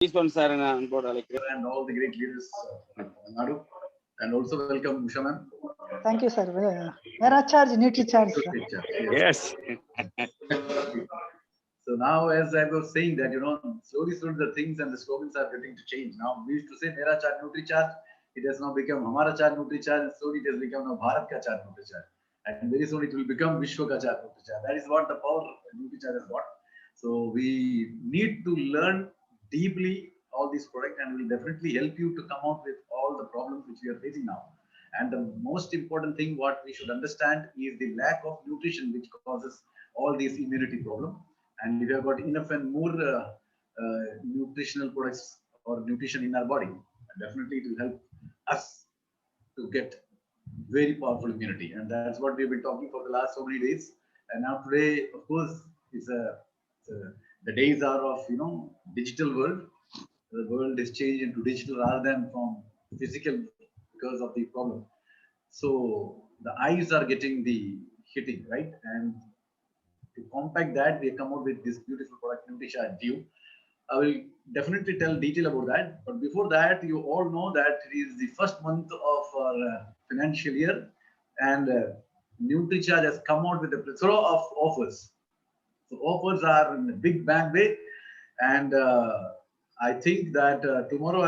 ஈஸ்வரன் sir அன்போடு அழைக்கிறேன். And all the great leaders of Nadu. And also welcome Usha ma'am. Thank you, sir. Mera charge, Nutri-Charge. Yes. So now, as I was saying that, slowly the things and the slogans are getting to change. Now we used to say Mera Charge, Nutri-Charge. It has now become Hamara Charge, Nutri-Charge. And slowly it has become now Bharat Ka Charge, Nutri-Charge. And very soon it will become Vishwa Ka Charge, Nutri-Charge. That is what the power Nutri-Charge has got. So we need to learn deeply all these products, and will definitely help you to come out with all the problems which we are facing now. And the most important thing what we should understand is the lack of nutrition which causes all these immunity problem. And if you have got enough and more nutritional products or nutrition in our body, definitely it will help us to get very powerful immunity. And that's what we've been talking for the last so many days. And now today, of course, the days are of digital world. The world is changed into digital rather than from physical because of the problem. So the eyes are getting the hitting, right? And to compact that, we come out with this beautiful product, Nutri-Charge View. I will definitely tell detail about that. But before that, you all know that it is the first month of our financial year, and Nutri-Charge has come out with a plethora of offers. So offers are in a big bang way, and I think that tomorrow,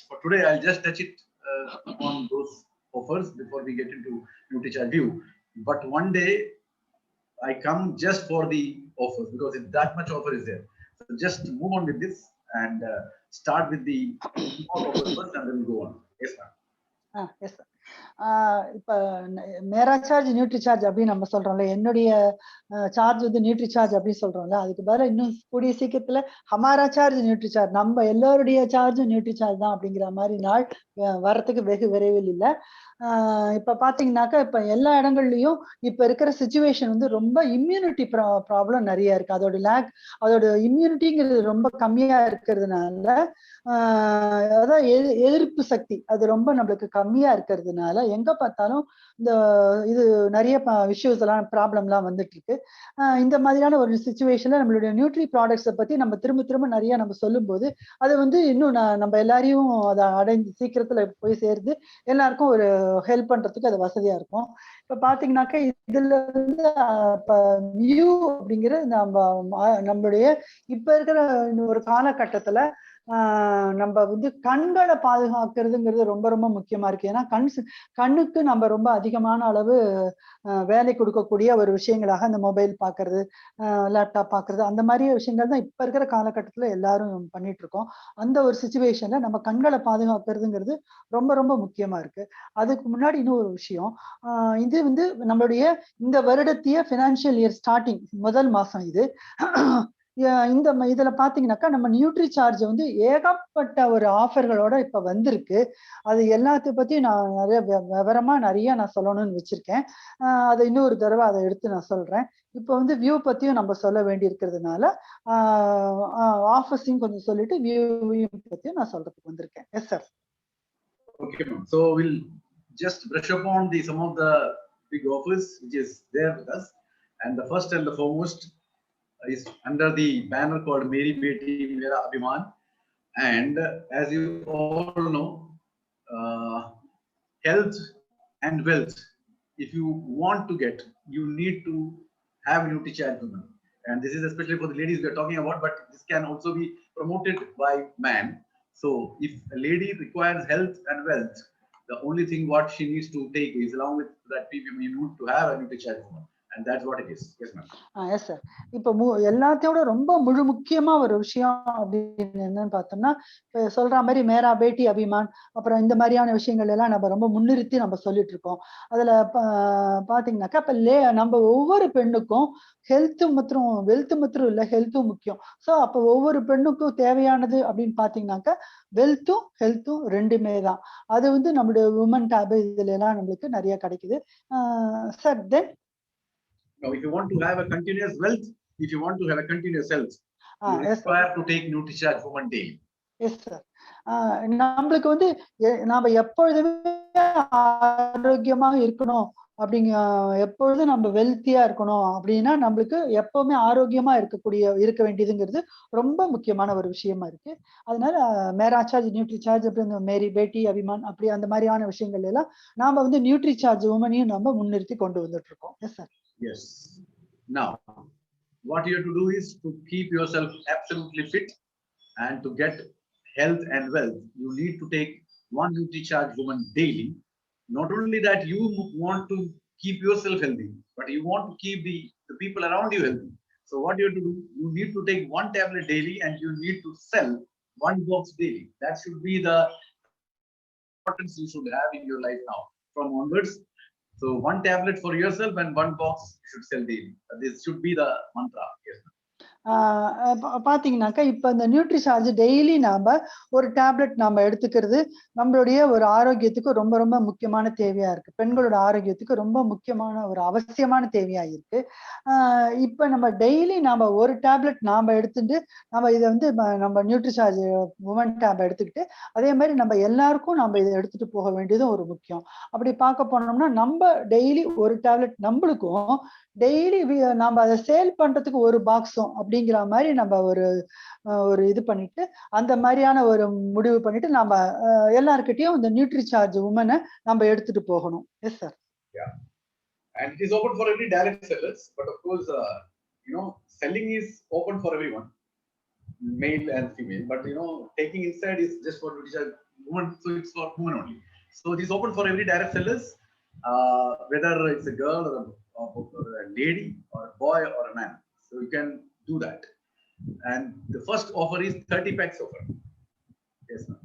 for today, I'll just touch it on those offers before we get into Nutri-Charge View. But one day, I come just for the offers because that much offer is there. So just move on with this and start with the offers first, and then we'll go on. Yes, ma'am. Yes, sir. இப்போ மேரா charge nutri charge அப்படின்னு நம்ம சொல்றோம்ல, என்னுடைய charge வந்து nutri charge அப்படின்னு சொல்றோம்ல, அதுக்கு பதிலா இன்னும் கூடிய சீக்கிரத்துல ஹமாரா சார்ஜ் நியூட்ரி சார்ஜ், நம்ம எல்லாருடைய சார்ஜும் நியூட்ரி சார்ஜ் தான் அப்படிங்கிற மாதிரி நாள் வரத்துக்கு வெகு விரைவில் இல்லை. இப்ப பாத்தீங்கன்னாக்கா இப்ப எல்லா இடங்கள்லயும் இப்ப இருக்கிற சிச்சுவேஷன் வந்து ரொம்ப இம்யூனிட்டி ப்ராப்ளம் நிறைய இருக்கு. அதோட இம்யூனிட்டிங்கிறது ரொம்ப கம்மியா இருக்கிறதுனால, அதான் எதிர்ப்பு சக்தி அது ரொம்ப நம்மளுக்கு கம்மியா இருக்கிறதுனால எங்க பார்த்தாலும் இது நிறைய இஷ்யூஸ் எல்லாம் ப்ராப்ளம் எல்லாம் வந்துட்டு இருக்கு. இந்த மாதிரியான ஒரு சிச்சுவேஷன்ல நம்மளுடைய நியூட்ரி ப்ராடக்ட்ஸை பத்தி நம்ம திரும்ப நிறைய நம்ம சொல்லும் போது அது வந்து இன்னும் நம்ம எல்லாரையும் அதை அடைஞ்சு சீக்கிரத்துல போய் சேர்ந்து எல்லாருக்கும் ஒரு ஹெல்ப் பண்றதுக்கு அது வசதியா இருக்கும். இப்ப பாத்தீங்கன்னாக்கா இதுல வந்து வியூ அப்படிங்கிற நம்மளுடைய இப்ப இருக்கிற ஒரு காலகட்டத்துல நம்ம வந்து கண்களை பாதுகாக்கிறதுங்கிறது ரொம்ப ரொம்ப முக்கியமா இருக்கு. ஏன்னா கண்ணுக்கு நம்ம ரொம்ப அதிகமான அளவு வேலை கொடுக்கக்கூடிய ஒரு விஷயங்களாக அந்த மொபைல் பாக்குறது, லேப்டாப் பாக்குறது, அந்த மாதிரி விஷயங்கள் தான் இப்ப இருக்கிற காலகட்டத்துல எல்லாரும் பண்ணிட்டு இருக்கோம். அந்த ஒரு சிச்சுவேஷன்ல நம்ம கண்களை பாதுகாக்கிறதுங்கிறது ரொம்ப ரொம்ப முக்கியமா இருக்கு. அதுக்கு முன்னாடி இன்னும் ஒரு விஷயம், இது வந்து நம்மளுடைய இந்த வருடத்திய பினான்சியல் இயர் ஸ்டார்டிங் முதல் மாசம் இது. இதுல பாத்தீங்கன்னாக்கா நம்ம நியூட்ரி சார்ஜ் வந்து ஏகப்பட்ட ஒரு ஆஃபர்களோட இப்ப வந்திருக்கு. அது எல்லாத்தையும் பத்தி நான் நிறைய விவரமா நான் சொல்லணும்னு வச்சிருக்கேன். அதை இன்னொரு தடவை அதை எடுத்து நான் சொல்றேன். இப்ப வந்து வியூ பத்தியும் நம்ம சொல்ல வேண்டி இருக்கிறதுனால ஆஃபர்ஸையும் கொஞ்சம் சொல்லிட்டு வியூவையும் பத்தியும் நான் சொல்றதுக்கு வந்திருக்கேன். Yes sir. Okay, ma'am. So we'll just brush upon some of the big offers which is there with us, and the first and the foremost is under the banner called Meri Beti Mera Abhiman. And as you all know, health and wealth, if you want to get, you need to have Nutri-Charge women. And this is especially for the ladies we are talking about, but this can also be promoted by man. So if a lady requires health and wealth, the only thing what she needs to take is, along with that PPM, you need to have a Nutri-Charge woman. And that's what it is. Yes, ma'am. Yes, sir. இப்போ எல்லாத்தையோட ரொம்ப முக்கியமா ஒரு விஷயம் அப்படின்னு என்னன்னு பார்த்தோம்னா, சொல்ற மாதிரி மேரா பேட்டி அபிமான், அப்புறம் இந்த மாதிரியான விஷயங்கள் எல்லாம் நம்ம ரொம்ப முன்னிறுத்தி நம்ம சொல்லிட்டு இருக்கோம். அதுல பாத்தீங்கன்னாக்கா இப்ப நம்ம ஒவ்வொரு பெண்ணுக்கும் வெல்த் மாத்திரம் இல்ல, ஹெல்த்தும் முக்கியம். சோ அப்ப ஒவ்வொரு பெண்ணுக்கும் தேவையானது அப்படின்னு பாத்தீங்கன்னாக்கா வெல்த்தும் ஹெல்த்தும் ரெண்டுமே தான். அது வந்து நம்மளுடைய உமன் டேப் இதுல எல்லாம் நம்மளுக்கு நிறைய கிடைக்குது. Sir then now, if you want to have a continuous wealth, if you want to have a continuous health, you require to take Nutri-Charge Woman daily. Yes, sir. நம்மளுக்கு வந்து நாம எப்பொழுதுமே ஆரோக்கியமாக இருக்கணும் எப்பொழுதும் நம்ம வெல்த்தியா இருக்கணும் அப்படின்னா நம்மளுக்கு எப்பவுமே ஆரோக்கியமா இருக்க வேண்டியதுங்கிறது ரொம்ப முக்கியமான ஒரு விஷயமா இருக்கு. அதனால மேரா சார்ஜ் நியூட்ரி சார்ஜ் அப்படி இந்த மேரி பேட்டி அபிமான் அப்படி அந்த மாதிரியான விஷயங்கள் எல்லாம் நாம வந்து நியூட்ரி சார்ஜ் உமனையும் நம்ம முன்னிறுத்தி கொண்டு வந்துட்டு இருக்கோம். S sir. Yes. Now, what you have to do is to keep yourself absolutely fit and to get health and wealth. You need to take one NutriCharge woman daily. Not only that, you want to keep yourself healthy, but you want to keep the people around you healthy. So what you have to do, you need to take one tablet daily and you need to sell one box daily. That should be the importance you should have in your life now from onwards. So one tablet for yourself and one box you should sell daily. This should be the mantra. Yes. பாத்தீங்கன்னாக்கா இப்ப இந்த nutri charge daily நாம ஒரு tablet நாம எடுத்துக்கிறது நம்மளுடைய ஒரு ஆரோக்கியத்துக்கு ரொம்ப ரொம்ப முக்கியமான தேவையா இருக்கு. பெண்களோட ஆரோக்கியத்துக்கு ரொம்ப முக்கியமான ஒரு அவசியமான தேவையா இருக்கு. இப்ப நம்ம டெய்லி நாம ஒரு டேப்லெட் நாம எடுத்துட்டு நம்ம இதை வந்து நம்ம நியூட்ரி சார்ஜ் உமன் டேப் எடுத்துக்கிட்டு அதே மாதிரி நம்ம எல்லாருக்கும் நம்ம இதை எடுத்துட்டு போக வேண்டியதும் ஒரு முக்கியம். அப்படி பார்க்க போனோம்னா நம்ம டெய்லி ஒரு டேப்லெட் நம்மளுக்கும் டெய்லி நம்ம அதை சேல் பண்றதுக்கு ஒரு பாக்ஸும் அப்படிங்கிற மாதிரி நம்ம ஒரு இது பண்ணிட்டு அந்த மாதிரியான ஒரு முடிவு பண்ணிட்டு நம்ம எல்லார்கிட்டயும் இந்த நியூட்ரி சார்ஜ் உமனை நம்ம எடுத்துட்டு போகணும். Yes sir. Yeah, and it is open for every direct sellers, but of course, selling is open for everyone, male and female. But taking inside is just for nutrition charge woman, so it's for women only. So it is open for every direct sellers, whether it's a girl or a lady or a boy or a man. So you can do that. And the first offer is 30 packs offer. Yes, ma'am.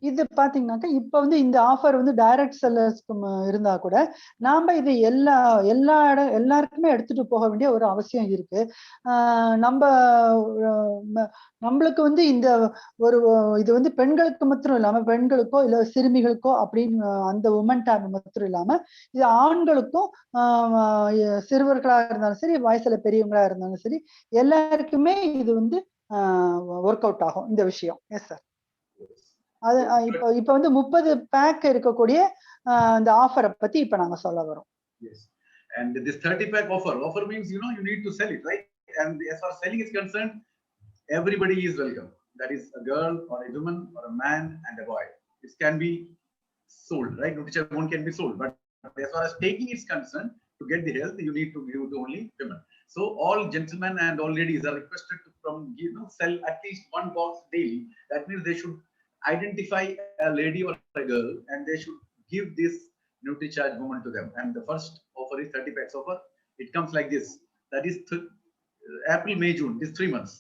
இது பாத்தீங்கன்னாக்கா இப்ப வந்து இந்த offer வந்து direct செல்லர்ஸ்க்கு இருந்தா கூட நாம இது எல்லாருக்குமே எடுத்துட்டு போக வேண்டிய ஒரு அவசியம் இருக்கு. நம்மளுக்கு வந்து இந்த இது வந்து பெண்களுக்கு மாத்திரம் இல்லாம பெண்களுக்கோ இல்ல சிறுமிகளுக்கோ அப்படின்னு அந்த உமன் டேப் மாத்திரம் இல்லாம இது ஆண்களுக்கும் சிறுவர்களா இருந்தாலும் சரி வயசுல பெரியவங்களா இருந்தாலும் சரி எல்லாருக்குமே இது வந்து ஒர்க் அவுட் ஆகும் இந்த விஷயம். Yes sir. அது இப்ப வந்து 30 பேக் இருக்கக்கூடிய அந்த ஆஃபரை பத்தி இப்ப நாங்க சொல்ல வரோம். Yes. And this 30 pack offer means you need to sell it, right? And as far as selling is concerned, everybody is welcome. That is a girl or a woman or a man and a boy. This can be sold, right? Nutrition one can be sold, but as far as taking is concerned, to get the health, you need to give to only women. So all gentlemen and all ladies are requested to sell at least one box daily. That means they should identify a lady or a girl and they should give this NutriCharge woman to them. And the first offer is 30 packs offer. It comes like this. That is April, May, June. This 3 months.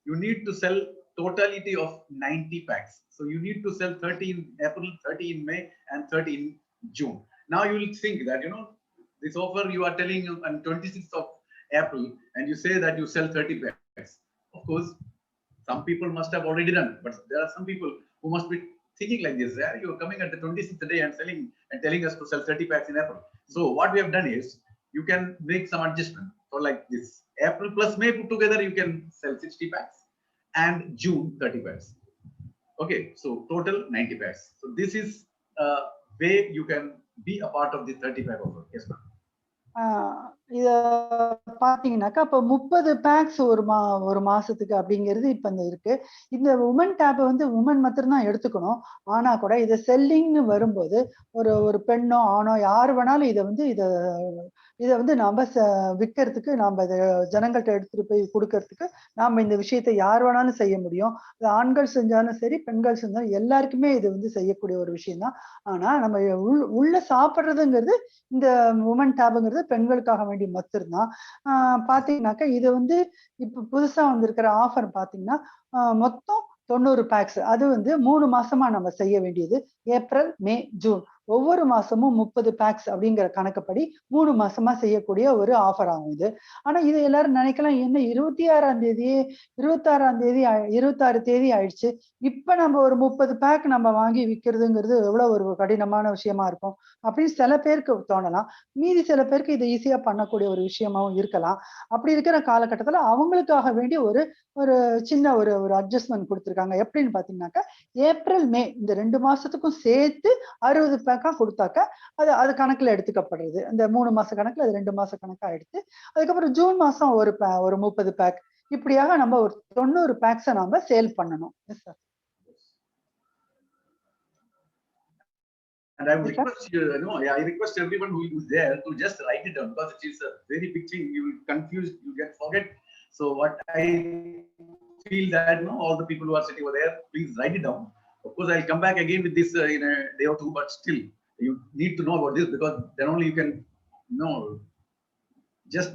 You need to sell totality of 90 packs. So you need to sell 30 in April, 30 in May, and 30 in June. Now you will think that this offer you are telling on 26th of April, and you say that you sell 30 packs. Of course, some people must have already done, but there are some people who must be thinking like this. Yeah, you are coming at the 26th day and selling and telling us to sell 30 packs in April. So what we have done is you can make some adjustment for like this. April plus May put together, you can sell 60 packs and June 30 packs. Okay, so total 90 packs. So this is a way you can be a part of the 30 pack offer. Yes, ma'am. இத பாத்தீங்கன்னாக்கா இப்ப 30 packs ஒரு மாசத்துக்கு அப்படிங்கிறது இப்ப இருக்கு. இந்த woman tape வந்து உமன் மாத்திரம் தான் எடுத்துக்கணும். ஆனா கூட இதை செல்லிங்னு வரும்போது ஒரு பெண்ணோ ஆணோ யாரு வேணாலும் இதை வந்து நாம விற்கிறதுக்கு நாம இதை ஜனங்கள்கிட்ட எடுத்துட்டு போய் கொடுக்கறதுக்கு நாம இந்த விஷயத்தை யார் வேணாலும் செய்ய முடியும். ஆண்கள் செஞ்சாலும் சரி பெண்கள் செஞ்சாலும் எல்லாருக்குமே இது வந்து செய்யக்கூடிய ஒரு விஷயம் தான். ஆனா நம்ம உள்ள சாப்பிடுறதுங்கிறது இந்த உமன் டேப்ங்கிறது பெண்களுக்காக வேண்டி மட்டும்தான். பாத்தீங்கன்னாக்கா இது வந்து இப்ப புதுசா வந்திருக்கிற ஆஃபர் பாத்தீங்கன்னா மொத்தம் 90 பேக்ஸ். அது வந்து 3 மாசமா நம்ம செய்ய வேண்டியது. ஏப்ரல், மே, ஜூன் ஒவ்வொரு மாசமும் 30 பேக்ஸ் அப்படிங்கிற கணக்குப்படி 3 மாசமா செய்யக்கூடிய ஒரு ஆஃபர் ஆகும் இது. ஆனா இது எல்லாரும் நினைக்கலாம், என்ன 26ஆம் தேதி 26 தேதி ஆயிடுச்சு, இப்ப நம்ம ஒரு 30 பேக் நம்ம வாங்கி விற்கிறதுங்கிறது எவ்வளவு ஒரு கடினமான விஷயமா இருக்கும் அப்படின்னு சில பேருக்கு தோணலாம். மீதி சில பேருக்கு இது ஈஸியா பண்ணக்கூடிய ஒரு விஷயமாவும் இருக்கலாம். அப்படி இருக்கிற காலகட்டத்துல அவங்களுக்காக வேண்டிய ஒரு சின்ன ஒரு அட்ஜஸ்ட்மெண்ட் கொடுத்துருக்காங்க. எப்படின்னு பாத்தீங்கன்னாக்கா ஏப்ரல், மே இந்த 2 மாசத்துக்கும் சேர்த்து 60 பேக்கா கொடுத்தாக்க அது கணக்குல எடுத்துக்கப்படுறது. இந்த 3 மாச கணக்குல அது 2 மாச கணக்கா எடுத்து அதுக்கப்புறம் ஜூன் மாசம் ஒரு 30 பேக் இப்படியாக நம்ம ஒரு 90 பேக்ஸை நம்ம சேல் பண்ணணும். S sir. And I would request you, I request everyone who is there to just write it down because it is a very big thing. You will confuse, you get forget. So what I feel that all the people who are sitting over there, please write it down. Of course, I'll come back again with this in a day or two, but still you need to know about this because then only you can just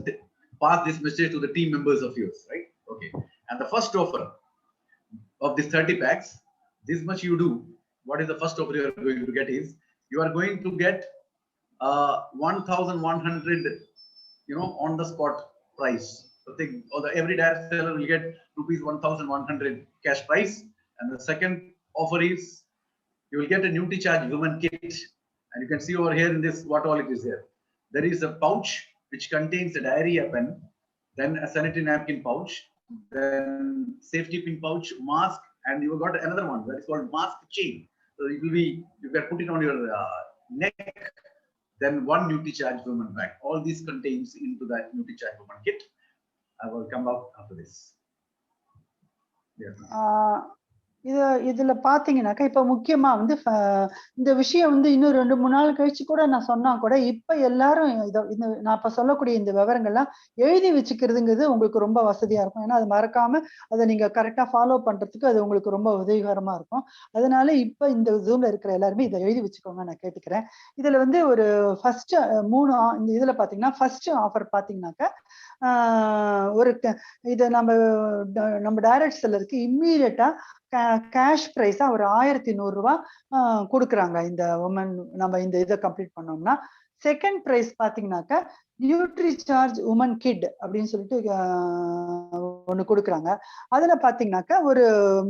pass this message to the team members of yours, right? Okay. And the first offer of this 30 packs, this much you do. What is the first offer you are going to get is you are going to get 1,100 on the spot price. So every direct seller will get rupees 1,100 cash price. And the second offer is you will get a NutriCharge women kit. And you can see over here in this what all it is here. There is a pouch which contains a diarrhea pen, then a sanitary napkin pouch, then safety pin pouch, mask, and you have got another one that is called mask chain. So it will be, you can put it on your neck, then one NutriCharge women bag. All this contains into that NutriCharge women kit. I will come out after this. இதுல பாத்தீங்கன்னாக்கா இப்ப முக்கியமா வந்து இந்த விஷயம் வந்து இன்னும் 2-3 நாள் கழிச்சு கூட நான் சொன்னா கூட இப்ப எல்லாரும் நான் இப்ப சொல்லக்கூடிய இந்த விவரங்கள்லாம் எழுதி வச்சுக்கிறதுங்கிறது உங்களுக்கு ரொம்ப வசதியா இருக்கும். ஏன்னா அது மறக்காம அதை நீங்க கரெக்டா ஃபாலோ பண்றதுக்கு அது உங்களுக்கு ரொம்ப உதவிகரமா இருக்கும். அதனால இப்ப இந்த ஜூம்ல இருக்கிற எல்லாருமே இதை எழுதி வச்சுக்கோங்க நான் கேட்டுக்கிறேன். இதுல வந்து ஒரு ஃபர்ஸ்ட் 3 இந்த இதுல பாத்தீங்கன்னா ஃபர்ஸ்ட் ஆஃபர் பாத்தீங்கன்னாக்கா ஒரு இதை நம்ம டைரக்ட் செல்லருக்கு இம்மீடியட்டா கேஷ் பிரைஸா ஒரு 1,100 ரூபாய் கொடுக்குறாங்க இந்த உமன் நம்ம இந்த இதை கம்ப்ளீட் பண்ணோம்னா. செகண்ட் பிரைஸ் பாத்தீங்கன்னாக்கா நியூட்ரிசார்ஜ் உமன் கிட் அப்படின்னு சொல்லிட்டு ஒண்ணு கொடுக்குறாங்க. அதுல பாத்தீங்கன்னாக்கா ஒரு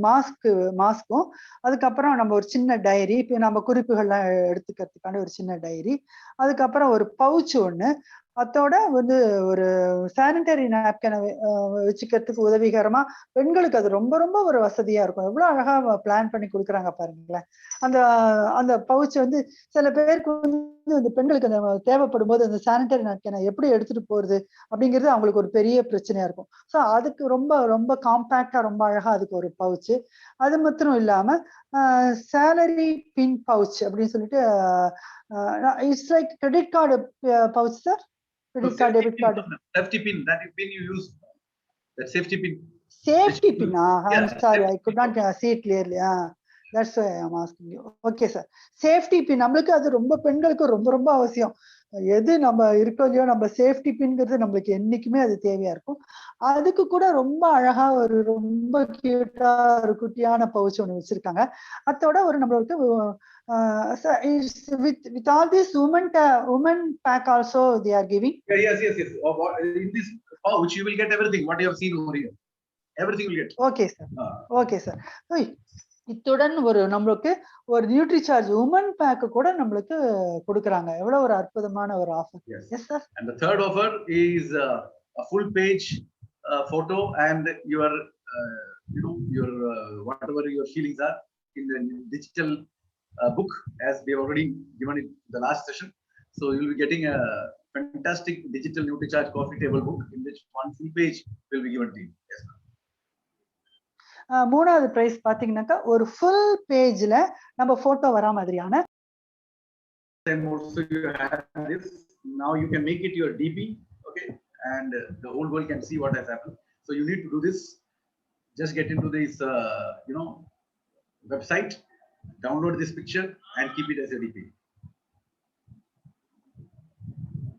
மாஸ்க்கும் அதுக்கப்புறம் நம்ம ஒரு சின்ன டைரி, இப்ப நம்ம குறிப்புகள்லாம் எடுத்துக்கிறதுக்கான ஒரு சின்ன டைரி, அதுக்கப்புறம் ஒரு பவுச் ஒண்ணு, அதோட வந்து ஒரு சானிட்டரி நாப்கினை வச்சுக்கிறதுக்கு உதவிகரமா பெண்களுக்கு அது ரொம்ப ரொம்ப ஒரு வசதியா இருக்கும். எவ்வளவு அழகா பிளான் பண்ணி கொடுக்குறாங்க பாருங்களேன். அந்த பவுச் வந்து சில பேருக்கு வந்து இந்த பெண்களுக்கு தேவைப்படும் போது அந்த சானிட்டரி நாப்கினை எப்படி எடுத்துட்டு போறது அப்படிங்கிறது அவங்களுக்கு ஒரு பெரிய பிரச்சனையா இருக்கும். ஸோ அதுக்கு ரொம்ப ரொம்ப காம்பேக்டா ரொம்ப அழகா அதுக்கு ஒரு பவுச். அது மாத்திரம் இல்லாம சேலரி பின் பவுச் அப்படின்னு சொல்லிட்டு it's like credit card pouch sir. Credit card, debit card. Safety pin, that pin you use. That safety pin. Safety pin. I'm sorry, I could not see it clearly. That's why I'm asking you. Okay, sir. Safety pin, நம்மளுக்கு அது ரொம்ப பெண்களுக்கு ரொம்ப ரொம்ப அவசியம். எது நம்ம இருக்கோ இல்லையோ நம்ம சேஃப்டி பின்ங்கிறது நம்மளுக்கு என்னைக்குமே அது தேவையா இருக்கும். அதுக்கு கூட ரொம்ப அழகா ஒரு ரொம்ப கியூட்டா ஒரு குட்டியான பவுச் ஒன்று வச்சிருக்காங்க. அதோட ஒரு நம்மளுக்கு with all this women pack also they are giving. Yes. In this pouch you will get everything what you have seen over here. Everything will get. Okay, sir. Okay, sir. இத்துடன் ஒரு நம்மளுக்கு ஒரு Nutricharge woman back கூட நம்மளுக்கு கொடுக்கறாங்க. எவ்வளவு ஒரு அற்புதமான ஒரு offer. Yes sir. And the third offer is a full page photo and your your whatever your feelings are in the digital book as we have already given it in the last session. So you will be getting a fantastic digital NutriCharge coffee table book in which one full page will be given to you. Yes ma'am. மூணாவது price பாத்தீங்கன்னாக்கா ஒரு full பேஜ்ல நம்ம photo வரா மாதிரியான. Also you have this. Now you can make it your DP, okay, and the whole world can see what has happened. So you need to do this. Just get into this website, download this picture and keep it as a DP.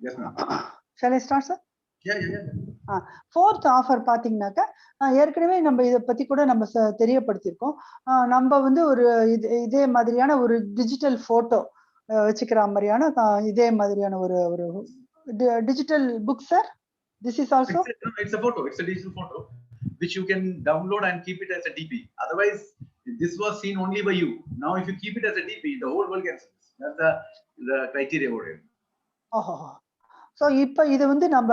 Yes ma'am. Shall I start, sir? Yeah. Fourth offer பாத்தீங்கன்னாக்கா ஏற்கனவே நம்ம இதை பத்தி கூட நம்ம தெரியப்படுத்திருக்கோம். நம்ம வந்து ஒரு இதே மாதிரியான ஒரு டிஜிட்டல் போட்டோ வச்சுக்கிற மாதிரியான இதே மாதிரியான ஒரு digital book sir. This is also it's a photo. It's a digital photo which you can download and keep it as a DP. Otherwise this was seen only by you. Now if you keep it as a DP the whole world can see this. That's the criteria over here. So இப்ப இது வந்து நம்ம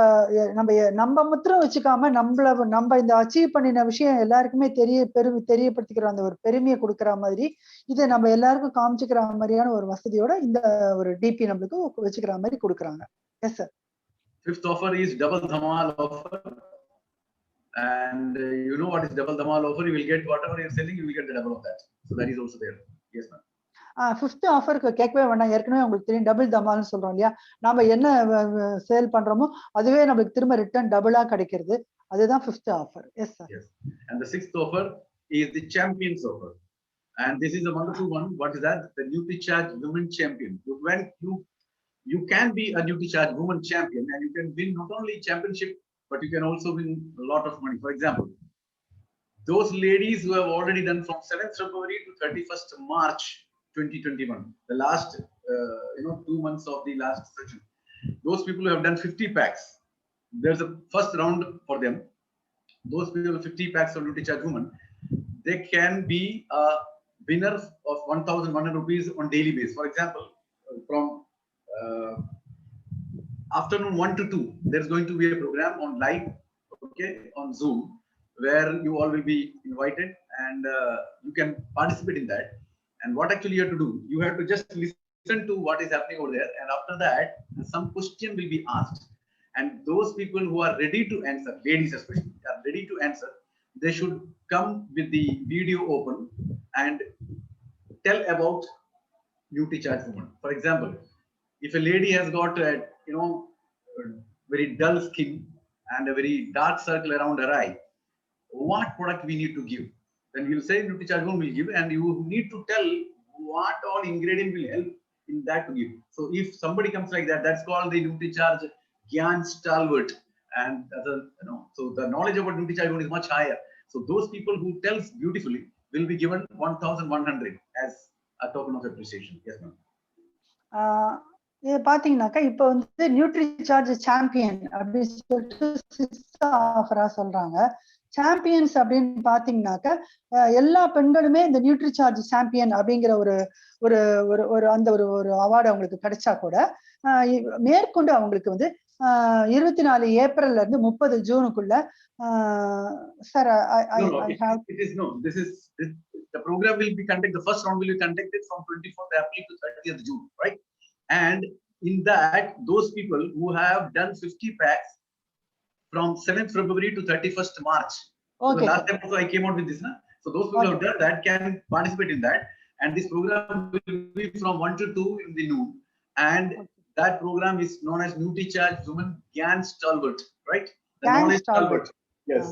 நம்ம மாத்திரம் வச்சுக்காம நம்ம இந்த achieve பண்ணின விஷயம் எல்லாருக்குமே தெரியப்படுத்திக்கிற அந்த ஒரு பெருமையை கொடுக்கிற மாதிரி இதை நம்ம எல்லாருக்கும் காமிச்சுக்கிற மாதிரியான ஒரு வசதியோட இந்த ஒரு டிபி நம்மளுக்கு வச்சுக்கிற மாதிரி கொடுக்குறாங்க. Yes sir. Fifth offer is double dhamal offer, and you know what is double dhamal offer? You will get whatever you're selling, you will get the double of that. So that is also there. Yes, ma'am. Fifth ஆஃபருக்கு கேட்கவே வேண்டாம், ஏற்கனவே உங்களுக்கு தெரியும் double தமால்னு சொல்றோம் இல்லையா. நம்ம என்ன சேல் பண்றோமோ அதுவே நம்மளுக்கு திரும்ப ரிட்டர்ன் டபுளா கிடைக்கிறது. அதுதான் fifth offer. S sir. Yes. And the sixth offer is the champions offer, and this is a wonderful one. What is that? The NutriCharge Women Champion. When you can be a NutriCharge Women Champion, and you can win not only championship, but you can also win a lot of money. For example, those ladies who have already done from 7th February to 31st March 2021, the last 2 months of the last session, those people who have done 50 packs, there's a first round for them. Those people with 50 packs of NutriCharge Women, they can be a winner of 1,100 rupees on daily basis. For example, from afternoon 1 to 2, there's going to be a program on live, okay, on Zoom, where you all will be invited, and you can participate in that. And what actually you have to do, you have to just listen to what is happening over there, and after that some question will be asked, and those people who are ready to answer, ladies especially, are ready to answer, they should come with the video open and tell about NutriCharge Women. For example, if a lady has got very dull skin and a very dark circle around her eye, what product we need to give? Then you'll say NutriCharge Women will give, and you need to tell what all ingredient will help in that to give. So if somebody comes like that, that's called the NutriCharge Gyan Stalwart, and so the knowledge about NutriCharge Women is much higher. So those people who tells beautifully will be given 1,100 as a token of appreciation. Yes, ma'am. இது பாத்தீங்கன்னாக்கா இப்ப வந்து Nutricharge champion அப்படின்னு சொல்லிட்டு 6th ஆஃபரா சொல்றாங்க. Champions அப்படின்னு பாத்தீங்கன்னாக்க எல்லா பெண்களுமே இந்த நியூட்ரிசார்ஜ் சாம்பியன் அப்படிங்கிற ஒரு ஒரு ஒரு அந்த ஒரு அவார்டு அவங்களுக்கு கிடைச்சா கூட மேற்கொண்டு அவங்களுக்கு வந்து 24 ஏப்ரல்ல இருந்து 30 ஜூனுக்குள்ள sir the program will be conducted, the first round will be conducted from 24th April to 30th June, right? And in that, those people who have done 50 packs from 7th February to 31st March. Okay. So last time also I came out with this, na? So those people who have done that can participate in that, and this program will be from 1 to 2 in the noon, and that program is known as NutriCharge Women Gyan Stalwart, right? The knowledge Stalwart. Yes.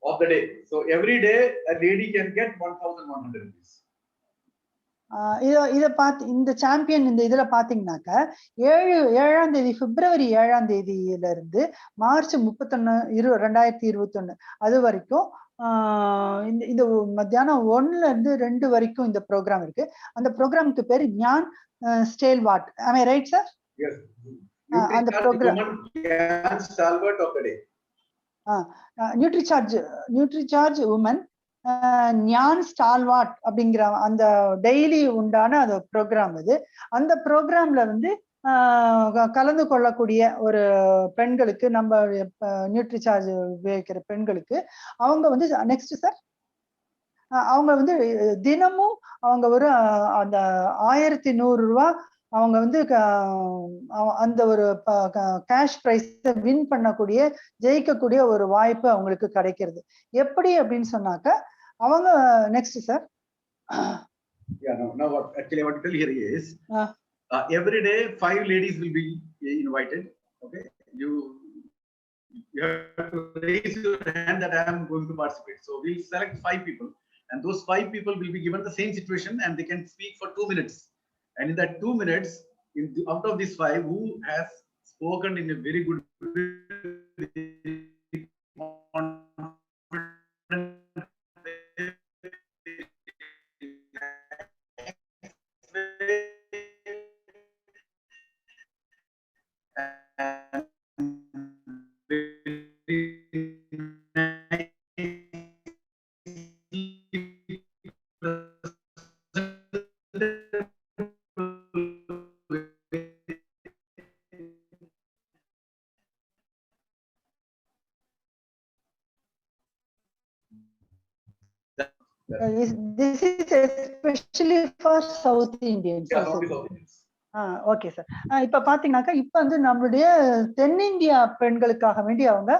Of the day. So every day a lady can get 1,100 rupees. இத பார்த்து இந்த champion இந்த இதுல பாத்தீங்கன்னாக்க 7ஆம் தேதி பிப்ரவரி 7ஆம் தேதியில இருந்து மார்ச் 31 2021 அது வரைக்கும் இந்த மத்தியானம் 1ல இருந்து 2 வரைக்கும் இந்த ப்ரோக்ராம் இருக்கு. அந்த ப்ரோக்ராமுக்கு பேரு Gyan Stalwart. Am I right, sir? Yes. அந்த programme Gyan Stalwart of the day. Nutricharge woman Gyan Stalwart அப்படிங்கிற அந்த டெய்லி உண்டான அந்த ப்ரோக்ராம் இது. அந்த ப்ரோக்ராம்ல வந்து கலந்து கொள்ளக்கூடிய ஒரு பெண்களுக்கு, நம்ம நியூட்ரிசார்ஜ் உபயோகிக்கிற பெண்களுக்கு அவங்க வந்து நெக்ஸ்ட் சார் அவங்க வந்து தினமும் அவங்க ஒரு அந்த 1,100 ரூபாய் அவங்க வந்து அந்த ஒரு கேஷ் பிரைஸ் வின் பண்ணக்கூடிய ஜெயிக்கக்கூடிய ஒரு வாய்ப்பு அவங்களுக்கு கிடைக்கிறது. எப்படி அப்படின்னு சொன்னாக்க அவங்க next sir what to tell here is every day 5 ladies will be invited. Okay, you have to raise your hand that I am going to participate. So we'll select 5 people, and those 5 people will be given the same situation, and they can speak for 2 minutes. And in that 2 minutes, out of these 5, who has spoken in a very good This is especially for South Indians. Yeah, only South Indians. Okay sir. இப்ப பாத்தீங்கன்னாக்கா இப்ப வந்து நம்மளுடைய தென்னிந்தியா பெண்களுக்காக வேண்டி அவங்க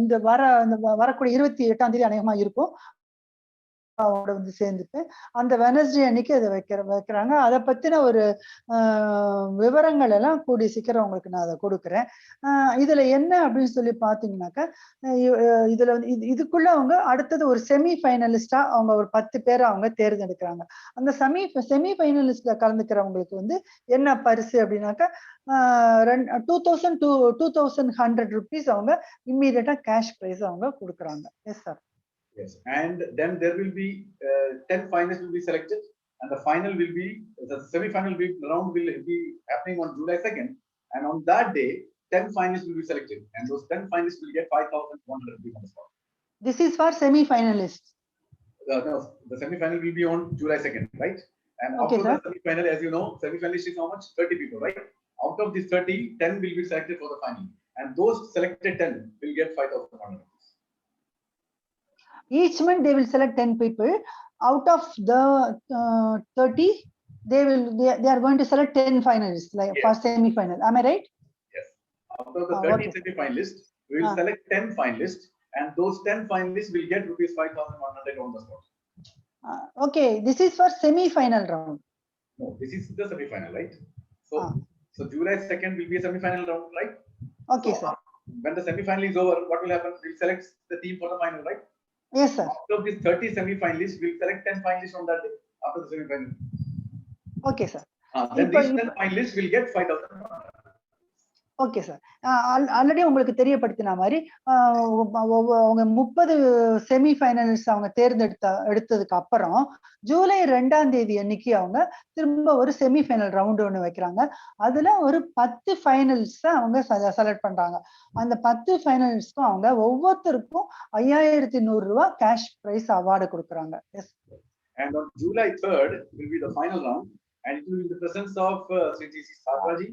இந்த வரக்கூடிய 28ஆம் தேதி அநேகமா இருக்கும் அவங்களோட வந்து சேர்ந்துட்டு அந்த வெனஸ்டே அன்னைக்கு அதை வைக்கிறாங்க. அதை பத்தின ஒரு விவரங்கள் எல்லாம் கூடிய சீக்கிரம் உங்களுக்கு நான் அதை கொடுக்குறேன். இதுல என்ன அப்படின்னு சொல்லி பாத்தீங்கன்னாக்கா இதுல வந்து இதுக்குள்ள அவங்க அடுத்தது ஒரு செமி ஃபைனலிஸ்டா அவங்க ஒரு 10 பேரை அவங்க தேர்ந்தெடுக்கிறாங்க. அந்த செமி ஃபைனலிஸ்ட்ல கலந்துக்கிறவங்களுக்கு வந்து என்ன பரிசு அப்படின்னாக்கா 2000 to 2100 rupees அவங்க இம்மீடியட்டா கேஷ் பிரைஸ் அவங்க கொடுக்குறாங்க. S sir. Yes, and then there will be 10 finalists will be selected, and the final will be the semi-final round will be happening on July 2nd, and on that day 10 finalists will be selected, and those 10 finalists will get 5,100 rupees on the spot. This is for semi-finalists. No, the semi-final will be on July 2nd, right? And okay, after the semi-final, as you know, semi-finalists is how much? 30 people, right? Out of these 30, 10 will be selected for the final, and those selected 10 will get 5,100. Each month they will select 10 people. Out of the 30, they are going to select 10 finalists, like yes. For semi-final. Am I right? Yes. Out of the 30 semi-finalists, we will select 10 finalists, and those 10 finalists will get rupees 5,100 on the spot. Okay, this is for semi-final round. No, this is the semi-final, right? So July 2nd will be a semi-final round, right? Okay, so, sir. When the semi-final is over, what will happen? We'll select the team for the final, right? Yes, sir. Out of these 30 semi-finalists, we'll select 10 finalists on that day after the semi-final. Okay, sir. Then these 10 finalists will get 5,000. Okay sir. Already உங்களுக்கு தெரியப்படுத்தின மாதிரி அவங்க 30 semi finalist அவங்க எடுத்ததுக்கு அப்புறம் ஜூலை 2ஆம் தேதி அன்னைக்கு அவங்க திரும்ப ஒரு செமி ஃபைனல் ரவுண்ட் ஒன்று வைக்கிறாங்க. அதுல ஒரு 10 ஃபைனலிஸ்ட் அவங்க செலக்ட் பண்றாங்க. அந்த 10 ஃபைனலிஸ்ட்க்கும் அவங்க ஒவ்வொருத்தருக்கும் 5,100 ரூபாய் கேஷ் பிரைஸ் அவார்டு கொடுக்குறாங்க. S. And on July 3rd will be the final round, and it will be in the presence of Sri T.C. Satraji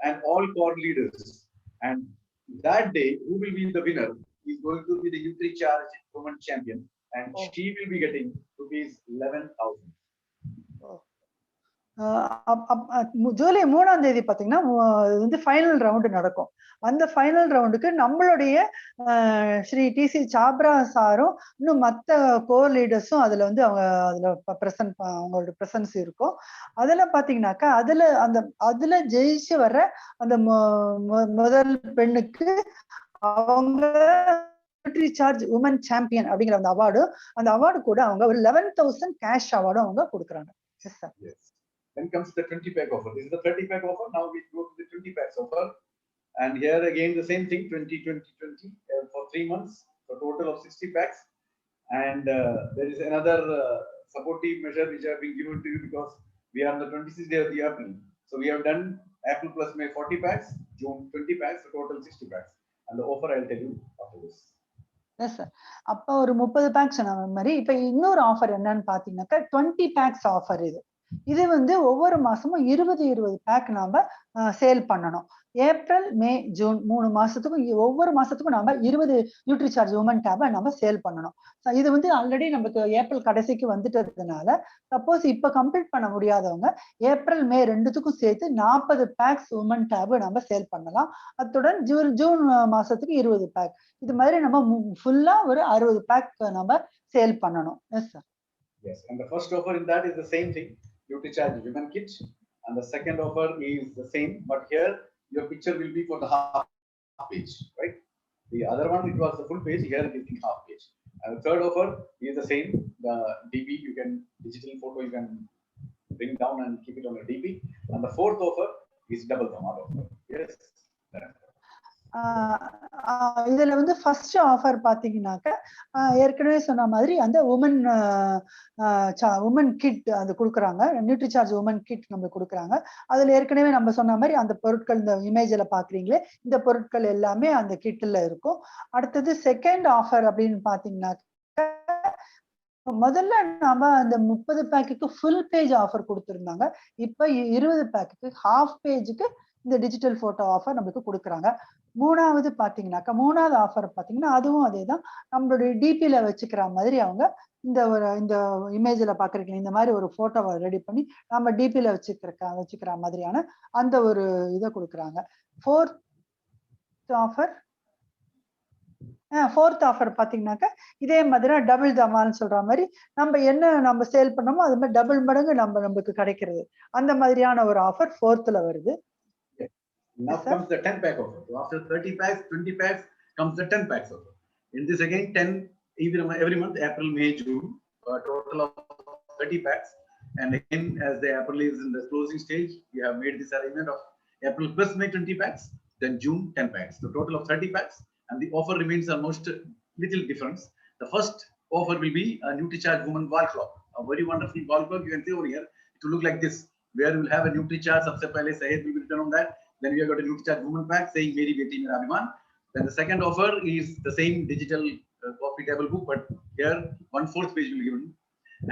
and all core leaders. And that day, who will be the winner is going to be the Nutri-Charge woman champion, and she will be getting rupees 11,000. July 3ஆம் தேதி பாத்தீங்கன்னா வந்து final round நடக்கும். அந்த final ரவுண்டுக்கு நம்மளுடைய Sri DC Chopra சாரும் இன்னும் மற்ற கோர் லீடர்ஸும் அதுல வந்து அவங்க அவங்களோட பிரசன்ஸ் இருக்கும். அதுல பாத்தீங்கன்னாக்கா அதுல ஜெயிச்சு வர்ற அந்த முதல் பெண்ணுக்கு அவங்க Nutri-Charge woman champion அப்படிங்கிற அந்த அவார்டு கூட அவங்க ஒரு 11,000 கேஷ் அவார்டும் அவங்க கொடுக்குறாங்க. Yes sir. Then comes the 20 pack offer. This is the 30 pack offer. Now we go to the 20 packs offer. And here again the same thing, 20, 20, 20 for 3 months, a total of 60 packs. And there is another supportive measure which have been given to you because we are on the 26th day of the April. So we have done April plus May 40 packs, June 20 packs, a total 60 packs. And the offer I will tell you after this. Yes, sir. அப்போ ஒரு 30 packs சொன்ன மாதிரி இப்ப இன்னொரு offer என்னன்னு பாத்தீங்கன்னாக்கா 20 packs offer இது வந்து ஒவ்வொரு மாசமும் 20 பேக் நாம சேல் பண்ணணும். ஏப்ரல் மே ஜூன் 3 மாசத்துக்கும் ஒவ்வொரு மாசத்துக்கும் நாம 20 Nutri-Charge woman டேபை நம்ம சேல் பண்ணணும். இது வந்து ஆல்ரெடி நமக்கு ஏப்ரல் கடைசிக்கு வந்துட்டதுனால சப்போஸ் இப்ப கம்ப்ளீட் பண்ண முடியாதவங்க ஏப்ரல் மே 2த்துக்கும் சேர்த்து 40 பேக்ஸ் உமன் டேப் நம்ம சேல் பண்ணலாம். அத்துடன் ஜூன் மாசத்துக்கு 20 பேக். இது மாதிரி நம்ம ஃபுல்லா ஒரு 60 பேக் நம்ம சேல் பண்ணணும். S sir. Yes, and the first offer in that is the same thing, Nutri-Charge women kit, and the second offer is the same, but here your picture will be for the half page, right? The other one it was the full page, here it is the half page. And the third offer is the same, the DP, you can digital photo you can bring down and keep it on a DP, and the fourth offer is double Dhamal offer. Yes. இதுல வந்து first offer பாத்தீங்கன்னாக்க ஏற்கனவே சொன்ன மாதிரி அந்த woman kit அது கொடுக்குறாங்க. Nutri-Charge woman kit நம்ம கொடுக்குறாங்க. அதுல ஏற்கனவே நம்ம சொன்ன மாதிரி அந்த பொருட்கள் இந்த இமேஜ்ல பாக்குறீங்களே இந்த பொருட்கள் எல்லாமே அந்த கிட்ல இருக்கும். அடுத்தது செகண்ட் ஆஃபர் அப்படின்னு பாத்தீங்கன்னாக்க முதல்ல நாம அந்த 30 பேக்குக்கு ஃபுல் பேஜ் ஆஃபர் கொடுத்திருந்தாங்க. இப்ப 20 பேக்குக்கு ஹாஃப் பேஜுக்கு இந்த டிஜிட்டல் போட்டோ ஆஃபர் நமக்கு கொடுக்குறாங்க. மூணாவது பாத்தீங்கன்னாக்கா, மூணாவது ஆஃபர் பாத்தீங்கன்னா அதுவும் அதேதான். நம்மளுடைய டிபில வச்சுக்கிற மாதிரி அவங்க இந்த இமேஜ்ல பாக்குறீங்க இந்த மாதிரி ஒரு போட்டோவை ரெடி பண்ணி நம்ம டிபில வச்சுக்கிற மாதிரியான அந்த ஒரு இதை கொடுக்குறாங்க. ஃபோர்த் ஆஃபர் பாத்தீங்கன்னாக்கா இதே மாதிரி டபுள் தமால்னு சொல்ற மாதிரி நம்ம சேல் பண்ணோமோ அது மாதிரி டபுள் மடங்கு நமக்கு கிடைக்கிறது. அந்த மாதிரியான ஒரு ஆஃபர் ஃபோர்த்ல வருது. Now comes the 10 pack offer. So after 30 packs, 20 packs comes the 10 packs offer. In this again 10 every month, April, May, June, a total of 30 packs. And again, as the April is in the closing stage, we have made this arrangement of April plus May 20 packs, then June 10 packs. So total of 30 packs, and the offer remains almost little difference. The first offer will be a NutriCharge Woman wall clock, a very wonderful wall clock. You can see over here, it will look like this, where you will have a NutriCharge. Sabse pehle Sahed will be written on that. Then we have got a NutriCharge Woman pack saying Meri Beti Mera Abhiman. Then the second offer is the same digital coffee table book, but here 1/4 page will be given.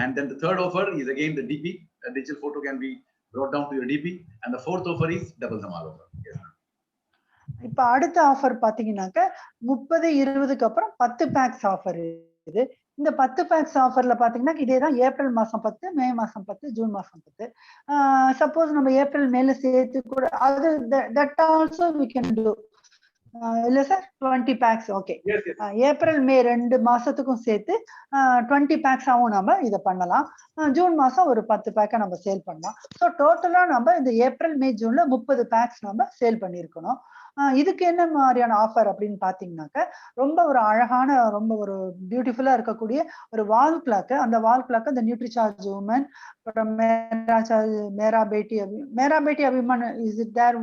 And then the third offer is again the DP. A digital photo can be brought down to your DP. And the fourth offer is double Dhamal offer. Yes. இப்ப அடுத்த offer பாத்தீங்கன்னாக்க 30-20க்கு அப்புறம் 10 packs offer இது. இந்த 10 packs ஆஃபர்ல பாத்தீங்கன்னா இதேதான் April மாசம் 10, மே மாசம் 10, ஜூன் மாசம் 10. சப்போஸ் நம்ம ஏப்ரல் மேல சேர்த்து கூட அது that also we can do. இல்ல sir 20 packs okay. April May 2 மாசத்துக்கும் சேர்த்து 20 பேக்ஸ் ஆகும் நம்ம இதை பண்ணலாம். ஜூன் மாசம் ஒரு 10 பேக்கை நம்ம சேல் பண்ணலாம். ஸோ டோட்டலா நம்ம இந்த ஏப்ரல் மே ஜூன்ல 30 பேக்ஸ் நம்ம சேல் பண்ணியிருக்கணும். இதுக்கு என்ன மாதிரியான ஆஃபர் அப்படின்னு பாத்தீங்கன்னாக்க ரொம்ப ஒரு அழகான ரொம்ப ஒரு பியூட்டிஃபுல்லா இருக்கக்கூடிய ஒரு வால் கிளாக். அந்த வால் கிளாக் இந்த நியூட்ரிசார்ஜ் உமன், அப்புறம் மேரா பேட்டி அபிமான் இஸ் இட் தேர்,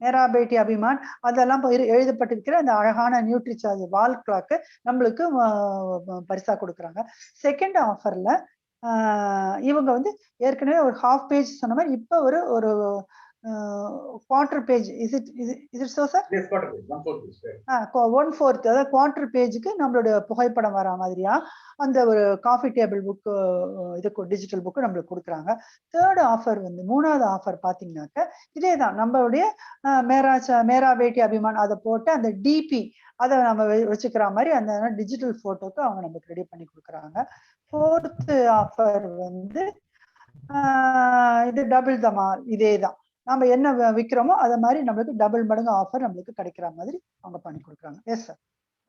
மேரா பேட்டி அபிமான் அதெல்லாம் எழுதப்பட்டிருக்கிற அந்த அழகான நியூட்ரிசார்ஜ் வால் கிளாக் நம்மளுக்கு பரிசா கொடுக்குறாங்க. செகண்ட் ஆஃபர்ல இவங்க ஏற்கனவே ஒரு ஹாஃப் பேஜ் சொன்ன மாதிரி இப்ப ஒரு quarter page. Is it so sir? Yes, quarter page, 1/4 page. 1/4 அதாவது quarter pageக்கு நம்மளுடைய புகைப்படம் வர மாதிரியா அந்த ஒரு காஃபி டேபிள் புக் இதுக்கு டிஜிட்டல் புக் நம்மளுக்கு கொடுக்குறாங்க. தேர்ட் ஆஃபர் மூணாவது ஆஃபர் பாத்தீங்கன்னாக்க இதேதான் நம்மளுடைய மேரா பேட்டி அபிமான் அதை போட்டு அந்த டிபி அதை நம்ம வச்சுக்கிற மாதிரி அந்த டிஜிட்டல் போட்டோக்கு அவங்க நமக்கு ரெடி பண்ணி கொடுக்குறாங்க. ஃபோர்த் ஆஃபர் இது டபுள் தமால். இதேதான் நம்ம என்ன விக்கிறோமோ அத மாதிரி நமக்கு டபுள் மடங்கு ஆஃபர் நமக்கு கிடைக்கிற மாதிரி அவங்க பண்ணி கொடுக்குறாங்க. S sir.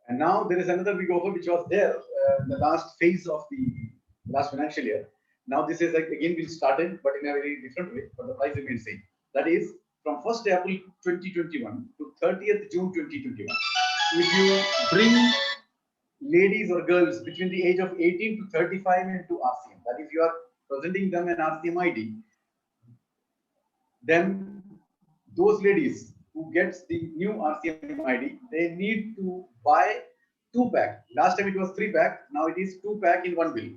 And now there is another big offer which was there in the last phase of the last financial year. Now this is again been started, but in a very different way, but the price remains same. That is from 1st April 2021 to 30th June 2021. If you bring ladies or girls between the age of 18 to 35 into RCM, that is you are presenting them an RCM ID, then those ladies who gets the new RCM ID, they need to buy 2 pack. Last time it was 3 pack, now it is 2 pack in 1 bill.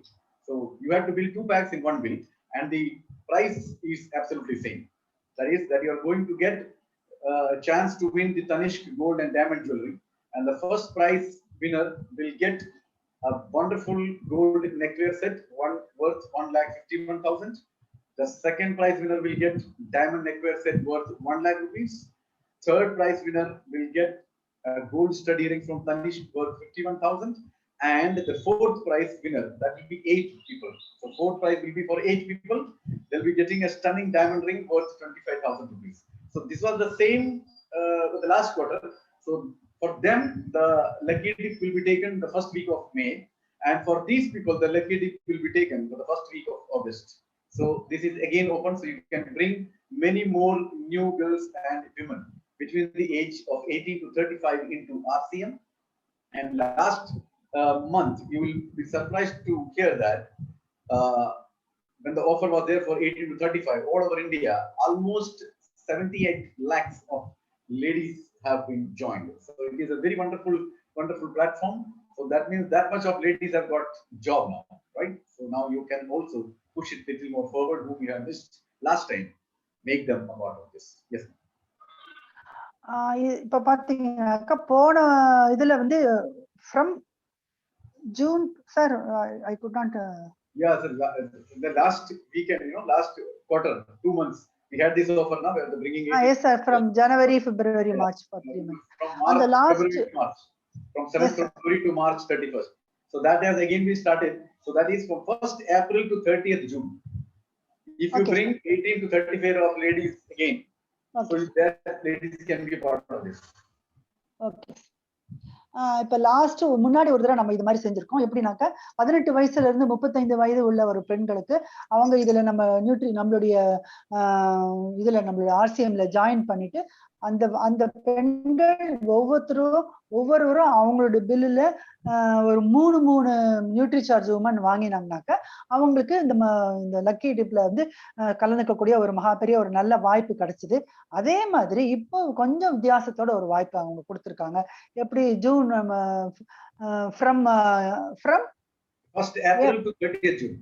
So you have to build 2 packs in 1 bill, and the price is absolutely same. That is that you are going to get a chance to win the Tanishq gold and diamond jewelry, and the first prize winner will get a wonderful gold neckwear set worth 1,51,000. The second prize winner will get diamond neckwear set worth 1 lakh rupees. Third prize winner will get a gold stud earring from Tanishq worth 51,000. And the fourth prize winner, that will be 8 people. So fourth prize will be for 8 people. They'll be getting a stunning diamond ring worth 25,000 rupees. So this was the same for the last quarter. So for them, the lucky dip will be taken the first week of May. And for these people, the lucky dip will be taken for the first week of August. So this is again open, so you can bring many more new girls and women between the age of 18 to 35 into RCM. And last month, you will be surprised to hear that when the offer was there for 18 to 35, all over India, almost 78 lakhs of ladies have been joined. So it is a very wonderful platform. So that means that much of ladies have got job now, right? So now you can also push it a little more forward, whom we have missed last time, make them a part of this. Yes. இப்ப பாத்தீங்கன்னாக்கா போன இதுல from June, sir, I could not. Yeah, sir, the last weekend, last quarter, 2 months, We had this offer now. We are bringing it. Yes, sir. From January, February, March for 3 months. From On March, the last, February to March. From 7th Yes, sir. February to March 31st. So that has again been started. So that is from 1st April to 30th June. If you Okay, bring 18 to 35 of ladies again, so Okay. that ladies can be part of this. Okay. இப்ப last முன்னாடி ஒரு தடவை நம்ம இது மாதிரி செஞ்சிருக்கோம். எப்படின்னாக்கா 18 வயசுல இருந்து 35 வயது உள்ள ஒரு பெண்களுக்கு அவங்க இதுல நம்ம நம்மளுடைய இதுல நம்மளுடைய RCMல ஜாயின் பண்ணிட்டு அந்த அந்த பெண்கள் ஒவ்வொருவரும் அவங்களுடைய பில்லுல ஒரு 3 நியூட்ரி சார்ஜ் உமன் வாங்கினாங்கனாக்க அவங்களுக்கு இந்த லக்கி டிப்ல வந்து கலந்துக்கக்கூடிய ஒரு பெரிய ஒரு நல்ல வாய்ப்பு கிடைச்சது. அதே மாதிரி இப்போ கொஞ்சம் வித்தியாசத்தோட ஒரு வாய்ப்பு அவங்க கொடுத்திருக்காங்க. எப்படி June from 1st April to 30th June.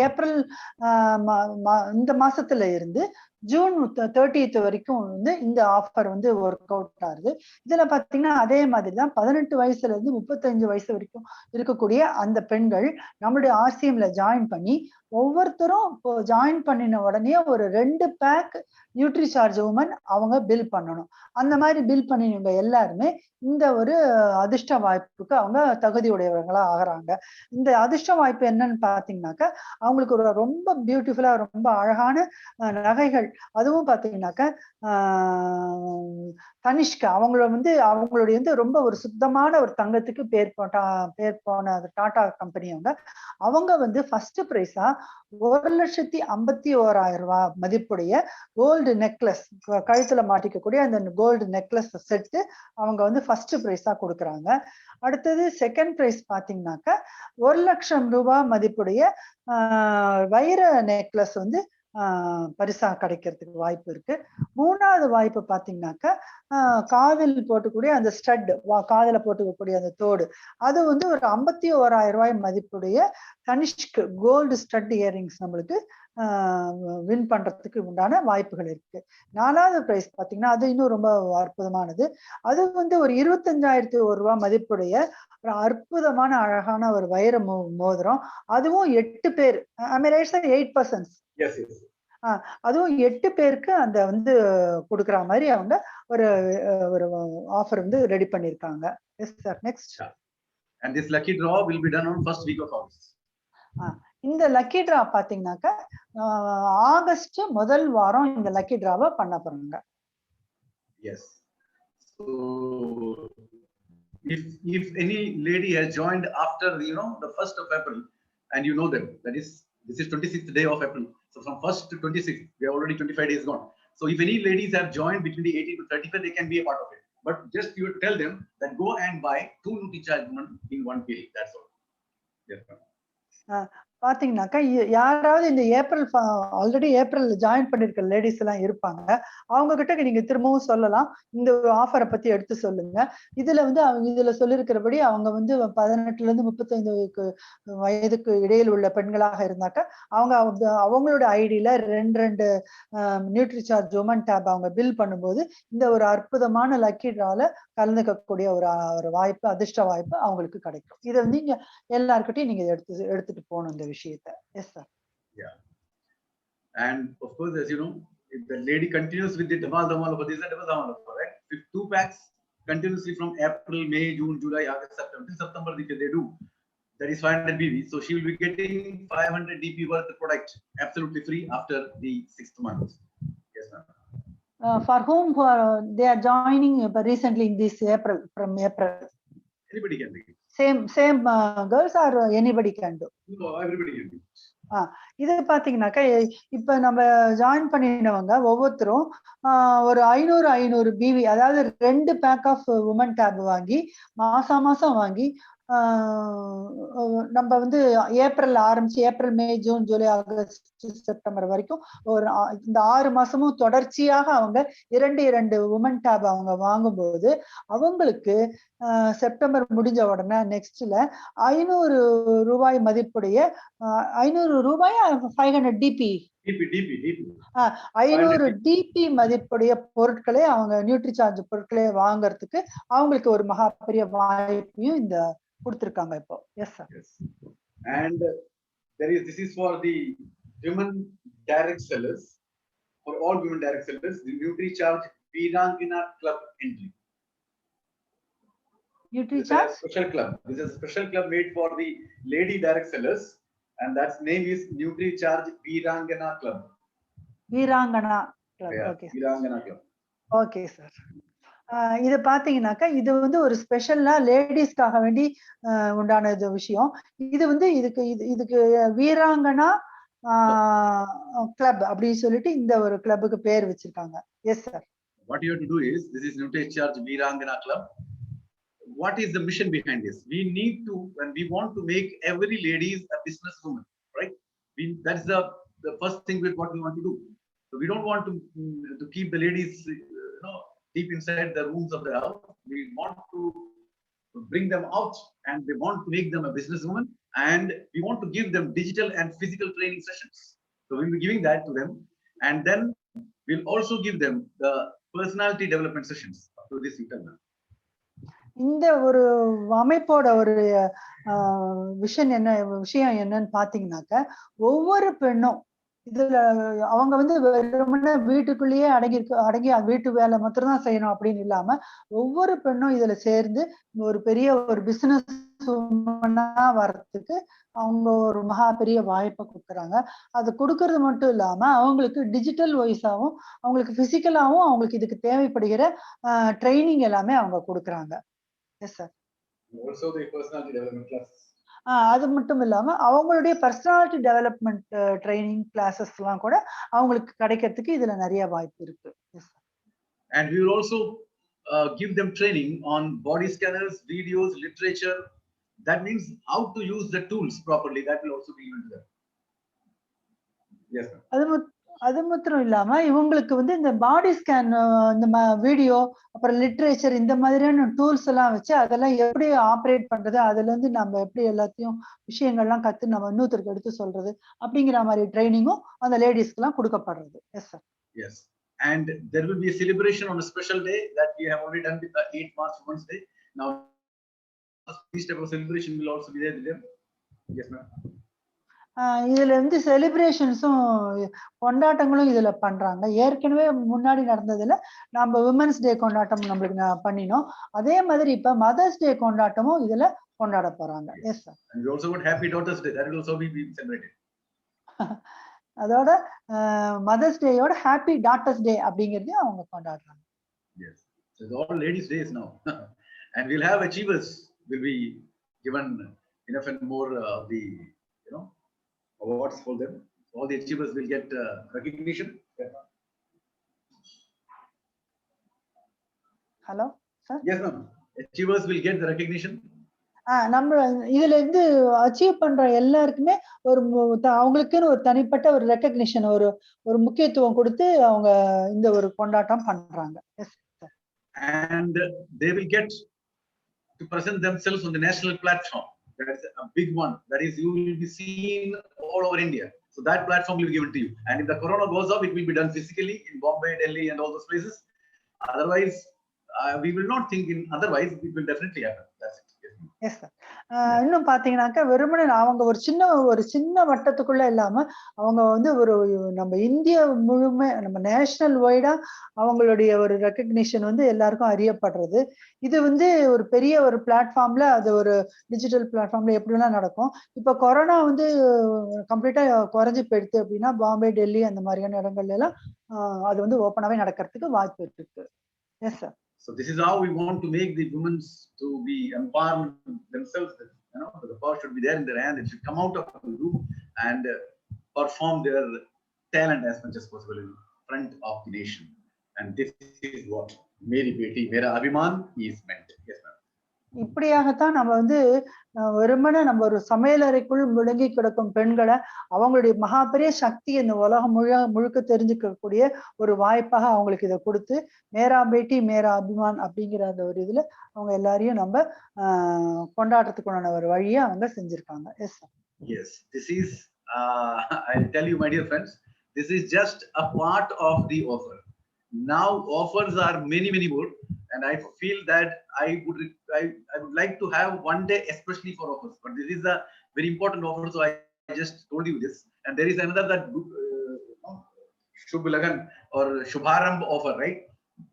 April இந்த மாசத்துல இருந்து ஜூன் 30th வரைக்கும் வந்து இந்த ஆஃபர் வந்து ஒர்க் அவுட் ஆகுது. இதுல பாத்தீங்கன்னா அதே மாதிரிதான் 18 வயசுல இருந்து 35 வயசு வரைக்கும் இருக்கக்கூடிய அந்த பெண்கள் நம்மளுடைய RCMல ஜாயின் பண்ணி ஒவ்வொருத்தரும் இப்போ ஜாயின் பண்ணின உடனே ஒரு 2 பேக் நியூட்ரி சார்ஜ் உமன் அவங்க பில் பண்ணணும். அந்த மாதிரி பில் பண்ணினவங்க எல்லாருமே இந்த ஒரு அதிர்ஷ்ட வாய்ப்புக்கு அவங்க தகுதி உடையவர்களா ஆகுறாங்க. இந்த அதிர்ஷ்ட வாய்ப்பு என்னன்னு பாத்தீங்கன்னாக்கா அவங்களுக்கு ஒரு ரொம்ப பியூட்டிஃபுல்லா ரொம்ப அழகான நகைகள், அதுவும் பாத்தீங்கன்னாக்கா தனிஷ்கா அவங்களுடைய வந்து ரொம்ப ஒரு சுத்தமான ஒரு தங்கத்துக்கு பேர் போன டாடா கம்பெனி அவங்க வந்து ஃபர்ஸ்ட் பிரைஸா 1,51,000 ரூபாய் மதிப்புடைய கோல்டு நெக்லஸ், கழுத்துல மாட்டிக்கக்கூடிய அந்த கோல்டு நெக்லஸ் செட்டு அவங்க வந்து ஃபர்ஸ்ட் பிரைஸா கொடுக்குறாங்க. அடுத்தது செகண்ட் பிரைஸ் பாத்தீங்கன்னாக்கா 1,00,000 ரூபாய் மதிப்புடைய வைர நெக்லஸ் வந்து பரிசா கிடைக்கிறதுக்கு வாய்ப்பு இருக்கு. மூணாவது வாய்ப்பு பாத்தீங்கன்னாக்கா காதில் போட்டுக்கூடிய அந்த ஸ்டட், காதல போட்டுக்கக்கூடிய அந்த தோடு, அது வந்து ஒரு 51,000 ரூபாய் மதிப்புடைய தனிஷ்க் கோல்டு ஸ்டட் இயரிங்ஸ் நம்மளுக்கு வின் பண்றதுக்கு உண்டான வாய்ப்புகள் இருக்கு. நாலாவது பிரைஸ் பாத்தீங்கன்னா அது இன்னும் ரொம்ப அற்புதமானது. அது வந்து ஒரு 25,001 ரூபாய் மதிப்புடைய ஒரு அற்புதமான அழகான ஒரு வைர மோதிரம். அதுவும் 8 பேர், 8 persons. அதுவும் 8 பேருக்கு அந்த வந்து கொடுக்குற மாதிரி அவங்க ஒரு ஆஃபர் வந்து ரெடி பண்ணிருக்காங்க. Yes sir, next. And this lucky draw will be done on first week of August. இந்த லக்கி டிரா பாத்தீங்கன்னாக்கா ஆகஸ்ட் முதல் வாரம் இந்த லக்கி டிராவை பண்ண போறாங்க. Yes. So if any lady has joined after the 1st of April and you know them, that is this is 26th day of April. So from 1st to 26th, we are already 25 days gone. So if any ladies have joined between the 18 to 35, they can be a part of it. But just you tell them that go and buy 2 Nutri Charge in one pill. That's all. Yes, ma'am. பாத்தீங்கன்னாக்கா யாராவது இந்த already April join பண்ணிருக்க ladies எல்லாம் இருப்பாங்க. அவங்க கிட்ட நீங்க திரும்பவும் சொல்லலாம், இந்த ஆஃபரை பத்தி எடுத்து சொல்லுங்க. இதுல வந்து இதுல சொல்லிருக்கிறபடி அவங்க வந்து 18 இருந்து 35 வயதுக்கு இடையில் உள்ள பெண்களாக இருந்தாக்க அவங்களோட ஐடியில 2 நியூட்ரி சார்ஜ் உமன் டேப் அவங்க பில் பண்ணும்போது இந்த ஒரு அற்புதமான லக்கி டிரால கலந்துக்கக்கூடிய ஒரு வாய்ப்பு, அதிர்ஷ்ட வாய்ப்பு அவங்களுக்கு கிடைக்கும். இதை வந்து நீங்க எல்லார்கிட்டையும் நீங்க எடுத்துட்டு போகணும் இந்த விஷயத்தை. Yes sir. Yeah. And of course, as you know, if the lady continues with the Dhamal offer, this is a Dhamal offer, right? If 2 packs continuously from April, May, June, July, August, September, if they do, that is 500 BV. So she will be getting 500 DP worth of product absolutely free after the 6th month. Yes, ma'am. For whom they are joining recently in this April, from April? Anybody can be. Same girls or anybody can do? No, everybody can do. இது பாத்தீங்கன்னாக்கா இப்ப நம்ம join பண்ணினவங்க ஒவ்வொருத்தரும் ஒரு 500 PV, அதாவது 2 back of woman tape வாங்கி மாசம் வாங்கி நம்ம வந்து ஏப்ரல் ஆரம்பிச்சு ஏப்ரல், மே, ஜூன், ஜூலை, ஆகஸ்ட், செப்டம்பர் வரைக்கும் இந்த 6 மாசமும் தொடர்ச்சியாக அவங்க 2 உமன் டேப் அவங்க வாங்கும்போது அவங்களுக்கு செப்டம்பர் முடிஞ்ச உடனே நெக்ஸ்ட்ல 500 ரூபாய் மதிப்புடைய 500 ரூபாய் 500 டிபி 500 டிபி மதிப்புடைய பொருட்களை அவங்க நியூட்ரி சார்ஜ் பொருட்களை வாங்கறதுக்கு அவங்களுக்கு ஒரு மகா பெரிய வாய்ப்பையும் இந்த கொடுத்திருக்காங்க இப்போ. S sir. And this is for the women direct sellers. for all women direct sellers, the NutriCharge Veerangana Club entry. This is a NutriCharge special club. This is a special club made for the lady direct sellers, and that's name is NutriCharge Veerangana Club. வீராங்கனா club. Yeah, Okay. Veerangana Club. Okay sir. இது பாத்தீங்கன்னாக்கா இது வந்து ஒரு ஸ்பெஷலா லேடிஸ்க்காக வேண்டி உண்டான இது விஷயம். இது வந்து இதுக்கு வீராங்கனா கிளப் அப்படின்னு சொல்லிட்டு இந்த ஒரு கிளப்புக்கு பேர் வச்சிருக்காங்க. Yes sir. What you have to do is, this is NutriCharge Veerangana Club. What is the mission behind this? We need to, when we want to make every lady a business woman, right? That's the first thing with what we want to do. So we don't want to keep the ladies, deep inside the rooms of the house. We want to bring them out, and we want to make them a businesswoman, and we want to give them digital and physical training sessions. So we'll be giving that to them, and then we'll also give them the personality development sessions up to this internal. இந்த ஒரு அமைப்போட ஒரு விஷயம் என்னன்னு பாத்தீங்கன்னாக்க, ஒவ்வொரு பெண்ணும் இதுல அவங்க வந்து வெறுமனே வீட்டுக்குள்ளேயே அடங்கி வீட்டு வேலை மாத்திரம் தான் செய்யணும் அப்படின்னு இல்லாம, ஒவ்வொரு பெண்ணும் இதுல சேர்ந்து ஒரு பெரிய ஒரு பிசினஸ் வர்றதுக்கு அவங்க ஒரு மகா பெரிய வாய்ப்பை கொடுக்குறாங்க. அது கொடுக்கறது மட்டும் இல்லாம அவங்களுக்கு டிஜிட்டல் வைஸாவும் அவங்களுக்கு பிசிக்கலாவும் அவங்களுக்கு இதுக்கு தேவைப்படுகிற ட்ரைனிங் எல்லாமே அவங்க கொடுக்குறாங்க. Yes sir. Also the personality development classes. அது மட்டும் இல்லாம அவங்களுடைய பர்சனாலிட்டி டெவலப்மெண்ட் ட்ரைனிங் கிளாஸஸ் எல்லாம் கூட அவங்களுக்கு கிடைக்கிறதுக்கு இதுல நிறைய வாய்ப்பு இருக்கு. And we will also give them training on body scanners, videos, literature. That means how to use the tools properly. That will also be given to them. Yes, sir. அது மாத்திரம் இல்லாம இவங்களுக்கு வந்து இந்த பாடி ஸ்கேன், இந்த வீடியோ, அப்புறம் literature, இந்த மாதிரியான டூல்ஸ் எல்லாம் வச்சு அதெல்லாம் எப்படி ஆப்ரேட் பண்றது, அதுல இருந்து நம்ம எப்படி எல்லாத்தையும் விஷயங்கள்லாம் கத்து நம்ம இன்னொருத்தருக்கு எடுத்து சொல்றது அப்படிங்கிற மாதிரி ட்ரைனிங்கும் அந்த லேடிஸ்க்கு எல்லாம் கொடுக்கப்படுறது. Yes sir. Yes, and there will be a celebration on a special day that we have already done with the 8 March Women's Day. Now this type of celebration will also be there with them. Yes, ma'am. இதுல இருந்து செலிப்ரேஷன்ஸும் கொண்டாட்டங்களும் இதுல பண்றாங்க. ஏற்கனவே முன்னாடி நடந்ததுல நம்ம women's day கொண்டாட்டம் நம்மளுக்கு பண்ணினோம். அதே மாதிரி இப்ப மதர்ஸ் டே கொண்டாட்டமும் இதுல கொண்டாட போறாங்க. S sir. And we also got Happy Daughters Day. That will also be celebrated. அதோட மதர்ஸ் டேயோட ஹாப்பி டாட்டர்ஸ் டே அப்படிங்கறதையும் அவங்க கொண்டாடுறாங்க. Yes, so it's all ladies days now. And we'll have achievers will be given enough and more of the awards for them. All the achievers will get recognition. Hello, sir. Yes, ma'am. Achievers will get the recognition. நம்ம இதுல இருந்து achieve பண்ற எல்லாருக்குமே அவங்களுக்குன்னு ஒரு தனிப்பட்ட ஒரு recognition, ஒரு முக்கியத்துவம் கொடுத்து அவங்க இந்த ஒரு கொண்டாட்டம் பண்றாங்க. And they will get to present themselves on the national platform. That's a big one. That is, you will be seen all over India. So that platform will be given to you. And if the corona goes up, it will be done physically in Bombay, Delhi, and all those places. Otherwise, we will not think in. Otherwise, it will definitely happen. That's it. Yes sir. இன்னும் பாத்தீங்கன்னாக்கா வெறுமனே அவங்க ஒரு சின்ன வட்டத்துக்குள்ள இல்லாம அவங்க வந்து ஒரு நம்ம இந்திய முழுமை, நம்ம நேஷனல் வைடா அவங்களுடைய ஒரு ரெகக்னிஷன் வந்து எல்லாருக்கும் அறியப்படுறது. இது வந்து ஒரு பெரிய ஒரு பிளாட்ஃபார்ம்ல, அது ஒரு டிஜிட்டல் பிளாட்ஃபார்ம்ல எப்படி எல்லாம் நடக்கும். இப்ப கொரோனா வந்து கம்ப்ளீட்டா குறைஞ்சு போயிடுது அப்படின்னா பாம்பே, டெல்லி அந்த மாதிரியான இடங்கள்ல எல்லாம் அது வந்து ஓப்பனாவே நடக்கிறதுக்கு வாய்ப்பு இருக்கு. Yes sir. So this is how we want to make the women to be empowered themselves. The power should be there in their hand. It should come out of the room and perform their talent as much as possible in front of the nation. And this is what Meri Beti, Mera Abhiman is meant. Yes, ma'am. இப்படியாகத்தான் நம்ம வந்து வெறுமனே நம்ம ஒரு சமையலறைக்குள் முடங்கி கிடக்கும் பெண்களை அவங்களுடைய மகா பெரிய சக்தி இந்த உலகம் முழுக்க தெரிஞ்சுக்கக்கூடிய ஒரு வாய்ப்பாக அவங்களுக்கு இதை கொடுத்து மேரா பேட்டி மேரா அபிமான் அப்படிங்கிற அந்த ஒரு இதுல அவங்க எல்லாரையும் நம்ம கொண்டாடுறதுக்குண்டான ஒரு வழியை அவங்க செஞ்சிருக்காங்க. S sir. Yes, this is I'll tell you, my dear friends, this is just a part of the offer. Now offers are many more, and I feel that I would like to have one day especially for offers, but this is a very important offer, so I just told you this. And there is another that Shubh Lagan or Shubharamb offer, right?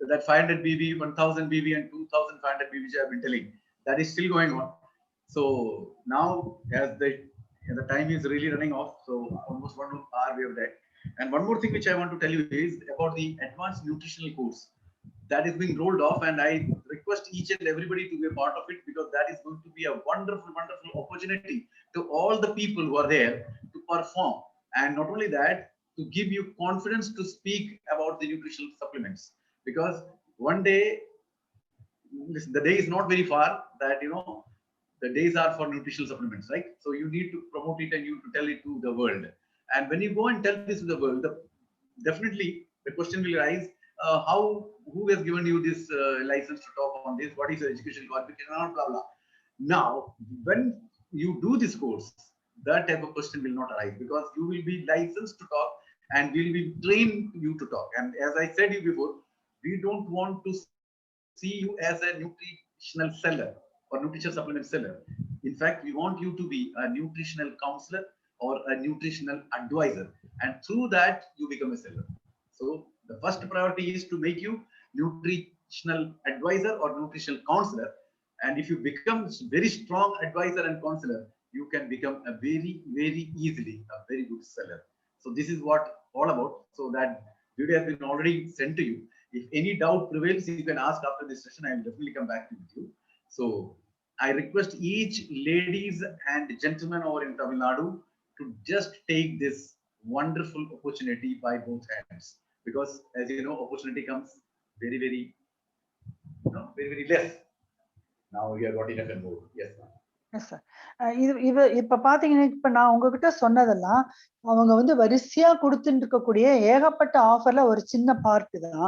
That 500 BV, 1000 BV, and 2500 BV which I have been telling, that is still going on. So now, as the time is really running off, so almost 1 hour we have that. And one more thing which I want to tell you is about the advanced nutritional course that is being rolled off, and I request each and everybody to be a part of it, because that is going to be a wonderful, wonderful opportunity to all the people who are there to perform, and not only that, to give you confidence to speak about the nutritional supplements. Because one day, listen, the day is not very far that the days are for nutritional supplements, right? So you need to promote it and you to tell it to the world. And when you go and tell this to the world, definitely the question will arise: who has given you this license to talk on this? What is your education qualification? Blah blah blah. Now, when you do this course, that type of question will not arise, because you will be licensed to talk and we will be trained you to talk. And as I said you before, we don't want to see you as a nutritional seller or nutritional supplement seller. In fact, we want you to be a nutritional counselor or a nutritional advisor, and through that you become a seller. So the first priority is to make you nutritional advisor or nutritional counselor, and if you become very strong advisor and counselor, you can become a very easily a very good seller. So this is what all about. So that video has been already sent to you. If any doubt prevails, you can ask after this session. I will definitely come back with you. So I request each ladies and gentlemen over in Tamil Nadu to just take this wonderful opportunity by both hands, because as you know, opportunity comes very less. Now we have got enough and more. Yes, ma'am. Yes sir. இப்ப பாத்தீங்கன்னா, இப்ப நான் உங்ககிட்ட சொன்னதெல்லாம் அவங்க வந்து வரிசையா கொடுத்துட்டு இருக்கக்கூடிய ஏகப்பட்ட ஆஃபர்ல ஒரு சின்ன பார்ட் தான்.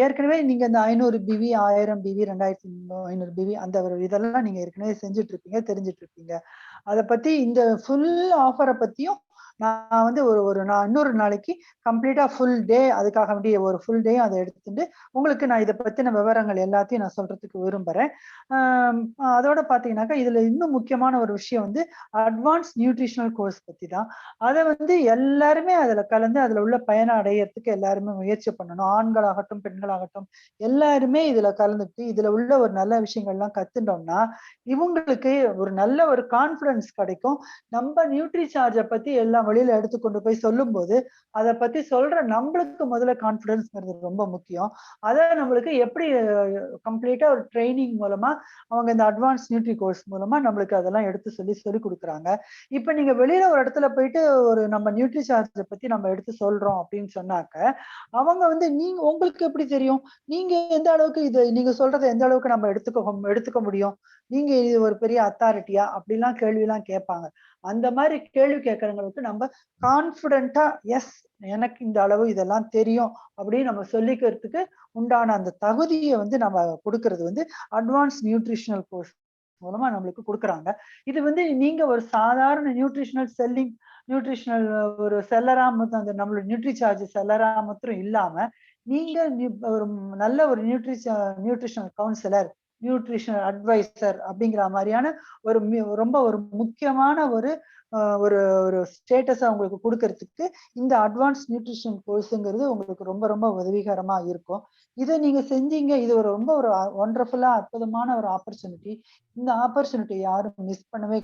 ஏற்கனவே நீங்க இந்த 500 பிவி, 1000 பிவி, 2500 பிவி அந்த ஒரு இதெல்லாம் நீங்க ஏற்கனவே செஞ்சுட்டு இருப்பீங்க, தெரிஞ்சிட்டு இருப்பீங்க. அதை பத்தி இந்த ஃபுல் ஆஃபரை பத்தியும் நான் வந்து நான் இன்னொரு நாளைக்கு கம்ப்ளீட்டா ஃபுல் டே அதுக்காக வேண்டிய ஒரு ஃபுல் டே அதை எடுத்துட்டு உங்களுக்கு நான் இதை பத்தின விவரங்கள் எல்லாத்தையும் நான் சொல்றதுக்கு விரும்புறேன். அதோட பாத்தீங்கன்னாக்கா இதுல இன்னும் முக்கியமான ஒரு விஷயம் வந்து அட்வான்ஸ் நியூட்ரிஷனல் கோர்ஸ் பத்தி தான். அதை வந்து எல்லாருமே அதுல கலந்து அதுல உள்ள பயனை அடையறதுக்கு எல்லாருமே முயற்சி பண்ணணும். ஆண்களாகட்டும் பெண்களாகட்டும் எல்லாருமே இதுல கலந்துட்டு இதுல உள்ள ஒரு நல்ல விஷயங்கள்லாம் கத்துட்டோம்னா இவங்களுக்கு ஒரு நல்ல ஒரு கான்பிடன்ஸ் கிடைக்கும். நம்ம நியூட்ரி சார்ஜை பத்தி எல்லாம் வெளியில எடுத்து கொண்டு போய் சொல்லும் போது அதை பத்தி சொல்ற நம்மளுக்கு முதல்ல கான்பிடன்ஸ்ங்கிறது ரொம்ப முக்கியம். அதை நம்மளுக்கு எப்படி கம்ப்ளீட்டா ஒரு ட்ரைனிங் மூலமா அவங்க இந்த அட்வான்ஸ் நியூட்ரி கோர்ஸ் மூலமா நம்மளுக்கு அதெல்லாம் எடுத்து சொல்லி கொடுக்குறாங்க. இப்ப நீங்க வெளியில ஒரு இடத்துல போயிட்டு ஒரு நம்ம நியூட்ரி சார்ஜை பத்தி நம்ம எடுத்து சொல்றோம் அப்படின்னு சொன்னாக்க அவங்க வந்து உங்களுக்கு எப்படி தெரியும் நீங்க எந்த அளவுக்கு இது நீங்க சொல்றதை எந்த அளவுக்கு நம்ம எடுத்துக்க முடியும், நீங்க இது ஒரு பெரிய அத்தாரிட்டியா அப்படிலாம் கேள்வி எல்லாம் கேட்பாங்க. அந்த மாதிரி கேள்வி கேட்கறவங்களுக்கு நம்ம கான்பிடென்ட்டா எஸ் எனக்கு இந்த அளவு இதெல்லாம் தெரியும் அப்படின்னு நம்ம சொல்லிக்கிறதுக்கு உண்டான அந்த தகுதியை வந்து நம்ம கொடுக்கறது வந்து அட்வான்ஸ் நியூட்ரிஷனல் கோர்ஸ் மூலமா நம்மளுக்கு கொடுக்குறாங்க. இது வந்து நீங்க ஒரு சாதாரண நியூட்ரிஷனல் ஒரு செல்லரா அந்த நம்மளோட நியூட்ரி சார்ஜ் செல்லரா மாத்திரம் இல்லாம நீங்க ஒரு நல்ல ஒரு நியூட்ரிஷனல் கவுன்சிலர், நியூட்ரிஷனல் அட்வைசர் அப்படிங்கிற மாதிரியான ஒரு ரொம்ப ஒரு முக்கியமான ஒரு ஒரு ஸ்டேட்டஸை உங்களுக்கு கொடுக்கறதுக்கு இந்த அட்வான்ஸ் நியூட்ரிஷன் கோர்ஸுங்கிறது உங்களுக்கு ரொம்ப ரொம்ப உதவிகரமா இருக்கும். இதை நீங்க செஞ்சீங்க. இது ரொம்ப ஒரு ஒண்டர்ஃபுல்லா அற்புதமான ஒரு ஆப்பர்ச்சுனிட்டி. இந்த ஆப்பர்ச்சுனிட்டி யாரும் மிஸ் பண்ணவே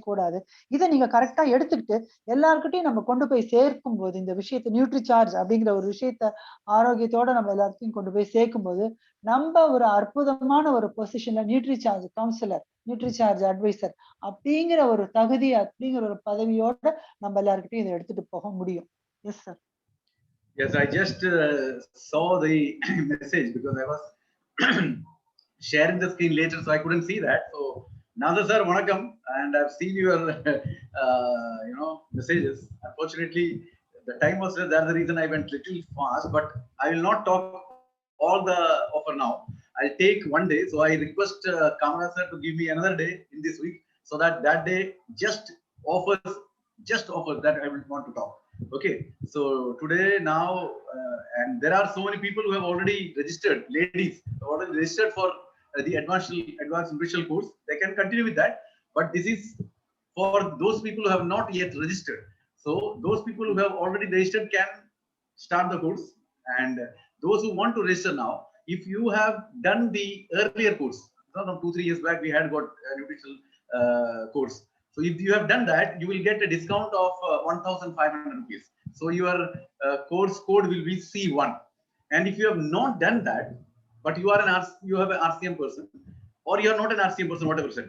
கூடாது. இதை நீங்க கரெக்டா எடுத்துக்கிட்டு எல்லாருக்கிட்டையும் நம்ம கொண்டு போய் சேர்க்கும் போது இந்த விஷயத்தை நியூட்ரி சார்ஜ் அப்படிங்கிற ஒரு விஷயத்த ஆரோக்கியத்தோட நம்ம எல்லாத்தையும் கொண்டு போய் சேர்க்கும் போது நம்ம ஒரு அற்புதமான ஒரு பொசிஷன்ல nutri charge counsellor, nutri charge advisor அப்படிங்கிற ஒரு தகுதி அப்படிங்கிற ஒரு பதவியோட நம்ம எல்லாருக்கிட்டையும் இதை எடுத்துட்டு போக முடியும். S sir. Yes, I just saw the message because I was sharing the screen later, so I couldn't see that. So Nanda sir, vanakkam, and I've seen your messages. Unfortunately, the time was that's the reason I went little fast. But I will not talk all the offer now. I'll take one day. So I request Kamala sir to give me another day in this week, so that day just offers that I will want to talk. Okay. So today now, and there are so many people who have already registered. Ladies have already registered for the advanced nutritional course. They can continue with that, but this is for those people who have not yet registered. So those people who have already registered can start the course. And those who want to register now, if you have done the earlier course, from 2-3 years back, we had got a nutritional course. So if you have done that, you will get a discount of 1,500 rupees. So your course code will be C1. And if you have not done that, but you are you have an RCM person, or you are not an RCM person, whatever said,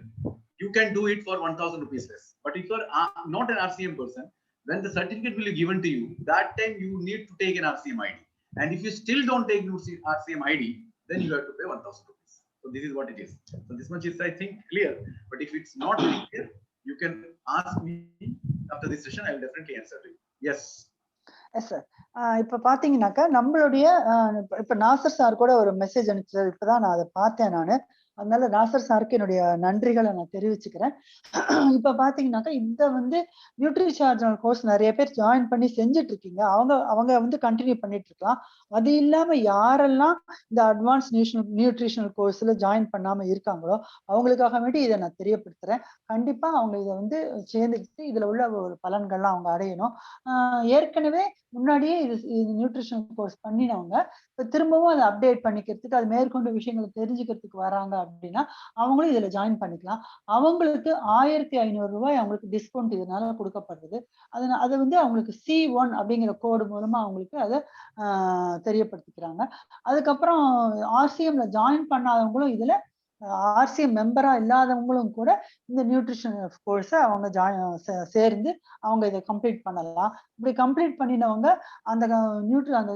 you can do it for 1,000 rupees less. But if you are not an RCM person, when the certificate will be given to you, that time you need to take an RCM ID. And if you still don't take RCM ID, then you have to pay 1,000 rupees. So this is what it is. So this much is, I think, clear. But if it's not very clear, you can ask me after this session. I will definitely answer to you. Yes. Yes, sir. இப்ப பாத்தீங்கன்னாக்கா நம்மளுடைய இப்ப Nassar sir கூட ஒரு message அனுப்பிச்சாரு. இப்பதான் நான் அதை பார்த்தேன் நானு. அதனால நாசர் சாருக்கு என்னுடைய நன்றிகளை நான் தெரிவிச்சுக்கிறேன். இப்ப பாத்தீங்கன்னாக்கா இந்த நியூட்ரிசார்ஜ் கோர்ஸ் நிறைய பேர் ஜாயின் பண்ணி செஞ்சுட்டு இருக்கீங்க. அவங்க கண்டினியூ பண்ணிட்டு இருக்கலாம். அது இல்லாம யாரெல்லாம் இந்த அட்வான்ஸ் நியூட்ரிஷனல் கோர்ஸ்ல ஜாயின் பண்ணாம இருக்காங்களோ அவங்களுக்காக வேண்டி இதை நான் தெரியப்படுத்துறேன். கண்டிப்பா அவங்க இதை சேர்ந்துக்கிட்டு இதுல உள்ள ஒரு பலன்கள்லாம் அவங்க அடையணும். ஏற்கனவே முன்னாடியே இது நியூட்ரிஷனல் கோர்ஸ் பண்ணினவங்க இப்ப திரும்பவும் அதை அப்டேட் பண்ணிக்கிறதுக்கு, அது மேற்கொண்டு விஷயங்களை தெரிஞ்சுக்கிறதுக்கு வராங்க அப்படின்னா அவங்களும் இதுல ஜாயின் பண்ணிக்கலாம். அவங்களுக்கு 1,500 ரூபாய் அவங்களுக்கு டிஸ்கவுண்ட் இதனால கொடுக்கப்படுது. அதை அவங்களுக்கு C1 அப்படிங்கிற கோடு மூலமா அவங்களுக்கு அதை தெரியப்படுத்திக்கிறாங்க. அதுக்கப்புறம் RCMல ஜாயின் பண்ணாதவங்களும் இதுல RCM மெம்பரா இல்லாதவங்களும் கூட இந்த நியூட்ரிஷன் கோர்ஸை அவங்க சேர்ந்து அவங்க இதை கம்ப்ளீட் பண்ணலாம். இப்படி கம்ப்ளீட் பண்ணினவங்க அந்த அந்த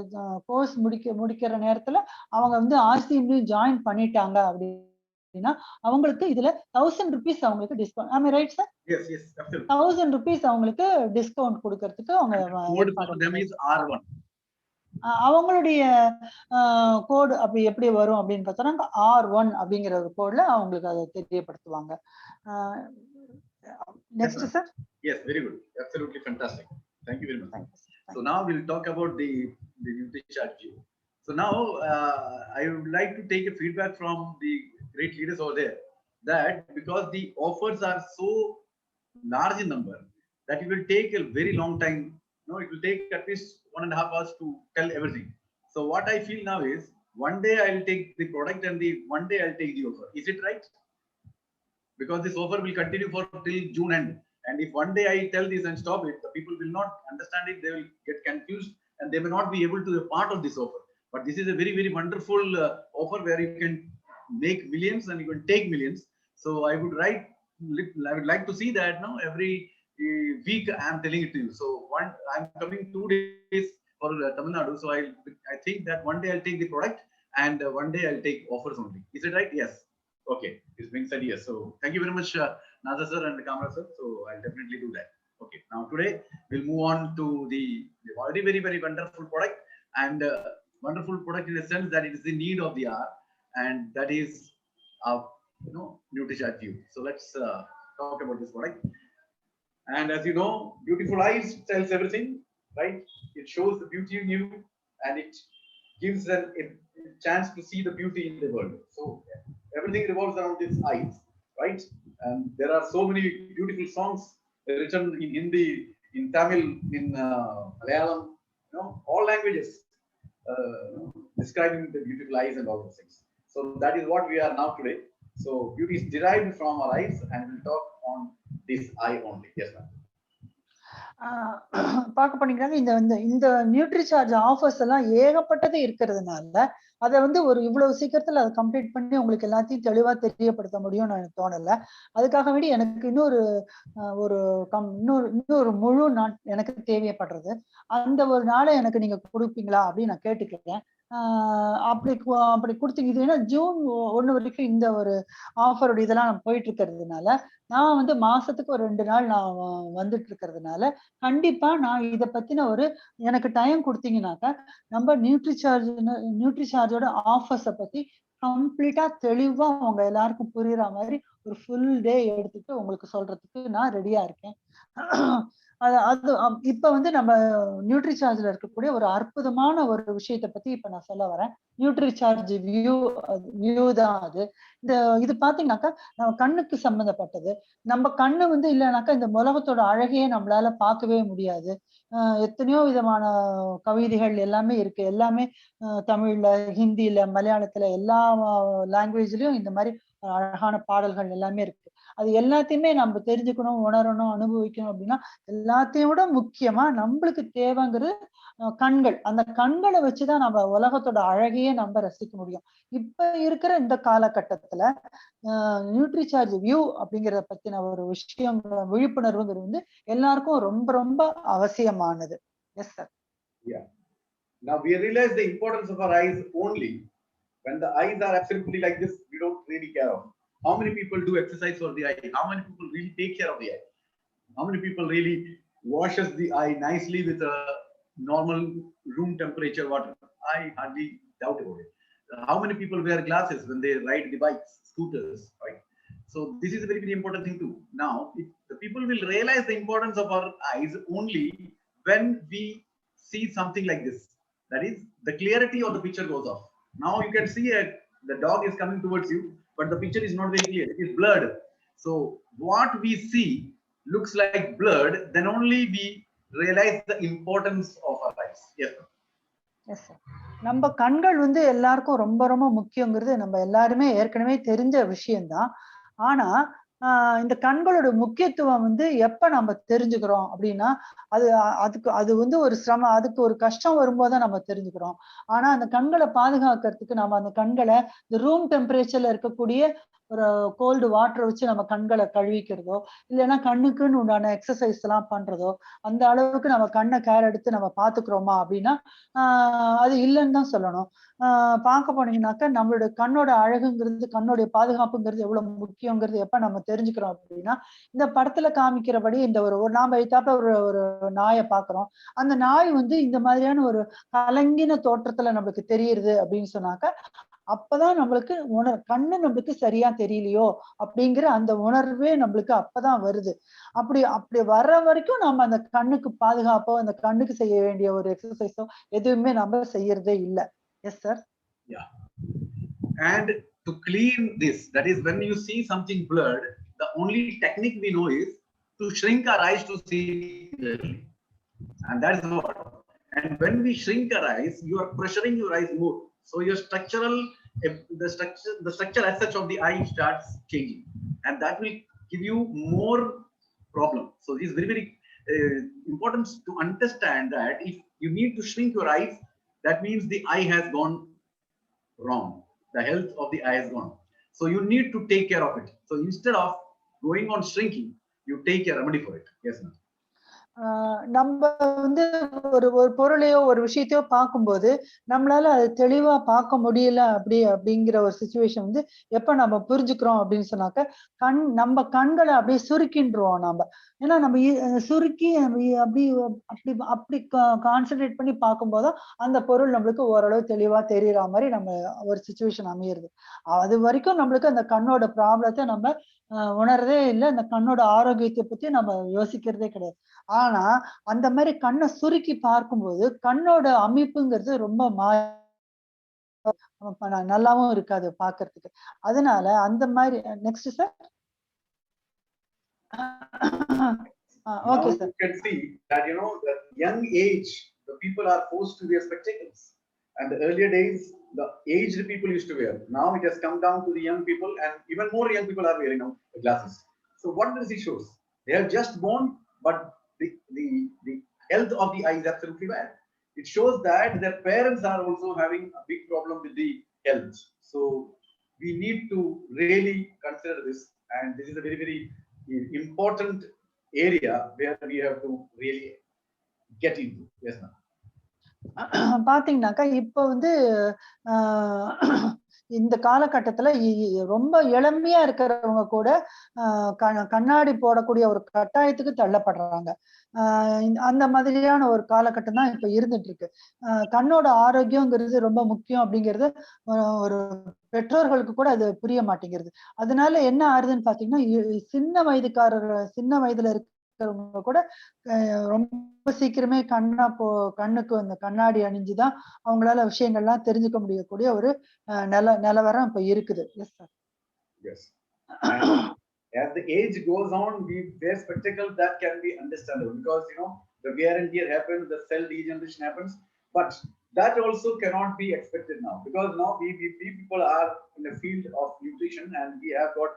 கோர்ஸ் முடிக்கிற நேரத்துல அவங்க RCMலயும் ஜாயின் பண்ணிட்டாங்க அப்படின்னா அவங்களுக்கு இதுல 1,000 rupees அவங்களுக்கு டிஸ்கவுண்ட். ஆமா right sir? Yes, yes, absolutely. 1,000 rupees அவங்களுக்கு டிஸ்கவுண்ட் கொடுக்கறதுக்கு அவங்க அவங்களுடைய கோடு அப்படி எப்படி வரும் அப்படின்னு பார்த்தோம்னா R1 அப்படிங்கிற ஒரு கோட்ல அவங்களுக்கு அதை தெரியப்படுத்துவாங்க. Next sir. Yes, very good, absolutely fantastic. Thank you very much. So now we'll talk about the NutriCharge view. So now I would like to take a feedback from the great leaders over there, that because the offers are so large in number that it will take a very long time. No, it will take at least 1.5 hours to tell everything. So what I feel now is, one day I'll take the product and one day I'll take the offer. Is it right? Because this offer will continue for till June end. And if one day I tell this and stop it, the people will not understand it. They will get confused and they may not be able to be a part of this offer. But this is a very, very wonderful offer where you can make millions and you can take millions. So I would like to see that now every week I am telling it to you. So I'm coming 2 days for Tamil Nadu. So I think that one day I'll take the product and one day I'll take offers only. Is it right? Yes. Okay. It's being said yes. So thank you very much, Naza sir and Kamra sir. So I'll definitely do that. Okay. Now today we'll move on to the already very, very wonderful product, and wonderful product in the sense that it is the need of the hour, and that is NutriCharge View. So let's talk about this product. And as you know, beautiful eyes tells everything, right? It shows the beauty in you and it gives a chance to see the beauty in the world. So everything revolves around these eyes, right? And there are so many beautiful songs written in Hindi, in Tamil, in Malayalam, all languages describing the beautiful eyes and all those things. So that is what we are now today. So beauty is derived from our eyes, and we'll talk on this eye only. Yes, ma'am. பார்க்க போனீங்கன்னா இந்த Nutricharge offers எல்லாம் ஏகப்பட்டது இருக்கிறதுனால அதை ஒரு இவ்வளவு சீக்கிரத்துல அதை கம்ப்ளீட் பண்ணி உங்களுக்கு எல்லாத்தையும் தெளிவா தெரியப்படுத்த முடியும்னு எனக்கு தோணல. அதுக்காக வேண்டி எனக்கு இன்னொரு முழு நாள் எனக்கு தேவைப்படுறது. அந்த ஒரு நாளை எனக்கு நீங்க கொடுப்பீங்களா அப்படின்னு நான் கேட்டுக்கிறேன். அப்படி கொடுத்தீங்க. இது ஏன்னா June 1 வரைக்கும் இந்த ஒரு ஆஃபரோட இதெல்லாம் போயிட்டு இருக்கிறதுனால நான் மாசத்துக்கு ஒரு 2 நாள் நான் வந்துட்டு இருக்கிறதுனால கண்டிப்பா நான் இதை பத்தின எனக்கு டைம் கொடுத்தீங்கன்னாக்கா நம்ம நியூட்ரிசார்ஜோட ஆஃபர்ஸை பத்தி கம்ப்ளீட்டா தெளிவா உங்க எல்லாருக்கும் புரியுற மாதிரி ஒரு ஃபுல் டே எடுத்துட்டு உங்களுக்கு சொல்றதுக்கு நான் ரெடியா இருக்கேன். அது இப்ப வந்து நம்ம நியூட்ரி சார்ஜ்ல இருக்கக்கூடிய ஒரு அற்புதமான ஒரு விஷயத்தை பத்தி இப்ப நான் சொல்ல வரேன். நியூட்ரி சார்ஜ் வியூ தான் அது. இது பாத்தீங்கன்னாக்கா நம்ம கண்ணுக்கு சம்பந்தப்பட்டது. நம்ம கண்ணு வந்து இல்லைனாக்கா இந்த உலகத்தோட அழகையே நம்மளால பார்க்கவே முடியாது. எத்தனையோ விதமான கவிதைகள் எல்லாமே இருக்கு. எல்லாமே தமிழ்ல, ஹிந்தில, மலையாளத்துல எல்லா லாங்குவேஜ்லயும் இந்த மாதிரி அழகான பாடல்கள் எல்லாமே இருக்கு. அது எல்லாத்தையுமே நம்ம தெரிஞ்சுக்கணும், உணரணும், அனுபவிக்கணும் அப்படின்னா எல்லாத்தையும் விட முக்கியமா நம்மளுக்கு தேவைங்கிறது கண்கள். அந்த கண்களை வச்சுதான் நம்ம உலகத்தோட அழகையே நம்ம ரசிக்க முடியும். இப்ப இருக்கிற இந்த காலகட்டத்துல நியூட்ரி சார்ஜ் வியூ அப்படிங்கறத பத்தின ஒரு விஷயம், விழிப்புணர்வுங்கிறது வந்து எல்லாருக்கும் ரொம்ப ரொம்ப அவசியமானது. Yes sir. Yeah. Now we realize the importance of our eyes only when the eyes are absolutely like this. We don't really care of. How many people do exercise for the eye? How many people really take care of the eye? How many people really washes the eye nicely with a normal room temperature water? I hardly doubt about it. How many people wear glasses when they ride the bikes, scooters, right? So this is a very, very important thing too. Now, the people will realize the importance of our eyes only when we see something like this. That is, the clarity of the picture goes off. Now you can see the dog is coming towards you, but the picture is not very clear. It is blurred. So what we see looks like blurred, then only we realize the importance of our eyes. Yes, sir. Yes sir. நம்ம கண்கள் வந்து எல்லாருக்கும் ரொம்ப ரொம்ப முக்கியங்கிறது நம்ம எல்லாருமே ஏற்கனவே தெரிஞ்ச விஷயம்தான். ஆனா இந்த கண்களோட முக்கியத்துவம் வந்து எப்ப நம்ம தெரிஞ்சுக்கிறோம் அப்படின்னா, அது வந்து ஒரு சிரமம், அதுக்கு ஒரு கஷ்டம் வரும்போதுதான் நம்ம தெரிஞ்சுக்கிறோம். ஆனா அந்த கண்களை பாதுகாக்கிறதுக்கு நம்ம அந்த கண்களை இந்த ரூம் டெம்பரேச்சர்ல இருக்கக்கூடிய ஒரு கோல்டு வாட்டரை வச்சு நம்ம கண்களை கழுவிக்கிறதோ, இல்லைன்னா கண்ணுக்குன்னு உண்டான எக்ஸசைஸ் எல்லாம் பண்றதோ, அந்த அளவுக்கு நம்ம கண்ணை கேர் எடுத்து நம்ம பாத்துக்கிறோமா அப்படின்னா அது இல்லைன்னு தான் சொல்லணும். பார்க்க போனீங்கன்னாக்கா நம்மளோட கண்ணோட அழகுங்கிறது, கண்ணோடைய பாதுகாப்புங்கிறது எவ்வளவு முக்கியங்கிறது எப்ப நம்ம தெரிஞ்சுக்கிறோம் அப்படின்னா, இந்த படத்துல காமிக்கிறபடி இந்த ஒரு நாம எத்தாப்புல ஒரு நாயை பாக்குறோம். அந்த நாய் வந்து இந்த மாதிரியான ஒரு கலங்கின தோற்றத்துல நம்மளுக்கு தெரியுது அப்படின்னு சொன்னாக்கா, அப்பதான் நம்மளுக்கு கண்ணு நம்மளுக்கு சரியா தெரியலையோ அப்படிங்கிற அந்த உணர்வே நம்மளுக்கு அப்பதான் வருது. அப்படி அப்படி வர்ற வரைக்கும் நம்ம அந்த கண்ணுக்கு பாதுகாப்போ, அந்த கண்ணுக்கு செய்ய வேண்டிய ஒரு எக்ஸசைஸோ எதுவுமே நம்ம செய்யறதே இல்ல. Yes sir. Yeah. And to clean this, that is when you see something blurred, the only technique we know is to shrink our eyes to see clearly. And that is what. And when we shrink our eyes, you are pressuring your eyes more. So your the structure as such of the eye starts changing, and that will give you more problem. So it is very, very important to understand that if you need to shrink your eyes, that means the eye has gone wrong. The health of the eye has gone. So you need to take care of it. So instead of going on shrinking, you take a remedy for it. Yes, ma'am. நம்ம வந்து ஒரு பொருளையோ ஒரு விஷயத்தையோ பார்க்கும்போது நம்மளால அது தெளிவா பார்க்க முடியல அப்படிங்கிற ஒரு சிச்சுவேஷன் வந்து எப்ப நம்ம புரிஞ்சுக்கிறோம் அப்படின்னு சொன்னாக்க, நம்ம கண்களை அப்படியே சுருக்கின்றோம் நாம. ஏன்னா நம்ம சுருக்கி அப்படி அப்படி அப்படி கான்சென்ட்ரேட் பண்ணி பார்க்கும்போது அந்த பொருள் நம்மளுக்கு ஓரளவு தெளிவா தெரியற மாதிரி நம்ம ஒரு சிச்சுவேஷன் அமையிறது. அது வரைக்கும் நம்மளுக்கு அந்த கண்ணோட ப்ராப்ளத்தை நம்ம உணர்றதே இல்லை. அந்த கண்ணோட ஆரோக்கியத்தை பத்தி நம்ம யோசிக்கிறதே கிடையாது. ஆனா அந்த மாதிரி கண்ணை சுருக்கி பார்க்கும்போது கண்ணோட அமைப்புங்கிறது ரொம்ப நல்லாவும் இருக்காது பாக்குறதுக்கு. அதனால அந்த மாதிரி next sir. Okay, sir. You can see that the young age, the people are forced to wear spectacles, and the earlier days the aged people used to wear. Now it has come down to the young people, and even more young people are wearing now the glasses. So what does it show? They are just born, but the health of the eye is absolutely bad. It shows that their parents are also having a big problem with the health. So we need to really consider this, and this is a very, very important area where we have to really get into. Yes, ma'am. பாத்தீங்கன்னாக்கா இப்ப வந்து இந்த காலகட்டத்துல ரொம்ப இளமையா இருக்கிறவங்க கூட கண்ணாடி போடக்கூடிய ஒரு கட்டாயத்துக்கு தள்ளப்படுறாங்க. அந்த மாதிரியான ஒரு காலகட்டம் தான் இப்ப இருந்துட்டு இருக்கு. கண்ணோட ஆரோக்கியங்கிறது ரொம்ப முக்கியம் அப்படிங்கிறது ஒரு பெற்றோர்களுக்கு கூட அது புரிய மாட்டேங்கிறது. அதனால என்ன ஆறுதுன்னு பாத்தீங்கன்னா, சின்ன வயதுல இருக்க இருக்கிறவங்க கூட ரொம்ப சீக்கிரமே கண்ணுக்கு அந்த கண்ணாடி அணிஞ்சுதான் அவங்களால விஷயங்கள்லாம் தெரிஞ்சுக்க முடியக்கூடிய ஒரு நிலவரம் இப்ப இருக்குது. S sir. Yes. And as the age goes on, we wear spectacles that can be understandable because the wear and tear happens, the cell degeneration happens, but that also cannot be expected now because now we people are in the field of nutrition and we have got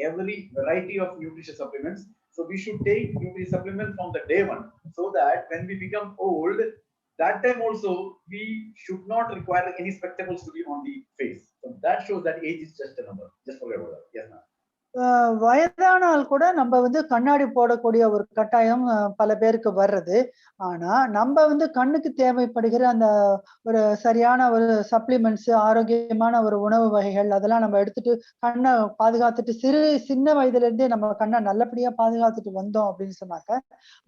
every variety of nutrition supplements. So we should take nutrition supplements from the day one so that when we become old, that time also we should not require any spectacles to be on the face. So that shows that age is just a number. Just forget about that. Yes, ma'am. வயதானால் கூட நம்ம கண்ணாடி போடக்கூடிய ஒரு கட்டாயம் பல பேருக்கு வர்றது. ஆனா நம்ம கண்ணுக்கு தேவைப்படுகிற அந்த ஒரு சரியான ஒரு சப்ளிமெண்ட்ஸ், ஆரோக்கியமான ஒரு உணவு வகைகள் அதெல்லாம் நம்ம எடுத்துட்டு கண்ணை பாதுகாத்துட்டு சின்ன வயதுல இருந்தே நம்ம கண்ணை நல்லபடியா பாதுகாத்துட்டு வந்தோம் அப்படின்னு சொன்னாக்க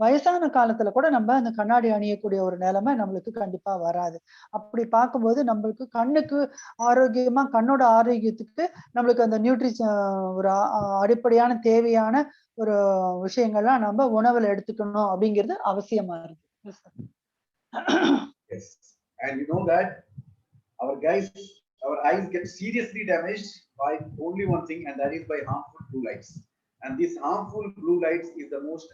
வயசான காலத்துல கூட நம்ம அந்த கண்ணாடி அணியக்கூடிய ஒரு நிலைமை நம்மளுக்கு கண்டிப்பா வராது. அப்படி பார்க்கும்போது நம்மளுக்கு கண்ணுக்கு ஆரோக்கியமா, கண்ணோட ஆரோக்கியத்துக்கு நம்மளுக்கு அந்த ஒரு அடிப்படையான தேவையான ஒரு விஷயங்கள்லாம் நம்ம உணவுல எடுத்துக்கணும் அப்படிங்கிறது அவசியமா இருக்கு. Yes. And you know that our eyes get seriously damaged by only one thing, and that is by harmful blue lights. And this harmful blue lights is the most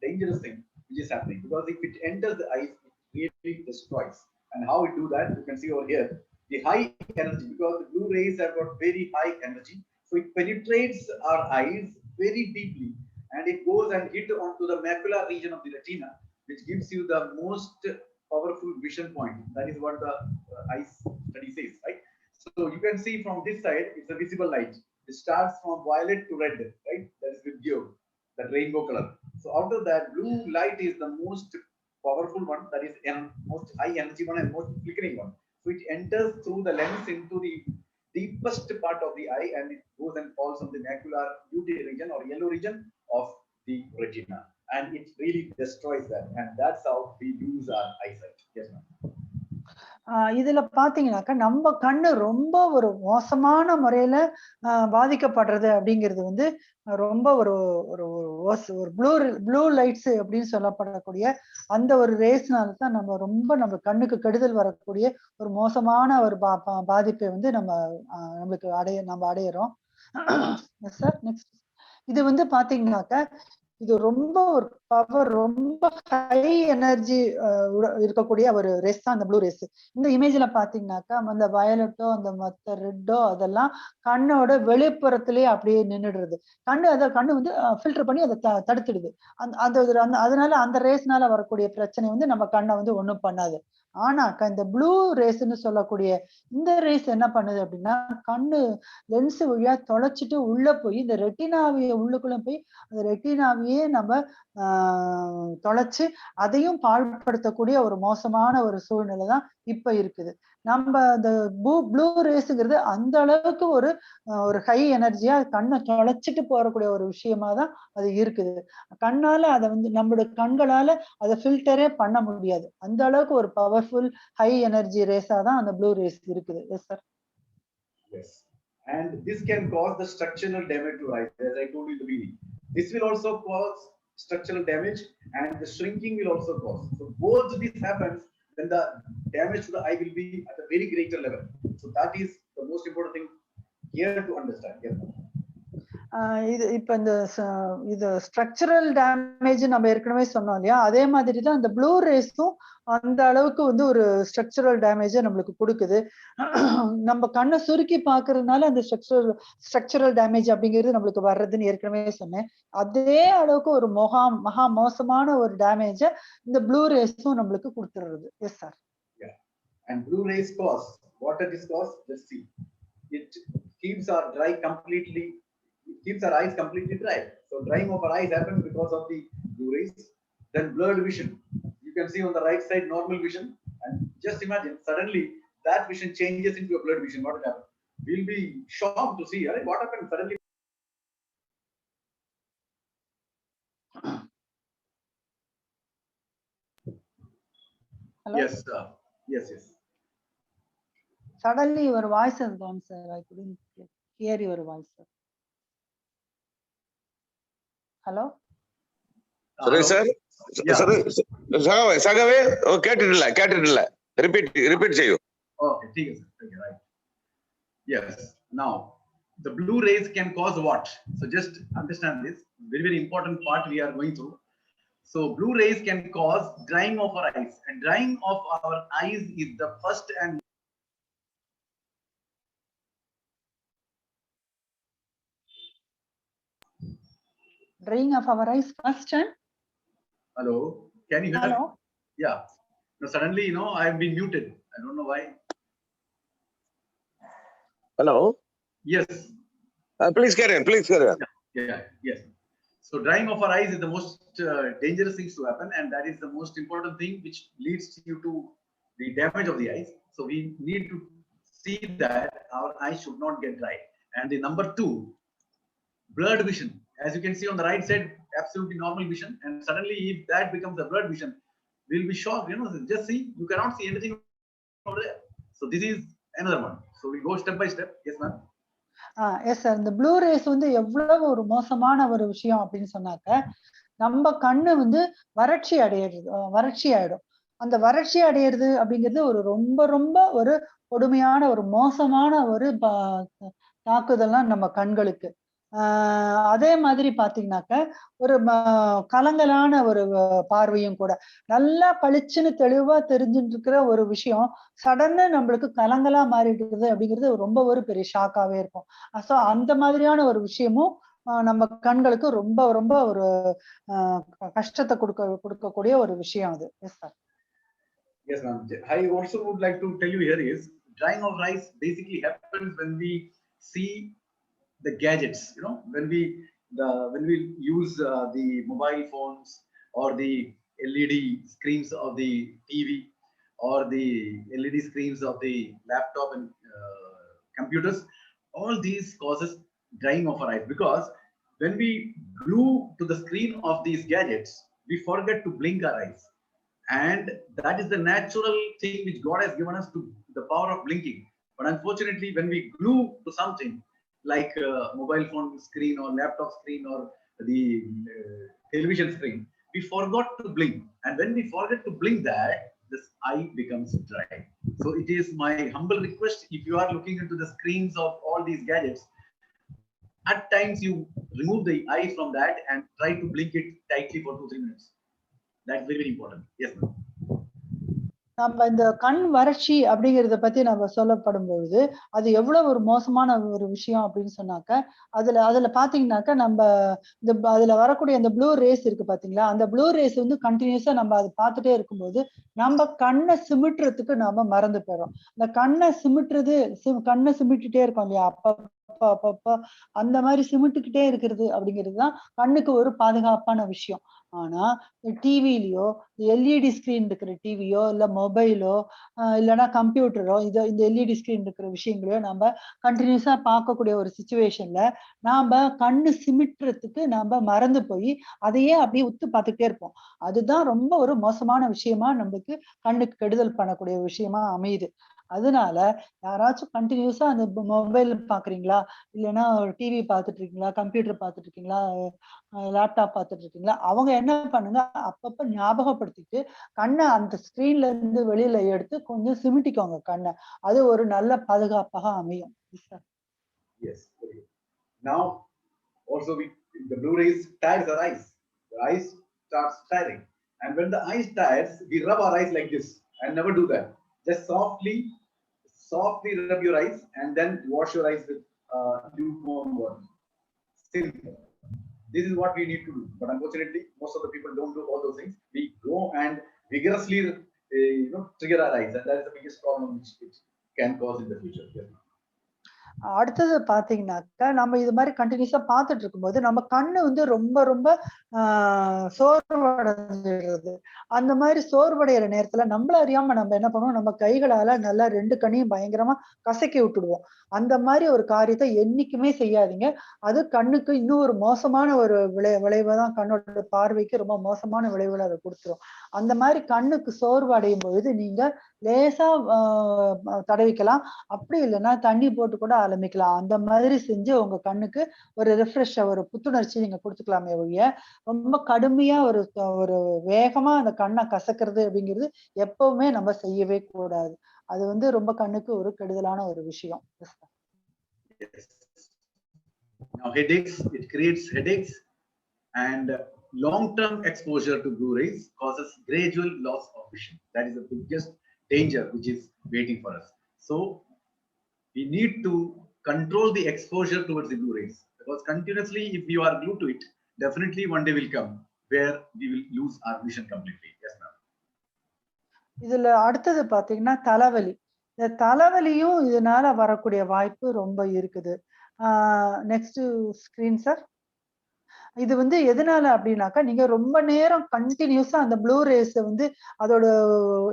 dangerous thing which is happening because if it enters the eyes, it really destroys. And how it do that? You can see over here the high energy, because the blue rays have got very high energy. So it penetrates our eyes very deeply and it goes and hit onto the macular region of the retina, which gives you the most powerful vision point. That is what the eye study says, right? So you can see from this side, it's a visible light. It starts from violet to red, right? That is with you, that rainbow color. So out of that, blue light is the most powerful one, that is most high energy one and most flickering one. So it enters through the lens into the deepest part of the eye and it goes and falls on the macular UV region or yellow region of the retina, and it really destroys that, and that's how we lose our eyesight. Yes, ma'am. இதுல பாத்தீங்கன்னாக்கா நம்ம கண்ணு ரொம்ப ஒரு மோசமான முறையில பாதிக்கப்படுறது அப்படிங்கிறது ரொம்ப ஒரு ப்ளூ லைட்ஸ் அப்படின்னு சொல்லப்படக்கூடிய அந்த ஒரு ரேஸ்னால தான் நம்ம கண்ணுக்கு கெடுதல் வரக்கூடிய ஒரு மோசமான ஒரு பாதிப்பை நம்மளுக்கு அடையிறோம். சார் நெக்ஸ்ட் இது பாத்தீங்கன்னாக்கா இது ரொம்ப ஒரு பவர், ரொம்ப ஹை எனர்ஜி இருக்கக்கூடிய ஒரு ரேஸ் தான் அந்த ப்ளூ ரேஸ். இந்த இமேஜ்ல பாத்தீங்கன்னாக்கா அந்த வயலட்டோ அந்த மத்த ரெட்டோ அதெல்லாம் கண்ணோட வெளிப்புறத்திலேயே அப்படியே நின்றுடுறது. கண்ணு ஃபில்டர் பண்ணி அதை தடுத்துடுது. அதனால அந்த ரேஸ்னால வரக்கூடிய பிரச்சனை நம்ம கண்ணை ஒண்ணும் பண்ணாது. ஆனாக்கா இந்த ப்ளூ ரேஸ்ன்னு சொல்லக்கூடிய இந்த ரேஸ் என்ன பண்ணுது அப்படின்னா கண்ணு லென்ஸ் வழியா தொலைச்சிட்டு உள்ள போய் இந்த ரெட்டினாவிய உள்ளுக்குள்ள போய் அந்த ரெட்டினாவையே நம்ம தொலைச்சு அதையும் பாழ்படுத்தக்கூடிய ஒரு மோசமான ஒரு சூழ்நிலை தான் இப்ப இருக்குது. நம்ம அந்த ப்ளூ ரேஸ்ங்கிறது அந்த அளவுக்கு ஒரு ஹை எனர்ஜியா கண்ணை தொலைச்சிட்டு போறக்கூடிய ஒரு விஷயமா தான் அது இருக்குது. கண்ணால அதை நம்மளுடைய கண்களால அதை ஃபில்டரே பண்ண முடியாது. அந்த அளவுக்கு ஒரு பவர்ஃபுல் ஹை எனர்ஜி ரேஸா தான் அந்த ப்ளூ ரேஸ் இருக்குது. S sir. Yes. And this can cause the structural damage to eyes, as I told you in the beginning. This will also cause structural damage and the shrinking will also cause. So both this happens, then the damage to the eye will be at a very greater level. So that is the most important thing here to understand. Yes. இப்ப இது structural damage நம்ம ஏற்கனவே சொன்னோம் இல்லையா, அதே மாதிரி தான் இந்த ப்ளூ ரேஸும் அந்த அளவுக்கு ஒரு ஸ்ட்ரக்சரல் டேமேஜ் நம்மளுக்கு கொடுக்குது. நம்ம கண்ணை சுருக்கி பாக்குறதுனால அந்த ஸ்ட்ரக்சரல் டேமேஜ் அப்படிங்கிறது நம்மளுக்கு வர்றதுன்னு ஏற்கனவே சொன்னேன். அதே அளவுக்கு ஒரு மகா மோசமான ஒரு டேமேஜ இந்த ப்ளூ ரேஸும் நம்மளுக்கு கொடுத்துடுறது. Yes sir. And blue rays cause what does this cause? Let's see. It keeps our eyes completely dry. So drying of our eyes happens because of the blue rays. Then blurred vision. You can see on the right side normal vision, and just imagine suddenly that vision changes into a blurred vision. What will happen? We'll be shocked to see, right? What happened suddenly? Hello? Yes, sir. Yes. Suddenly your voice has gone, sir. I couldn't hear your voice, sir. Hello? சரி sir Yeah. சரி சகவே கேட்டுடல repeat செய்யும். Okay, okay, right. Yes. Now, the blue rays can cause what? So just understand this very, very important part we are going through. So blue rays can cause drying of our eyes, and drying of our eyes is the first and Drying of our eyes first and hello, can you hear? hello. Yeah. No, suddenly, I've been muted. I don't know why. Hello Yes. Please carry on. Yeah. Yes. So drying of our eyes is the most dangerous things to happen, and that is the most important thing which leads you to the damage of the eyes. So we need to see that our eyes should not get dry. And the number 2, blurred vision. As you can see on the right side, absolutely normal vision, and suddenly if that becomes a blurred vision, we'll be shocked. Just see, you cannot see anything over there. So this is another one. So we go step by step. Yes, ma'am. Yes sir. இந்த blue rays வந்து எவ்வளவு ஒரு மோசமான ஒரு விஷயம் அப்படின்னு சொன்னாக்க, நம்ம கண்ணு வந்து வறட்சி ஆயிடும். அந்த வறட்சி அடையிறது அப்படிங்கிறது ஒரு ரொம்ப ரொம்ப ஒரு கொடுமையான ஒரு மோசமான ஒரு தாக்குதல்லாம் நம்ம கண்களுக்கு. அதே மாதிரி பாத்தீங்கன்னாக்க ஒரு கலங்கலான ஒரு பார்வையும் கூட. நல்லா பளிச்சுன்னு தெளிவா தெரிஞ்சுட்டு இருக்கிற ஒரு விஷயம் சடனா நம்மளுக்கு கலங்கலா மாறிடுது அப்படிங்கிறது ரொம்ப ஒரு பெரிய ஷாக்காவே இருக்கும். சோ அந்த மாதிரியான ஒரு விஷயமும் நம்ம கண்களுக்கு ரொம்ப ரொம்ப ஒரு கஷ்டத்தை கொடுக்கக்கூடிய ஒரு விஷயம் அது. S sir. Yes, ma'am. I also would like to tell you here is drying of eyes basically happens when we see the gadgets. When we use the mobile phones or the LED screens of the TV or the LED screens of the laptop and computers. All these causes drying of our eyes, because when we glue to the screen of these gadgets, we forget to blink our eyes. And that is the natural thing which God has given us, to the power of blinking. But unfortunately, when we glue to something like mobile phone screen or laptop screen or the television screen, we forgot to blink. And when we forget to blink that, this eye becomes dry. So it is my humble request, if you are looking into the screens of all these gadgets, at times you remove the eye from that and try to blink it tightly for 2-3 minutes. That's very, very important. Yes, ma'am. நம்ம இந்த கண் வறட்சி அப்படிங்கறத பத்தி நம்ம சொல்லப்படும் பொழுது அது எவ்வளவு ஒரு மோசமான ஒரு விஷயம் அப்படின்னு சொன்னாக்க, அதுல பாத்தீங்கன்னாக்க நம்ம அதுல வரக்கூடிய அந்த ப்ளூ ரேஸ் இருக்கு பாத்தீங்களா, அந்த ப்ளூ ரேஸ் வந்து கண்டினியூஸா நம்ம அதை பார்த்துட்டே இருக்கும்போது நம்ம கண்ணை சிமிட்டுறதுக்கு நாம மறந்து போறோம். இந்த கண்ணை சிமிட்டுட்டே இருக்கோம் இல்லையா, அப்பப்ப அந்த மாதிரி சிமிட்டுக்கிட்டே இருக்கிறது அப்படிங்கிறதுதான் கண்ணுக்கு ஒரு பாதுகாப்பான விஷயம். ஆனா டிவிலயோ, எல்இடி ஸ்கிரீன் இருக்கிற டிவியோ, இல்ல மொபைலோ, இல்லைன்னா கம்ப்யூட்டரோ, இந்த எல்இடி ஸ்கிரீன் இருக்கிற விஷயங்களையோ நம்ம கண்டினியூஸா பார்க்கக்கூடிய ஒரு சிச்சுவேஷன்ல நாம கண்ணு சிமிட்டுறதுக்கு நாம மறந்து போய் அதையே அப்படியே உத்து பார்த்துட்டே இருப்போம். அதுதான் ரொம்ப ஒரு மோசமான விஷயமா நம்மளுக்கு கண்ணுக்கு கெடுதல் பண்ணக்கூடிய விஷயமா அமையுது. அதனால யாராச்சும் கண்டினியூஸா அந்த மொபைல் பாக்குறீங்களா, இல்லைன்னா டிவி பார்த்துட்டு இருக்கீங்களா, கம்ப்யூட்டர் பார்த்துட்டு இருக்கீங்களா, லேப்டாப் பார்த்துட்டு இருக்கீங்களா, அவங்க என்ன பண்ணுங்க, அப்பப்ப ஞாபகப்படுத்திட்டு கண்ணை அந்த ஸ்கிரீன்ல இருந்து வெளியில எடுத்து கொஞ்சம் சிமிட்டிக்கோங்க கண்ணை. அது ஒரு நல்ல பாதுகாப்பாக அமையும். Yes. Now also the blue rays tires our eyes. The eyes starts tiring, and when the eyes tires, we rub our eyes like this. And never do that. Just softly rub your eyes and then wash your eyes with lukewarm water. Simple. This is what we need to do. But unfortunately, most of the people don't do all those things. We go and vigorously trigger our eyes, and that is the biggest problem which can cause in the future. Yes. அடுத்தது பாத்தீங்கன்னாக்கா, நம்ம இது மாதிரி கண்டினியூஸா பார்த்துட்டு இருக்கும்போது நம்ம கண்ணு வந்து ரொம்ப ரொம்ப சோர்வடைஞ்சிடுறது. அந்த மாதிரி சோர்வடைகிற நேரத்துல நம்மள அறியாம நம்ம என்ன பண்ணுவோம், நம்ம கைகளால நல்லா 2 கண்ணையும் பயங்கரமா கசக்கி விட்டுடுவோம். அந்த மாதிரி ஒரு காரியத்தை என்னைக்குமே செய்யாதீங்க. அது கண்ணுக்கு இன்னும் ஒரு மோசமான ஒரு விளைவை தான், கண்ணோட பார்வைக்கு ரொம்ப மோசமான விளைவுகளை அதை கொடுத்துரும். அந்த மாதிரி கண்ணுக்கு சோர்வு அடையும் பொழுது நீங்க லேசா தடவிக்கலாம். அப்படி இல்லைன்னா தண்ணி போட்டு கூட ஆரம்பிக்கலாம். அந்த மாதிரி செஞ்சு உங்க கண்ணுக்கு ஒரு ரிஃப்ரெஷ், ஒரு புத்துணர்ச்சி நீங்க கொடுத்துக்கலாமே ஒழிய ரொம்ப கடுமையா ஒரு ஒரு வேகமா அந்த கண்ணை கசக்கிறது அப்படிங்கிறது எப்பவுமே நம்ம செய்யவே கூடாது. அது வந்து ரொம்ப கண்ணுக்கு ஒரு கெடுதலான ஒரு விஷயம். Yes. Now headaches, it creates headaches, and long-term exposure to blue rays causes gradual loss of vision. That is the biggest danger which is waiting for us. So we need to control the exposure towards the blue rays, because continuously if you are glued to it, definitely one day will come where we will lose our vision completely. Yes, ma'am. இதுல அடுத்தது பாத்தீங்கன்னா தலைவலி. இந்த தலைவலியும் இதனால வரக்கூடிய வாய்ப்பு ரொம்ப இருக்குது. Next screen sir. இது வந்து எதனால அப்படின்னாக்கா, நீங்க ரொம்ப நேரம் கண்டினியூஸா அந்த ப்ளூ ரேஸ் வந்து அதோட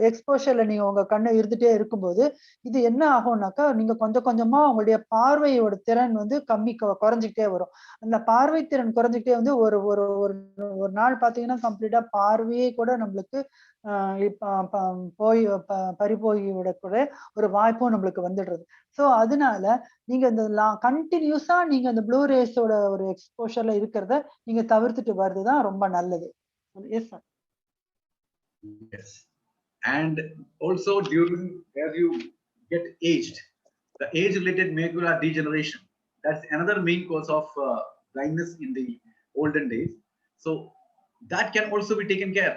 எக்ஸ்போஷர்ல நீங்க உங்க கண்ணை இருந்துட்டே இருக்கும்போது, இது என்ன ஆகும்னாக்கா, நீங்க கொஞ்சம் கொஞ்சமா உங்களுடைய பார்வையோட திறன் வந்து குறைஞ்சுக்கிட்டே வரும். அந்த பார்வை திறன் குறைஞ்சுக்கிட்டே வந்து ஒரு ஒரு ஒரு ஒரு நாள் பாத்தீங்கன்னா கம்ப்ளீட்டா பார்வையே கூட நம்மளுக்கு போய் பறிபோய் விடக்கூடிய ஒரு வாய்ப்பும் நம்மளுக்கு வந்துடுறது. சோ அதனால நீங்க இந்த கண்டினியூஸா நீங்க அந்த ப்ளூ ரேஸோட ஒரு எக்ஸ்போஷர்ல இருக்கிறத நீங்க தவிர்த்துட்டு வர்றதுதான் ரொம்ப நல்லது. S sir. Yes. And also during as you get aged, the age-related macular degeneration, that's another main cause of blindness in the olden days. So that can also be taken care.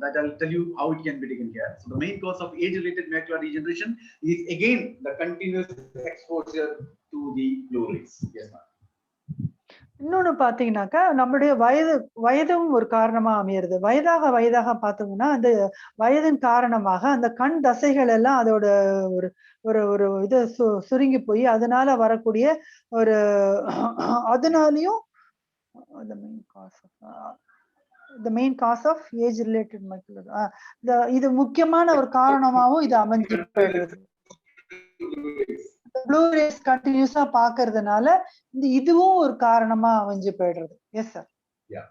That I'll tell you how it can be taken care. So the main cause of age-related macular degeneration is again the continuous exposure to the blue rays. Yes, ma'am. இன்னொன்னு பாத்தீங்கன்னாக்கா, நம்மளுடைய வயதும் ஒரு காரணமா அமையிறது. வயதாக பார்த்தோம்னா, அந்த வயதின் காரணமாக அந்த கண் தசைகள் எல்லாம் அதோட ஒரு ஒரு ஒரு இது சுருங்கி போய் அதனால வரக்கூடிய ஒரு அதனாலயும் the main cause of age related macular இது முக்கியமான ஒரு காரணமாவும் இது அமைஞ்சு போயிடுது. ப்ளூ ரேஸ் கண்டினியூஸா பாக்குறதுனால இதுவும் ஒரு காரணமா அமைஞ்சு போயிடுறது. Yes sir. Yeah,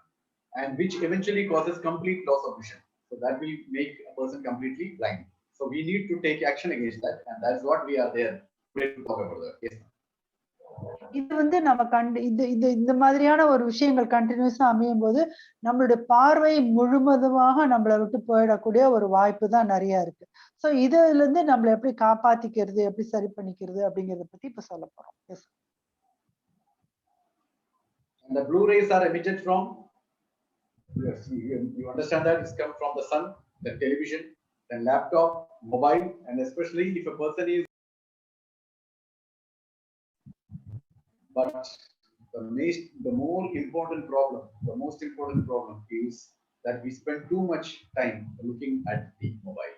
and which eventually causes complete loss of vision. So that will make a person completely blind. So we need to take action against that, and that's what we are there to talk about that. Yes. இது வந்து நம்ம இந்த மாதிரியான ஒரு விஷயங்கள் கண்டினியூஸா அமையும் போது நம்மளுடைய பார்வை முழுவதுமாக நம்மளை விட்டு போயிடக்கூடிய ஒரு வாய்ப்பு தான் நிறைய இருக்கு. சோ இதுல இருந்து நம்மளை எப்படி காப்பாத்திக்கிறது, எப்படி சரி பண்ணிக்கிறது அப்படிங்கறத பத்தி இப்ப சொல்ல போறோம். Yes. And the blue rays are emitted from, yes, you understand that it's come from the sun, the television, the laptop, mobile, and especially if a person is. But the most important problem is that we spend too much time looking at the mobile.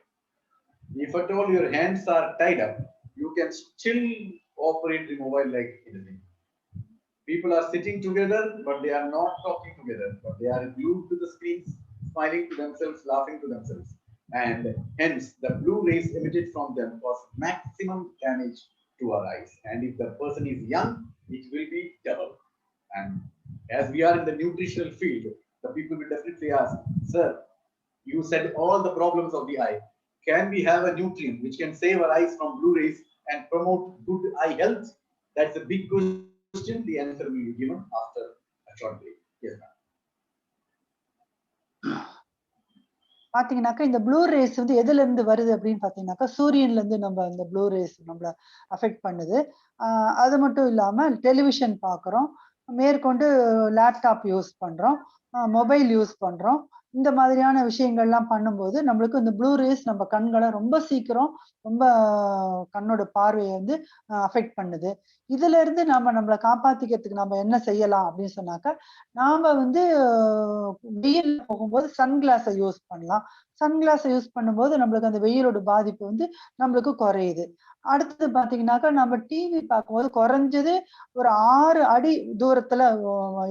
If at all your hands are tied up, you can still operate the mobile like anything. People are sitting together, but they are not talking together, but they are glued to the screens, smiling to themselves, laughing to themselves. And hence, the blue rays emitted from them cause maximum damage to our eyes. And if the person is young, it will be double. And as we are in the nutritional field, the people will definitely ask, sir, you said all the problems of the eye. Can we have a nutrient which can save our eyes from blue rays and promote good eye health? That's a big question. The answer will be given after a short break. Yes, ma'am. பாத்தீங்கன்னாக்கா, இந்த blue rays வந்து எதுல இருந்து வருது அப்படின்னு பாத்தீங்கன்னாக்கா, சூரியன்ல இருந்து நம்ம இந்த ப்ளூ ரேஸ் நம்மள அஃபெக்ட் பண்ணுது. அது மட்டும் இல்லாம டெலிவிஷன் பாக்குறோம், மேற்கொண்டு லேப்டாப் யூஸ் பண்றோம், மொபைல் யூஸ் பண்றோம். இந்த மாதிரியான விஷயங்கள்லாம் பண்ணும்போது நம்மளுக்கு இந்த ப்ளூ ரேஸ் நம்ம கண்களை ரொம்ப சீக்கிரம் ரொம்ப கண்ணோட பார்வையை வந்து அஃபெக்ட் பண்ணுது. இதுல இருந்து நம்மளை காப்பாத்திக்கிறதுக்கு நம்ம என்ன செய்யலாம் அப்படின்னு சொன்னாக்கா, நாம வந்து வெயில் போகும்போது சன்கிளாஸை யூஸ் பண்ணலாம். சன்கிளாஸை யூஸ் பண்ணும்போது நம்மளுக்கு அந்த வெயிலோட பாதிப்பு வந்து நம்மளுக்கு குறையுது. அடுத்தது பாத்தீங்கன்னாக்கா, நம்ம டிவி பார்க்கும்போது குறைஞ்சது ஒரு 6 அடி தூரத்துல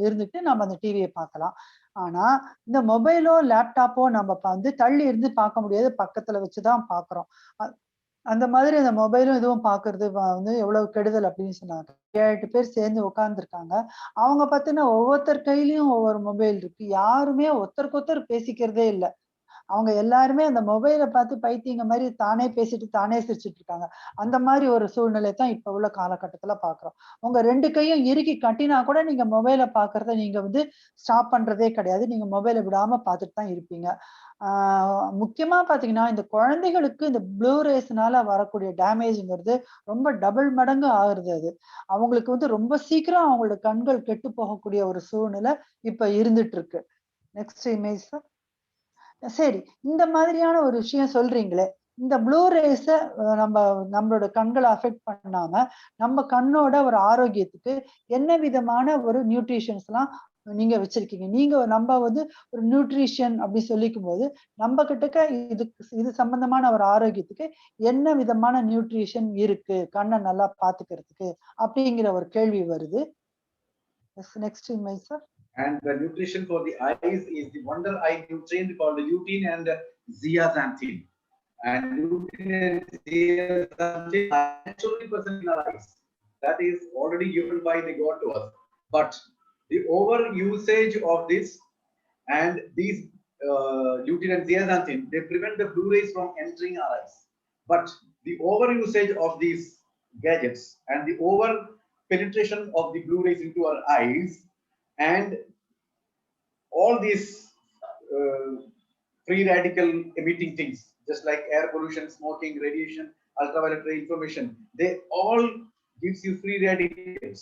இருந்துட்டு நம்ம அந்த டிவியை பார்க்கலாம். ஆனா இந்த மொபைலோ லேப்டாப்போ நம்ம வந்து தள்ளி இருந்து பார்க்க முடியாது, பக்கத்துல வச்சுதான் பாக்குறோம். அந்த மாதிரி அந்த மொபைலும் இதுவும் பாக்குறது வந்து எவ்வளவு கெடுதல் அப்படின்னு சொன்னாங்க. 7-8 பேர் சேர்ந்து உட்கார்ந்துருக்காங்க. அவங்க பார்த்தீங்கன்னா ஒவ்வொருத்தர் கையிலயும் ஒவ்வொரு மொபைல் இருக்கு. யாருமே ஒருத்தருக்கு ஒருத்தர் பேசிக்கிறதே இல்லை. அவங்க எல்லாருமே அந்த மொபைலை பார்த்து பைத்தியங்க மாதிரி தானே பேசிட்டு தானே சிரிச்சுட்டு இருக்காங்க. அந்த மாதிரி ஒரு சூழ்நிலை தான் இப்ப உள்ள காலகட்டத்துல பாக்குறோம். உங்க 2 கையும் இறுக்கி கட்டினா கூட நீங்க மொபைலை பாக்குறத நீங்க வந்து ஸ்டாப் பண்றதே கிடையாது. நீங்க மொபைலை விடாம பார்த்துட்டு தான் இருப்பீங்க. முக்கியமா பாத்தீங்கன்னா இந்த குழந்தைகளுக்கு இந்த ப்ளூ ரேஸ்னால வரக்கூடிய டேமேஜ்ங்கிறது ரொம்ப டபுள் மடங்கு ஆகுறது. அது அவங்களுக்கு வந்து ரொம்ப சீக்கிரம் அவங்களோட கண்கள் கெட்டு போகக்கூடிய ஒரு சூழ்நிலை இப்ப இருந்துட்டு இருக்கு. Next image sir. சரி, இந்த மாதிரியான ஒரு விஷயம் சொல்றீங்களே, இந்த ப்ளூ ரேஸ நம்மளோட கண்களை அஃபெக்ட் பண்ணாம நம்ம கண்ணோட ஒரு ஆரோக்கியத்துக்கு என்ன விதமான ஒரு நியூட்ரிஷன்ஸ் எல்லாம் நீங்க வச்சிருக்கீங்க? நீங்க நம்ம வந்து ஒரு நியூட்ரிஷன் அப்படி சொல்லிக்கும் போது நம்ம கிட்ட இது சம்பந்தமான ஒரு ஆரோக்கியத்துக்கு என்ன விதமான நியூட்ரிஷன் இருக்கு கண்ணை நல்லா பாத்துக்கிறதுக்கு அப்படிங்கிற ஒரு கேள்வி வருது. Next image sir. And the nutrition for the eyes is the wonder eye nutrient called the lutein and zeaxanthin. And lutein and zeaxanthin are naturally present in our eyes. That is already given by the God to us. But the over usage of this and these lutein and zeaxanthin, they prevent the blue rays from entering our eyes. But the over usage of these gadgets and the over penetration of the blue rays into our eyes and all these free radical emitting things, just like air pollution, smoking, radiation, ultraviolet ray information, they all gives you free radicals.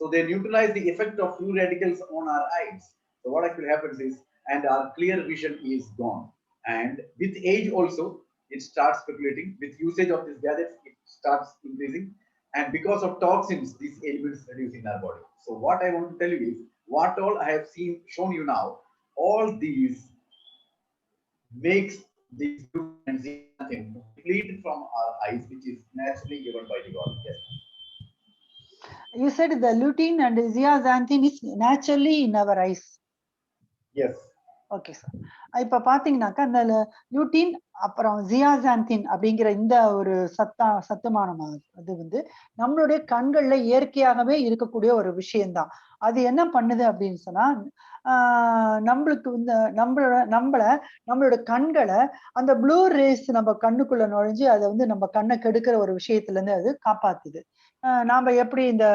So they neutralize the effect of free radicals on our eyes. So what actually happens is, and our clear vision is gone. And with age also, it starts speculating. With usage of these gadgets, it starts increasing. And because of toxins, these elements reduce in our body. So what I want to tell you is, what all I have shown you now, all these makes these nothing complete from our eyes, which is naturally given by the God. Yes. You said the lutein and zeaxanthin is naturally in our eyes. Yes. Okay sir. இப்ப பாத்தீங்கன்னாக்கா அந்த லுட்டீன் அப்புறம் ஜியாசாந்தின் அப்படிங்கிற இந்த ஒரு சத்துமானம் அது வந்து நம்மளுடைய கண்கள்ல இயற்கையாகவே இருக்கக்கூடிய ஒரு விஷயம்தான். அது என்ன பண்ணுது அப்படின்னு சொன்னா நம்மளுக்கு வந்து நம்மளோட கண்களை அந்த ப்ளூ ரேஸ் நம்ம கண்ணுக்குள்ள நுழைஞ்சு அதை வந்து நம்ம கண்ணை கெடுக்கிற ஒரு விஷயத்துல இருந்து அது காப்பாத்துது. நாம எப்படி இந்த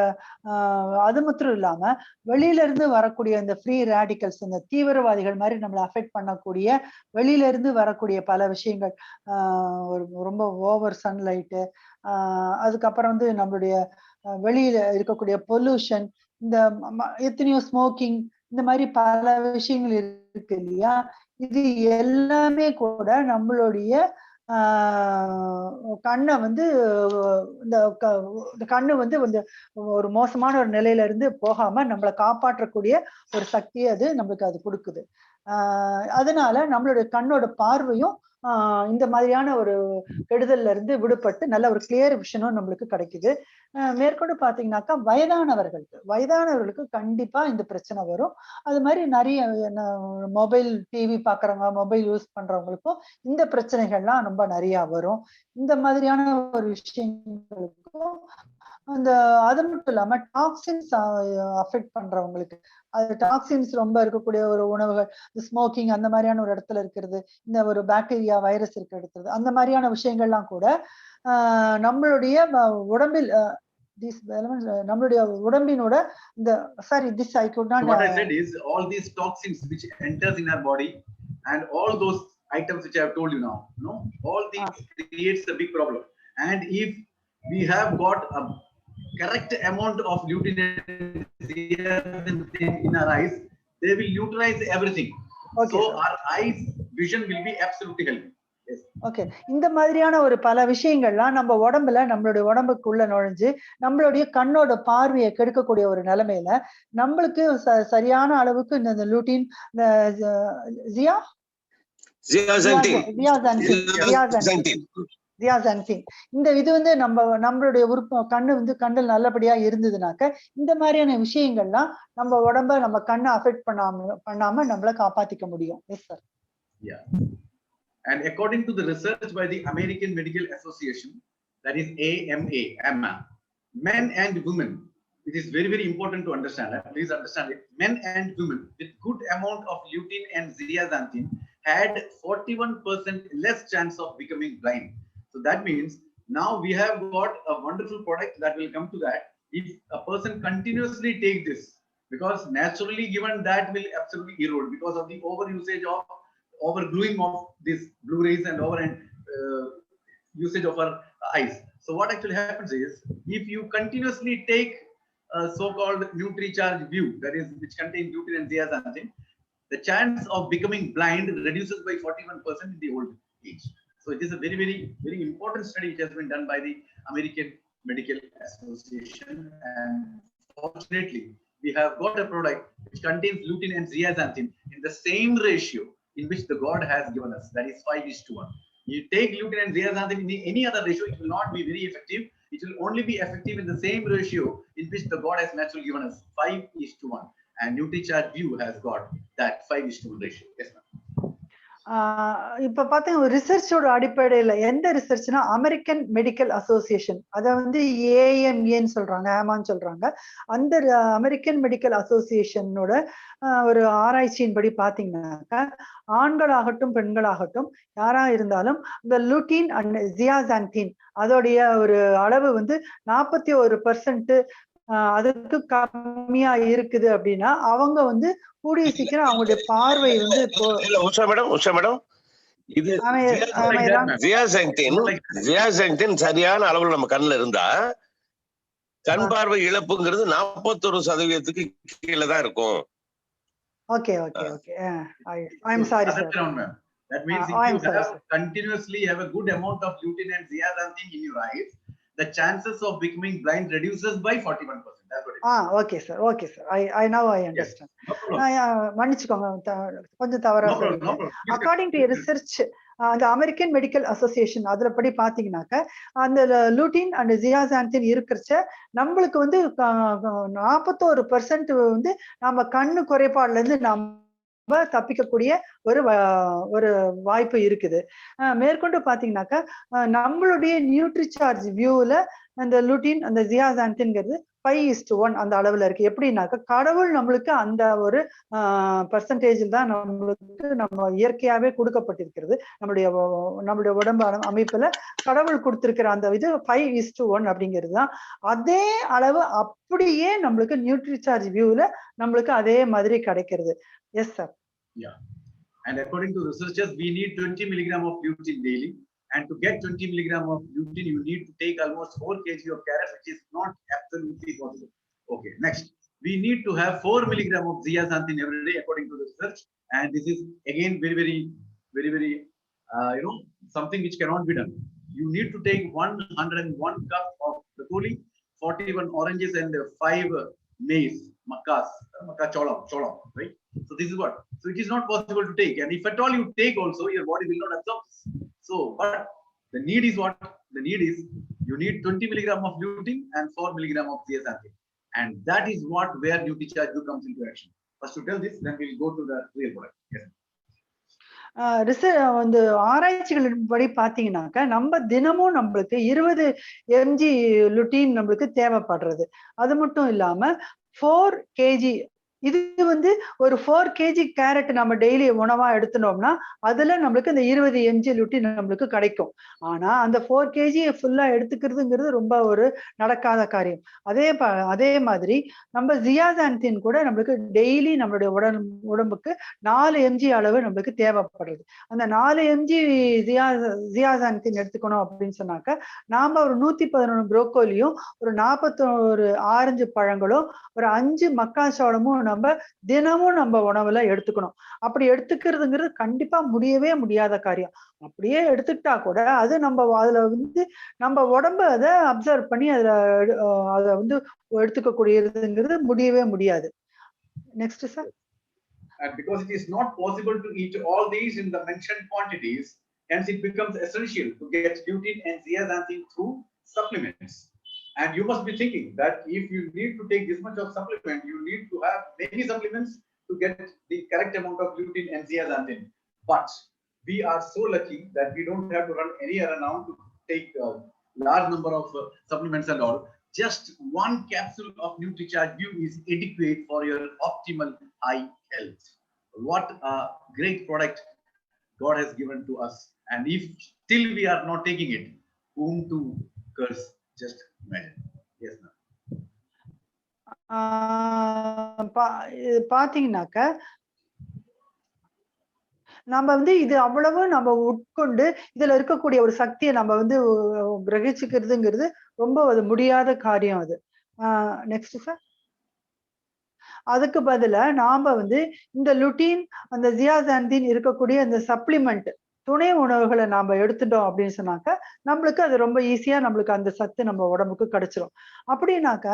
அது மட்டும் இல்லாம வெளியில இருந்து வரக்கூடிய இந்த ஃப்ரீ ரேடிக்கல்ஸ், இந்த தீவிரவாதிகள் மாதிரி நம்மளை அஃபெக்ட் பண்ணக்கூடிய வெளியில இருந்து வரக்கூடிய பல விஷயங்கள், ரொம்ப ஓவர் சன்லைட்டு, அதுக்கப்புறம் வந்து நம்மளுடைய வெளியில இருக்கக்கூடிய பொல்யூஷன், இந்த எத்தனையோ ஸ்மோக்கிங், இந்த மாதிரி பல விஷயங்கள் இருக்கு இல்லையா? இது எல்லாமே கூட நம்மளுடைய கண்ணை வந்து இந்த கண்ணு வந்து ஒரு மோசமான ஒரு நிலையில இருந்து போகாம நம்மளை காப்பாற்றக்கூடிய ஒரு சக்தியை அது நம்மளுக்கு அது கொடுக்குது. அதனால நம்மளுடைய கண்ணோட பார்வையும் இந்த மாதிரியான ஒரு கெடுதல்ல இருந்து விடுபட்டு நல்ல ஒரு கிளியர் விஷனும் நம்மளுக்கு கிடைக்குது. மேற்கொண்டு பாத்தீங்கன்னாக்கா வயதானவர்களுக்கு கண்டிப்பா இந்த பிரச்சனை வரும். அது மாதிரி நிறைய மொபைல் டிவி பாக்குறவங்க, மொபைல் யூஸ் பண்றவங்களுக்கும் இந்த பிரச்சனைகள்லாம் ரொம்ப நிறைய வரும். இந்த மாதிரியான ஒரு விஷயங்களுக்கும் அது மட்டும் இல்லாம டாக்ஸின்ஸ் அஃபெக்ட் பண்றவங்களுக்கு, அது டாக்ஸின்ஸ் ரொம்ப இருக்கக்கூடிய ஒரு உணவுகள், ஸ்மோக்கிங் அந்த மாதிரியான ஒரு இடத்துல இருக்கிறது, இந்த ஒரு பாக்டீரியா வைரஸ் இருக்க இடத்துல, அந்த மாதிரியான விஷயங்கள்லாம் கூட நம்மளுடைய உடம்பில் நம்மளுடைய உடம்பினோட இந்த this I could not. What I said is all these toxins which enters in our body and all those items which I have told you now, all these creates a big problem. And if we have got a correct amount of lutein in our eyes, they will neutralize everything. Okay, so our eyes vision will be absolutely healthy. Yes. Okay, இந்த மாதிரியான ஒரு பல விஷயங்கள்லாம் நம்ம உடம்புல நம்மளுடைய உடம்புக்குள்ள நுழைஞ்சு நம்மளுடைய கண்ணோட பார்வையை கெடுக்கக்கூடிய ஒரு நிலைமையில நம்மளுக்கு சரியான அளவுக்கு இந்த லுட்டீன், ஜியாசாந்தின் இந்த இது வந்து நம்மளுடைய கண்ணு வந்து கண்ணில் நல்லபடியா இருந்ததுனாக்க இந்த மாதிரியான விஷயங்கள்லாம் நம்ம உடம்ப நம்ம கண்ணை அஃபெக்ட் பண்ணாம நம்மள காப்பாத்திக்க முடியும். Yes sir. Yeah. And according to the research by the American Medical Association, that is AMA, men and women, it is very, very important to understand. Please understand it. Men and women with good amount of lutein and zeaxanthin had 41% less chance of becoming blind. So that means now we have got a wonderful product that will come to that. If a person continuously take this, because naturally given that will absolutely erode because of the over usage of overgluing of these blue rays and over and usage of our eyes. So what actually happens is, if you continuously take a so-called NutriCharge View, that is which contains lutein and zeaxanthin, the chance of becoming blind reduces by 41% in the old age. So it is a very, very, very important study which has been done by the American Medical Association, and fortunately we have got a product which contains lutein and zeaxanthin in the same ratio in which the God has given us, that is 5:1. You take lutein and zeaxanthin in any other ratio, it will not be very effective. It will only be effective in the same ratio in which the God has naturally given us, 5:1. And NutriCharge View has got that 5:1 ratio. Yes, ma'am. இப்ப பாத்தீங்கன்னா ரிசர்ச்சோட அடிப்படையில எந்த ரிசர்ச்னா American medical association, அத வந்து ஏஎம்ஏன்னு சொல்றாங்க, ஆமான்னு சொல்றாங்க. அந்த அமெரிக்கன் மெடிக்கல் அசோசியேஷனோட ஒரு ஆராய்ச்சியின்படி பாத்தீங்கன்னாக்கா, ஆண்களாகட்டும் பெண்களாகட்டும் யாரா இருந்தாலும் இந்த லுட்டீன் அண்ட் ஜியாசாந்தின் அதோடைய ஒரு அளவு வந்து 41% அதுக்கு கம்மியா இருக்குது அப்படின்னா அவங்க வந்து கூடிய சீக்கிரம் அவங்களுடைய பார்வை வந்து உஷா மேடம் இது ஜியாசாந்தின் சரியான அளவுல நம்ம கண்ணுல இருந்தா கண் பார்வை இழப்புங்கிறது 41% கீழே தான் இருக்கும். Okay okay okay I am sorry sir. That means if you have continuously have a good amount of lutein and zeaxanthin in your eyes, the chances of becoming blind reduces by 41%. That's what it is. Okay sir, okay sir. I now I understand. மன்னிச்சுக்கோங்க, கொஞ்சம் தவறா சொல்லிட்டேன். According to research, அந்த American medical association அதுல படி பாத்தீங்கன்னாக்க, அந்த lutein and ஜியாசாந்தின் இருக்கிறச்ச நம்மளுக்கு வந்து 41% வந்து நம்ம கண்ணு குறைபாடுல இருந்து நம்ம தப்பிக்கக்கூடிய ஒரு வாய்ப்பு இருக்குது. மேற்கொண்டு பாத்தீங்கன்னாக்கா, நம்மளுடைய நியூட்ரிசார்ஜ் வியூல அந்த லுட்டீன் அந்த ஜியாசாந்தின்ங்கிறது 5:1 அந்த அளவுல இருக்கு. எப்படின்னாக்கா, கடவுள் நம்மளுக்கு அந்த ஒரு பர்சன்டேஜ் தான் நம்மளுக்கு நம்ம இயற்கையாவே கொடுக்கப்பட்டிருக்கிறது. நம்மளுடைய உடம்பு அமைப்புல கடவுள் கொடுத்திருக்கிற அந்த இது 5:1 அப்படிங்கிறது தான். அதே அளவு அப்படியே நம்மளுக்கு நியூட்ரிசார்ஜ் வியூல நம்மளுக்கு அதே மாதிரி கிடைக்கிறது. Yes sir. Yeah. And according to researchers, we need 20 milligram of lutein daily. And to get 20 milligram of lutein, you need to take almost 4 kg of carrot, which is not absolutely possible. Okay, next. We need to have 4 milligram of zeaxanthin every day, according to the research. And this is again very, something which cannot be done. You need to take 101 cup of brocoli, 41 oranges, and 5 maize, makkah cholam, right? So this is what. So it is not possible to take. And if at all you take also, your body will not absorb this. So, but the need is what? The need is you need 20 milligram of lutein and 4 milligram of zeaxanthin. And that is where NutriCharge View comes into action. First to tell this, then we'll go to the real product. Yes. வந்து ஆராய்ச்சிகளின்படி பாத்தீங்கன்னாக்க, நம்ம தினமும் நம்மளுக்கு 20 mg லுட்டீன் நம்மளுக்கு தேவைப்படுறது. அது மட்டும் இல்லாம 4 kg, இது வந்து ஒரு 4 kg கேரட் நம்ம டெய்லி உணவா எடுத்துனோம்னா அதுல நம்மளுக்கு இந்த 20 mg லுட்டீன் நம்மளுக்கு கிடைக்கும். ஆனா அந்த 4 kg ஃபுல்லா எடுத்துக்கிறதுங்கிறது ரொம்ப ஒரு நடக்காத காரியம். அதே மாதிரி நம்ம ஜியாசாந்தின் கூட நம்மளுக்கு டெய்லி நம்மளுடைய உடம்புக்கு 4 mg அளவு நம்மளுக்கு தேவைப்படுறது. அந்த 4 mg ஜியாசாந்தின் எடுத்துக்கணும் அப்படின்னு சொன்னாக்க, நாம ஒரு 111 புரோக்கோலியும், ஒரு 41 ஆரஞ்சு பழங்களும், ஒரு 5 மக்காச்சோளமும் நம்ம தினமும் நம்ம உணவுல எடுத்துக்கணும். அப்படி எடுத்துக்கிறதுங்கிறது கண்டிப்பா முடியவே முடியாத காரியம். அப்படியே எடுத்துக்கிட்டா கூட அது அதுல வந்து நம்ம உடம்பு அதை அப்சர்வ் பண்ணி அதை வந்து எடுத்துக்க கூடியதுங்கிறது முடியவே முடியாது. Next sir. And because it is not possible to eat all these in the mentioned quantities, hence it becomes essential to get lutein and zeaxanthin through supplements. And you must be thinking that if you need to take this much of supplement, you need to have many supplements to get the correct amount of lutein and zeaxanthin. But we are so lucky that we don't have to run any around to take a large number of supplements and all. Just one capsule of NutriCharge View is adequate for your optimal eye health. What a great product God has given to us. And if still we are not taking it, whom to curse? Just imagine. Yes, ma'am. பாத்தீங்கன்னாக்க நம்ம வந்து இது அவ்வளவு நம்ம உட்கொண்டு இதுல இருக்கக்கூடிய ஒரு சக்தியை நம்ம வந்து கிரகிச்சுக்கிறதுங்கிறது ரொம்ப அது முடியாத காரியம் அது. Next sir. அதுக்கு பதிலா நாம வந்து இந்த லுட்டீன் அந்த ஜியாசாந்தின் இருக்கக்கூடிய அந்த சப்ளிமெண்ட் துணை உணவுகளை நாம எடுத்துட்டோம் அப்படின்னு சொன்னாக்க நம்மளுக்கு அது ரொம்ப ஈஸியா நம்மளுக்கு அந்த சத்து நம்ம உடம்புக்கு கிடைச்சிரும். அப்படின்னாக்க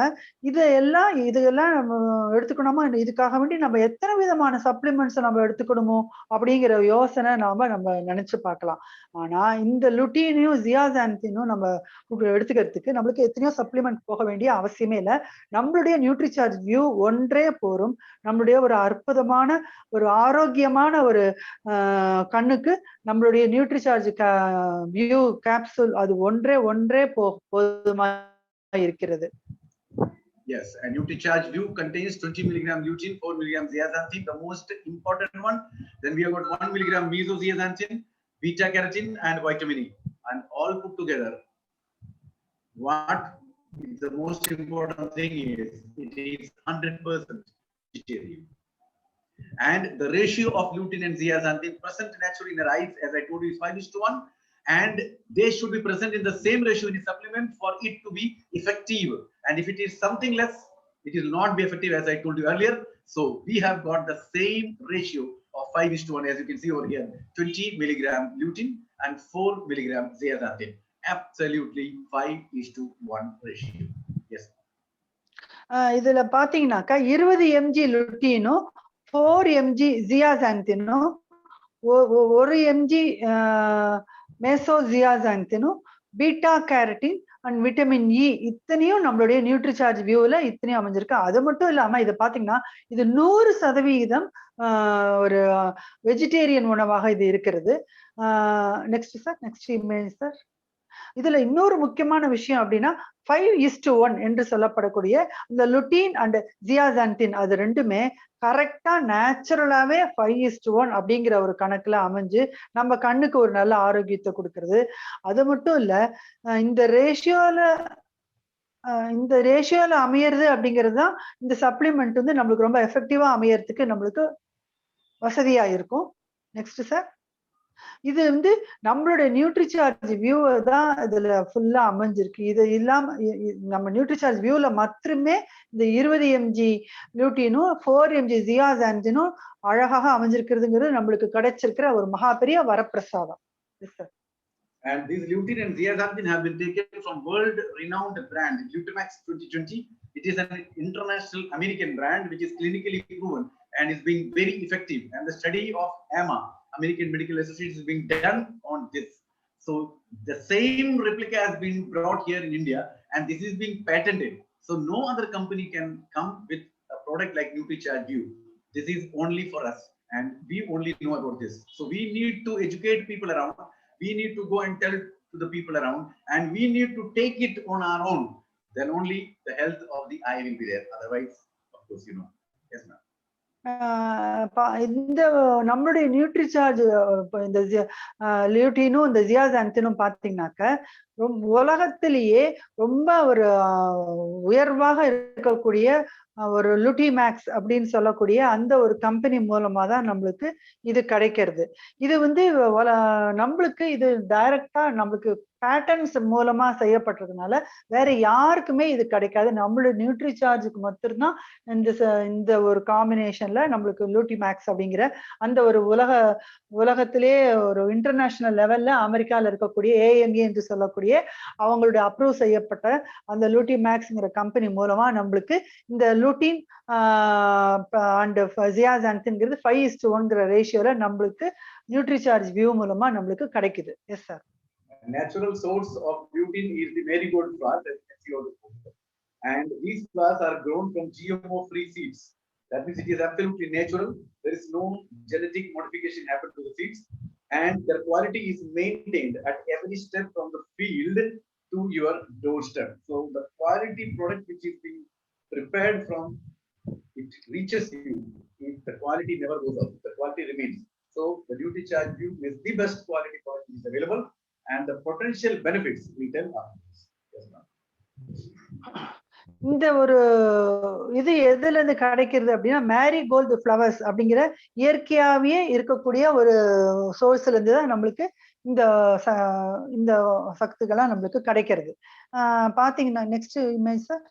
இதெல்லாம் நம்ம எடுத்துக்கணுமா, இதுக்காக வேண்டி நம்ம எத்தனை விதமான சப்ளிமெண்ட்ஸ் நம்ம எடுத்துக்கணுமோ அப்படிங்கிற யோசனை நம்ம நினைச்சு பார்க்கலாம். ஆனா இந்த லுட்டீனையும் ஜியாசாந்தினும் நம்ம எடுத்துக்கிறதுக்கு நம்மளுக்கு எத்தனையோ சப்ளிமெண்ட் போக வேண்டிய அவசியமே இல்லை. நம்மளுடைய நியூட்ரிசார்ஜ் வியூ ஒன்றே போரும். நம்மளுடைய ஒரு அற்புதமான ஒரு ஆரோக்கியமான ஒரு கண்ணுக்கு நம்மளுடைய நியூட்ரிசார்ஜ் வியூ கேப்சூல் அது ஒன்றே போதுமா இருக்கிறது. Yes, and NutriCharge View contains 20 mg lutein, 4 mg zeaxanthin, the most important one. Then we have got 1 mg mesozeaxanthin, beta carotene, and vitamin E, and all put together. What the most important thing is, it is 100% vegetarian. And the ratio of lutein and zeaxanthin present naturally in the rice, as I told you, is 5:1, and they should be present in the same ratio in the supplement for it to be effective. And if it is something less, it will not be effective, as I told you earlier. So we have got the same ratio of 5:1, as you can see over here, 20 mg lutein and 4 mg zeaxanthin. Absolutely 5:1 ratio. Yes. இதுல பாத்தீங்கன்னாக்கா 20 mg லுட்டீனும் 4 mg ஜியாசாந்தினும் 1 mg மெசோஜியாசாந்தினும் beta carotene and vitamin E இத்தனையும் நம்மளுடைய நியூட்ரிசார்ஜ் வியூல இத்தனையும் அமைஞ்சிருக்கு. அது மட்டும் இல்லாம இதை பாத்தீங்கன்னா இது 100% ஒரு வெஜிடேரியன் உணவாக இது இருக்கிறது. Next sir. Next image sir. இதுல இன்னொரு முக்கியமான விஷயம் அப்படின்னா 5:1 என்று சொல்லப்படக்கூடிய இந்த லுட்டீன் அண்ட் ஜியாசாந்தின் அது ரெண்டுமே கரெக்டா நேச்சுரலாவே 5:1 அப்படிங்கிற ஒரு கணக்குல அமைஞ்சு நம்ம கண்ணுக்கு ஒரு நல்ல ஆரோக்கியத்தை கொடுக்கறது. அது மட்டும் இல்ல இந்த ரேஷியோல அமையறது அப்படிங்கிறது தான் இந்த சப்ளிமெண்ட் வந்து நம்மளுக்கு ரொம்ப எஃபெக்டிவா அமையறதுக்கு நம்மளுக்கு வசதியா இருக்கும். Next sir. இது வந்து நம்மளுடைய நியூட்ரிசார்ஜ் வியூ தான் இதுல ஃபுல்லா அமைஞ்சிருக்கு. இது இல்லாம நம்ம நியூட்ரிசார்ஜ் வியூல மட்டுமே இந்த 20 mg லுட்டீனும் 4 mg ஜியாசாந்தினும் அழகாக அமைஞ்சிருக்கிறதுங்கிறது நம்மளுக்கு கிடைச்சிருக்கிற ஒரு மகா பெரிய வரப்பிரசாதம். And these lutein and zeaxanthin have been taken from world renowned brand Glutamax 2020. It is an international American brand which is clinically proven and is being very effective. And the study of AMA, American Medical Association, is being done on this. So the same replica has been brought here in India, and this is being patented. So no other company can come with a product like NutriCharge View. This is only for us, and we only know about this. So we need to educate people around. We need to go and tell to the people around, and we need to take it on our own. Then only the health of the eye will be there. Otherwise, of course, you know. Yes, ma'am. இந்த நம்மளுடைய நியூட்ரிசார்ஜ் இந்த லுட்டீனும் இந்த ஜியாசாந்தினும் பாத்தீங்கன்னாக்க உலகத்திலேயே ரொம்ப ஒரு உயர்வாக இருக்கக்கூடிய ஒரு லுட்டிமேக்ஸ் அப்படின்னு சொல்லக்கூடிய அந்த ஒரு கம்பெனி மூலமா தான் நம்மளுக்கு இது கிடைக்கிறது. இது வந்து நம்மளுக்கு இது டைரக்டா நம்மளுக்கு பேட்டர்ன்ஸ் மூலமா செய்யப்பட்டதுனால வேற யாருக்குமே இது கிடைக்காது. நம்மளுடைய நியூட்ரிசார்ஜுக்கு மட்டும்தான் இந்த ஒரு காம்பினேஷன்ல நம்மளுக்கு லுட்டிமேக்ஸ் அப்படிங்கிற அந்த ஒரு உலகத்திலே ஒரு இன்டர்நேஷனல் லெவல்ல அமெரிக்கால இருக்கக்கூடிய AMA என்று சொல்லக்கூடிய அவங்களுடைய அப்ரூவ் செய்யப்பட்ட அந்த லுட்டிமேக்ஸ்ங்கிற கம்பெனி மூலமா நம்மளுக்கு இந்த லுட்டீன் அண்ட் ஜியாசாந்தின்ங்கிறது 5:1 ரேஷியோல நம்மளுக்கு நியூட்ரிசார்ஜ் வியூ மூலமா நம்மளுக்கு கிடைக்குது. Yes sir. Natural source of lutein is the marigold flower, that you can see on the photo. And these flowers are grown from GMO-free seeds. That means it is absolutely natural. There is no genetic modification happened to the seeds, and their quality is maintained at every step from the field to your doorstep. So the quality product which is being prepared from, it reaches you. The quality never goes up. The quality remains. So the NutriCharge View is the best quality product is available, and the potential benefits we tell after this. Yes, ma'am. இந்த ஒரு இது எதுல இருந்து கிடைக்கிறது அப்படின்னா marigold flowers அப்படிங்கிற இயற்கையாவே இருக்கக்கூடிய ஒரு சோர்ஸ்ல இருந்து தான் நம்மளுக்கு இந்த இந்த சக்திகள்லாம் நம்மளுக்கு கிடைக்கிறது. பாத்தீங்கன்னா நெக்ஸ்ட் இமேஜ் சார்.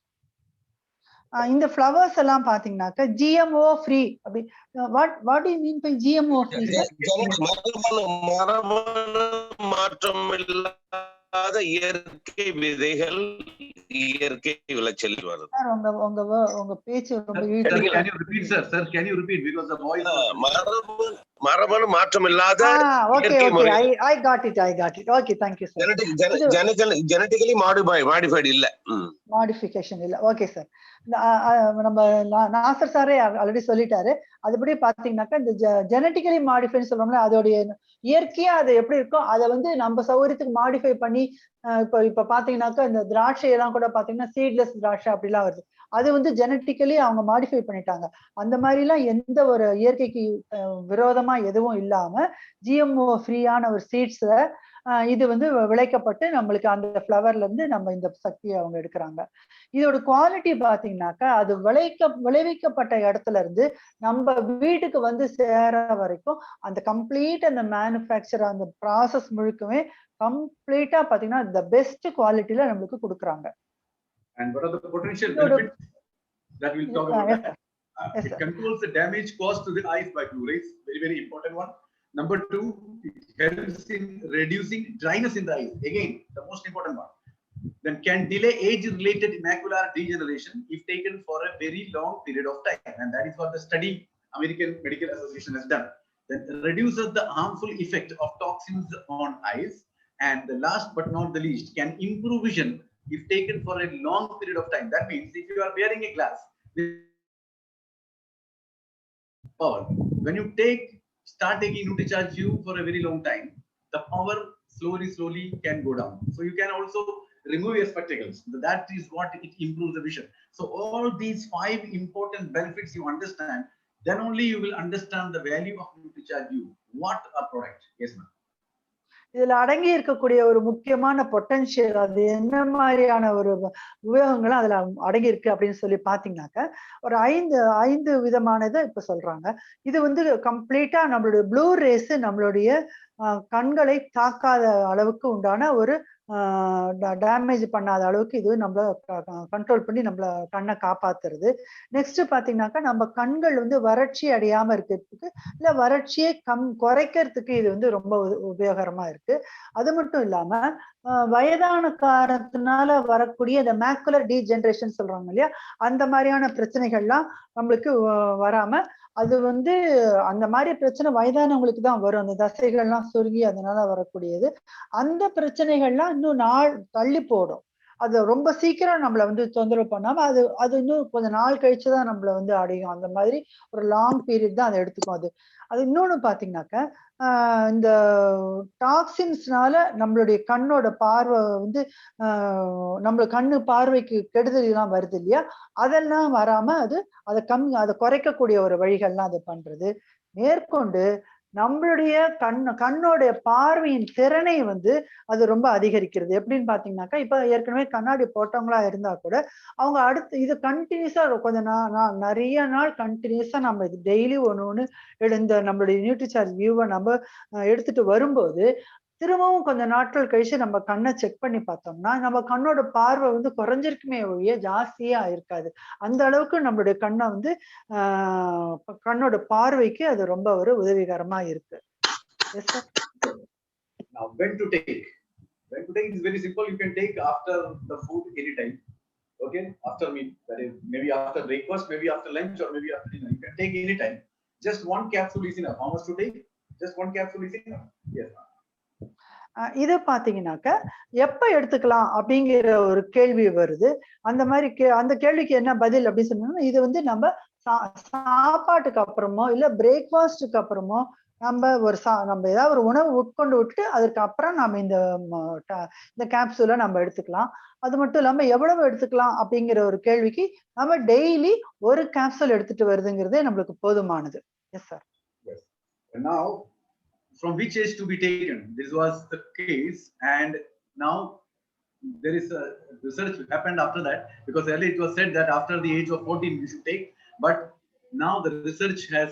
இந்த ஃப்ளவர்ஸ் எல்லாம் பாத்தீங்கன்னாக்க GMO ஃப்ரீ அப்படி what you mean by GMO free sir? மரபணு மாற்றம் இல்லாத இயற்கை விதைகள் இயற்கை விளைச்சல் வருது. சார் உங்க பேச்சு ரொம்ப Can you repeat, sir? Sir, can you repeat because the voice. மரபணு மாற்றம் இல்லாத okay I got it okay thank you sir. genetically modified இல்ல. மாடிஃபிகேஷன் இல்ல. Okay sir. நம்ம நாசர் சாரே ஆல்ரெடி சொல்லிட்டாரு. அதுபடி பாத்தீங்கன்னாக்கா இந்த ஜெனட்டிக்கலி மாடிஃபைன்னு சொல்றோம்ல, அதோடைய இயற்கையா அது எப்படி இருக்கோ அதை வந்து நம்ம சௌகரியத்துக்கு மாடிஃபை பண்ணி இப்ப பாத்தீங்கன்னாக்கா இந்த திராட்சை எல்லாம் கூட பாத்தீங்கன்னா சீட்லெஸ் திராட்சை அப்படிலாம் வருது. அது வந்து ஜெனட்டிக்கலி அவங்க மாடிஃபை பண்ணிட்டாங்க. அந்த மாதிரி எல்லாம் எந்த ஒரு இயற்கைக்கு விரோதமா எதுவும் இல்லாம GMO ஃப்ரீயான ஒரு சீட்ஸ்ல இது வந்து விளைக்கப்பட்டு நம்மளுக்கு அந்த ஃப்ளவர்ல இருந்து நம்ம இந்த சக்தியை அவங்க எடுக்கிறாங்க. இதோட குவாலிட்டி பாத்தீங்கன்னாக்கா அது விளைவிக்கப்பட்ட இடத்துல இருந்து நம்ம வீட்டுக்கு வந்து சேர வரைக்கும் அந்த கம்ப்ளீட் அந்த மேனுஃபேக்சர் அந்த ப்ராசஸ் முழுக்கவே கம்ப்ளீட்டா பாத்தீங்கன்னா the பெஸ்ட் குவாலிட்டில நம்மளுக்கு கொடுக்குறாங்க. And what are the potential benefits that we'll talk about? Yes, it controls the damage caused to the eyes by blue rays, very important one. Number 2, it helps in reducing dryness in the eyes, again the most important one. Then can delay age-related macular degeneration if taken for a very long period of time, and that is what the study American Medical Association has done. Then reduces the harmful effect of toxins on eyes, and the last but not the least, can improve vision if taken for a long period of time. That means if you are wearing a glass, when you start taking NutriCharge View for a very long time, the power slowly can go down. So you can also remove your spectacles. That is what it improves the vision. So all these 5 important benefits you understand, then only you will understand the value of NutriCharge View. What a product. Yes, ma'am. இதுல அடங்கி இருக்கக்கூடிய ஒரு முக்கியமான potential அது என்ன மாதிரியான ஒரு உபயோகங்களும் அதுல அடங்கி இருக்கு அப்படின்னு சொல்லி பாத்தீங்கன்னாக்க ஒரு 5 விதமானதை இப்ப சொல்றாங்க. இது வந்து கம்ப்ளீட்டா நம்மளுடைய ப்ளூ ரேஸ் நம்மளுடைய கண்களை தாக்காத அளவுக்கு உண்டான ஒரு டேமேஜ் பண்ணாத அளவுக்கு இது நம்மள கண்ட்ரோல் பண்ணி நம்மள கண்ணை காப்பாத்துறது. நெக்ஸ்ட் பாத்தீங்கன்னாக்கா நம்ம கண்கள் வந்து வறட்சி அடையாம இருக்கிறதுக்கு இல்ல வறட்சியை குறைக்கிறதுக்கு இது வந்து ரொம்ப உபயோகரமா இருக்கு. அது மட்டும் இல்லாம வயதான காரணத்தினால வரக்கூடிய இந்த மேக்குலர் டீஜெனரேஷன் சொல்றாங்க இல்லையா, அந்த மாதிரியான பிரச்சனைகள்லாம் நம்மளுக்கு வராம அது வந்து அந்த மாதிரி பிரச்சனை வயதானவங்களுக்கு தான் வரும். அந்த தசைகள்லாம் சுருங்கி அதனால வரக்கூடியது. அந்த பிரச்சனைகள்லாம் இன்னும் நாள் தள்ளி போடும். அது ரொம்ப சீக்கிரம் நம்மள வந்து தொந்தரவு பண்ணாம அது இன்னும் கொஞ்ச நாள் கழிச்சுதான் நம்மள வந்து அடையும். அந்த மாதிரி ஒரு லாங் பீரியட் தான் அதை எடுத்துக்கும். அது இன்னொன்னு பாத்தீங்கன்னாக்க இந்த டாக்ஸின்ஸ்னால நம்மளுடைய கண்ணோட பார்வை வந்து நம்ம கண்ணு பார்வைக்கு கெடுதல் எல்லாம் வருது இல்லையா, அதெல்லாம் வராம அதை குறைக்கக்கூடிய ஒரு வழிகள்லாம் அது பண்றது. மேற்கொண்டு நம்மளுடைய கண்ணோடைய பார்வையின் திறனை வந்து அது ரொம்ப அதிகரிக்கிறது. எப்படின்னு பாத்தீங்கன்னாக்கா இப்ப ஏற்கனவே கண்ணாடி போட்டவங்களா இருந்தா கூட அவங்க அடுத்து இது கண்டினியூஸா கொஞ்சம் நிறைய நாள் கண்டினியூஸா நம்ம இது டெய்லி ஒண்ணு இந்த நம்மளுடைய NutriCharge வியூவை நம்ம எடுத்துட்டு வரும்போது திரும்பவும் கொஞ்சம் நாட்கள் கழிச்சு நம்ம கண்ணை செக் பண்ணி பார்த்தோம்னா நம்ம கண்ணோட பார்வை வந்து குறைஞ்சிருக்குமே ஒழிய ஜாஸ்தியா இருக்காது. அந்த அளவுக்கு நம்மளுடைய கண்ணை வந்து கண்ணோட பார்வைக்கு அது ரொம்ப ஒரு உதவிகரமா இருக்கு. Now when to take is very simple. You can take after the food anytime. Okay, after meal, that is maybe after breakfast, maybe after lunch, or maybe after dinner. You can take anytime. Just 1 capsule is enough. How much to take? Just 1 capsule is enough. Yes. இது பாத்தீங்கன்னாக்க எப்ப எடுத்துக்கலாம் அப்படிங்கிற ஒரு கேள்வி வருது. அந்த மாதிரி அந்த கேள்விக்கு என்ன பதில் அப்படின்னு சொன்னோம்னா இது வந்து நம்ம சாப்பாட்டுக்கு அப்புறமோ இல்ல பிரேக்ஃபாஸ்டுக்கு அப்புறமோ நம்ம ஏதாவது ஒரு உணவு உட்கொண்டு விட்டு அதுக்கு அப்புறம் நம்ம இந்த கேப்சூலை நம்ம எடுத்துக்கலாம். அது மட்டும் இல்லாம எவ்வளவு எடுத்துக்கலாம் அப்படிங்கிற ஒரு கேள்விக்கு நம்ம டெய்லி ஒரு கேப்சூல் எடுத்துட்டு வருதுங்கிறதே நம்மளுக்கு போதுமானது. Yes sir. Now from which age to be taken. This was the case, and now there is a research happened after that, because earlier it was said that after the age of 14 you should take, but now the research has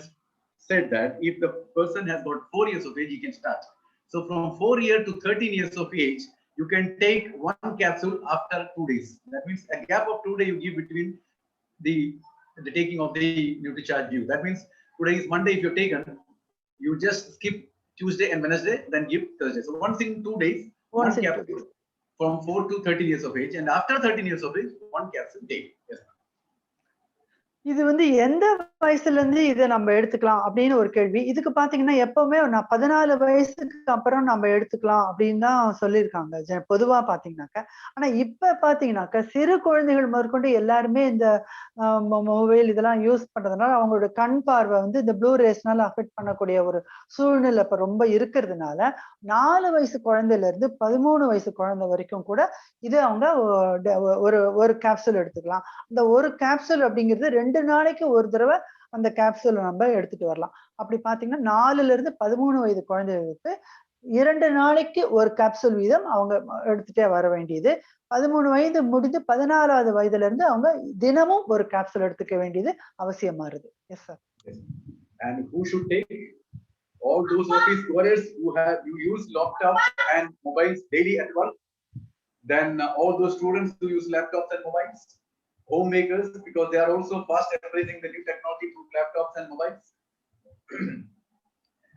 said that if the person has got 4 years of age, he can start. So from 4 years to 13 years of age, you can take one capsule after 2 days. That means a gap of 2 days you give between the taking of the NutriCharge View. That means today is Monday, if you're taken, you just skip Tuesday and Wednesday, then give Thursday. So once in 2 days, one capsule from 4 to 13 years of age, and after 13 years of age, one capsule daily. Yes. இது வந்து எந்த வயசுல இருந்து இதை நம்ம எடுத்துக்கலாம் அப்படின்னு ஒரு கேள்வி. இதுக்கு பாத்தீங்கன்னா எப்பவுமே நான் 14 வயசுக்கு அப்புறம் நம்ம எடுத்துக்கலாம் அப்படின்னு தான் சொல்லியிருக்காங்க பொதுவா பாத்தீங்கன்னாக்க. ஆனா இப்ப பாத்தீங்கன்னாக்க சிறு குழந்தைகள் முதற்கொண்டு எல்லாருமே இந்த மொபைல் இதெல்லாம் யூஸ் பண்றதுனால அவங்களோட கண் பார்வை வந்து இந்த ப்ளூ ரேஸ்னால அஃபெக்ட் பண்ணக்கூடிய ஒரு சூழ்நிலை இப்ப ரொம்ப இருக்கிறதுனால 4 வயசு குழந்தையில இருந்து 13 வயசு குழந்தை வரைக்கும் கூட இது அவங்க ஒரு கேப்சூல் எடுத்துக்கலாம். இந்த ஒரு கேப்சூல் அப்படிங்கிறது 2 நாளைக்கு ஒரு தடவை அந்த கேப்சூல் நம்ம எடுத்துட்டு வரலாம். அப்படி பாத்தீங்கன்னா 4ல இருந்து 13 வயது குழந்தைகளுக்கு 2 நாளைக்கு ஒரு கேப்சூல் வீதம் அவங்க எடுத்துட்டே வர வேண்டியது. 13 வயது முடிந்து 14வது வயதுல இருந்து அவங்க தினமும் ஒரு கேப்சூல் எடுத்துக்க வேண்டியது அவசியமா இருக்கு. S sir. And who should take? All those office workers who use laptops and mobiles daily at work. Then all those students who use laptops and mobiles. Homemakers, because they are also fast embracing the new technology through laptops and mobiles.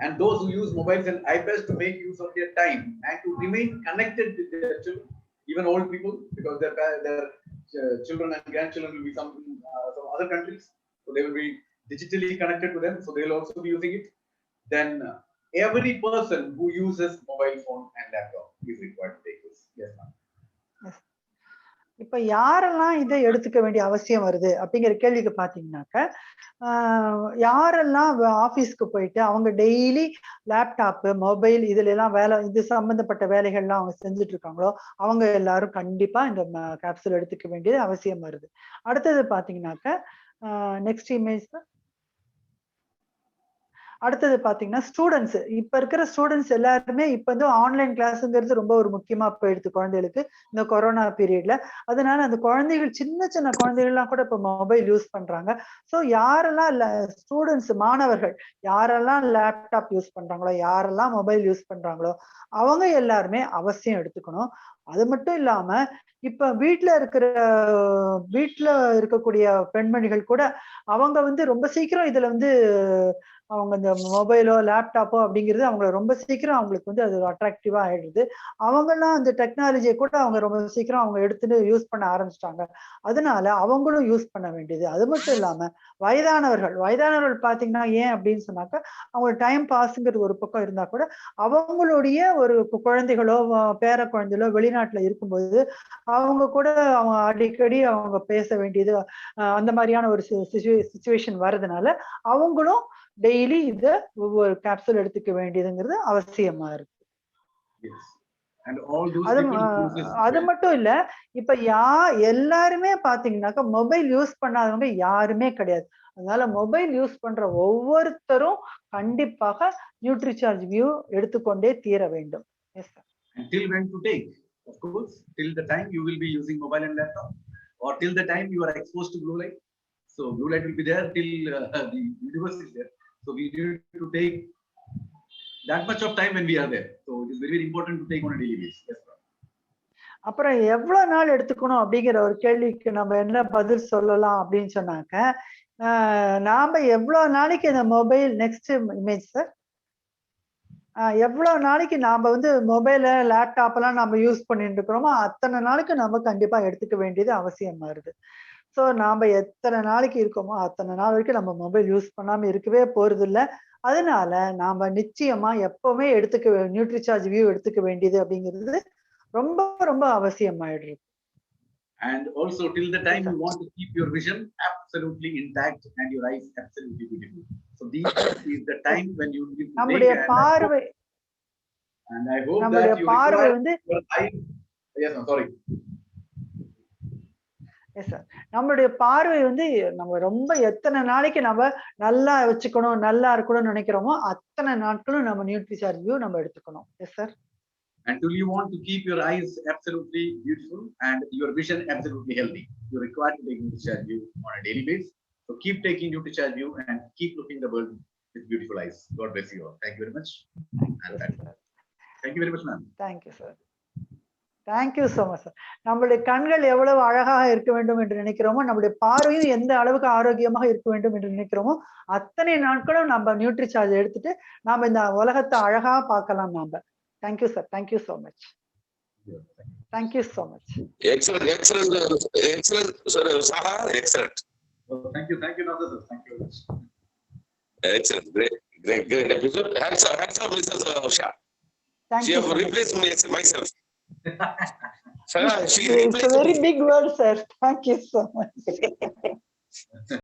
And those who use mobiles and iPads to make use of their time and to remain connected with their children, even old people, because their children and grandchildren will be some other countries, so they will be digitally connected to them, so they will also be using it. Then every person who uses mobile phone and laptop is required to take this. Yes, ma'am. இப்ப யாரெல்லாம் இதை எடுத்துக்க வேண்டிய அவசியம் வருது அப்படிங்கிற கேள்விக்கு பாத்தீங்கன்னாக்க, யாரெல்லாம் ஆபீஸ்க்கு போயிட்டு அவங்க டெய்லி லேப்டாப் மொபைல் இதுல எல்லாம் இது சம்பந்தப்பட்ட வேலைகள்லாம் அவங்க செஞ்சுட்டு இருக்காங்களோ அவங்க எல்லாரும் கண்டிப்பா இந்த கேப்சூல் எடுத்துக்க வேண்டியது அவசியம் வருது. அடுத்தது பாத்தீங்கன்னாக்க நெக்ஸ்ட் இமேஜ். அடுத்தது பாத்தீங்கன்னா ஸ்டூடெண்ட்ஸ். இப்ப இருக்கிற ஸ்டூடெண்ட்ஸ் எல்லாருமே இப்ப வந்து ஆன்லைன் கிளாஸ்ங்கிறது ரொம்ப ஒரு முக்கியமா போயிடுது குழந்தைகளுக்கு இந்த கொரோனா பீரியட்ல. அதனால அந்த குழந்தைகள் சின்ன சின்ன குழந்தைகள்லாம் கூட இப்ப மொபைல் யூஸ் பண்றாங்க. ஸோ யாரெல்லாம் ஸ்டூடெண்ட்ஸ் மாணவர்கள் யாரெல்லாம் லேப்டாப் யூஸ் பண்றாங்களோ யாரெல்லாம் மொபைல் யூஸ் பண்றாங்களோ அவங்க எல்லாருமே அவசியம் எடுத்துக்கணும். அது மட்டும் இல்லாம இப்ப வீட்டுல இருக்கக்கூடிய பெண்மணிகள் கூட அவங்க வந்து ரொம்ப சீக்கிரம் இதுல வந்து அவங்க இந்த மொபைலோ லேப்டாப்போ அப்படிங்கிறது அவங்க ரொம்ப சீக்கிரம் அவங்களுக்கு வந்து அது அட்ராக்டிவா ஆயிடுது. அவங்கெல்லாம் அந்த டெக்னாலஜியை கூட அவங்க ரொம்ப சீக்கிரம் அவங்க எடுத்துட்டு யூஸ் பண்ண ஆரம்பிச்சிட்டாங்க. அதனால அவங்களும் யூஸ் பண்ண வேண்டியது. அது மட்டும் இல்லாம வயதானவர்கள் பாத்தீங்கன்னா ஏன் அப்படின்னு சொன்னாக்க அவங்க டைம் பாஸ்ங்கிறது ஒரு பக்கம் இருந்தா கூட அவங்களுடைய ஒரு குழந்தைகளோ பேர குழந்தைகளோ வெளிநாட்டுல இருக்கும்போது அவங்க கூட அவங்க அடிக்கடி அவங்க பேச வேண்டியது அந்த மாதிரியான ஒரு சிச்சுவேஷன் வர்றதுனால அவங்களும் டெய்லி இத ஒவ்வொரு கேப்சூல் எடுத்துக்க வேண்டியதுங்கிறது அவசியமா இருக்கு. அது மட்டும் இல்ல, இப்ப எல்லாருமே பாத்தீங்கன்னாக்கா மொபைல் யூஸ் பண்ணாதவங்க யாருமே கிடையாது. அதனால மொபைல் யூஸ் பண்ற ஒவ்வொருத்தரும் கண்டிப்பாக நியூட்ரிசார்ஜ் வியூ எடுத்துக்கொண்டே தீர வேண்டும். Yes sir. Until when to take? Of course, till the time you will be using mobile and laptop, or till the time you are exposed to blue light. So blue light will be there till the universe is there. So we need to take that much of time when we are there. So it is very, very important to take on a daily basis. Yes, sir. அப்புறம் எவ்வளவு நாள் எடுத்துக்கணும் அப்படிங்கிற ஒரு கேள்விக்கு நம்ம என்ன பதில் சொல்லலாம் அப்படின்னு சொன்னாக்க, நாம எவ்வளவு நாளைக்கு இந்த மொபைல் நெக்ஸ்ட் இமேஜ் சார், எவ்வளவு நாளைக்கு நாம வந்து மொபைல லேப்டாப் எல்லாம் நம்ம யூஸ் பண்ணிட்டு இருக்கிறோமோ அத்தனை நாளைக்கு நம்ம கண்டிப்பா எடுத்துக்க வேண்டியது அவசியமா இருக்கு. ஸோ நாம எத்தனை நாளைக்கு இருக்கோமோ அத்தனை நாள் வரைக்கும் நம்ம மொபைல் யூஸ் பண்ணாம இருக்கவே போறது இல்லை. அதனால நாம நிச்சயமா எப்பவுமே நியூட்ரிசார்ஜ் வியூ எடுத்துக்க வேண்டியது அப்படிங்கிறது ரொம்ப ரொம்ப அவசியமாயிடுது. And also till the time you want to keep your vision absolutely intact and your eyes absolutely beautiful. So this is the time when you need to நம்முடைய பார்வை and I hope நம்முடைய that you பார்வை வந்து your eyes. Yes, I'm sorry. Yes sir. நம்மளுடைய பார்வை வந்து நம்ம ரொம்ப எத்தனை நாளைக்கு நம்ம நல்லா வச்சுக்கணும், நல்லா இருக்கணும்னு நினைக்கிறோமோ அத்தனை நாட்களும் நம்ம நியூட்ரிசார்ஜ் வியூ நம்ம எடுத்துக்கணும். Yes sir. Until you want to keep your eyes absolutely beautiful and your vision absolutely healthy, you require to take NutriCharge View on a daily basis. So keep taking NutriCharge View and keep looking the world with beautiful eyes. God bless you all. Thank you very much. Thank you very much, ma'am. Thank you sir. Thank you so much sir. நம்மளுடைய கண்கள் எவ்வளவு அழகாக இருக்க வேண்டும் என்று நினைக்கிறோமோ, நம்மளுடைய பார்வையும் எந்த அளவுக்கு ஆரோக்கியமாக இருக்க வேண்டும் என்று நினைக்கிறோமோ அத்தனை நாட்களும் நம்ம நியூட்ரிசார்ஜ் எடுத்துட்டு நாம இந்த உலகத்தை அழகா பார்க்கலாம் நாம. Thank you, sir. Thank you so much. Thank you so much. Excellent, sir. Saha, excellent. Oh, thank you, Dr. Sir. Thank you very much. Excellent, great episode. Hands up, Mrs. Usha. Thank She you. have replaced myself. Sir, she It's a replaced very me. big word, sir. Thank you so much.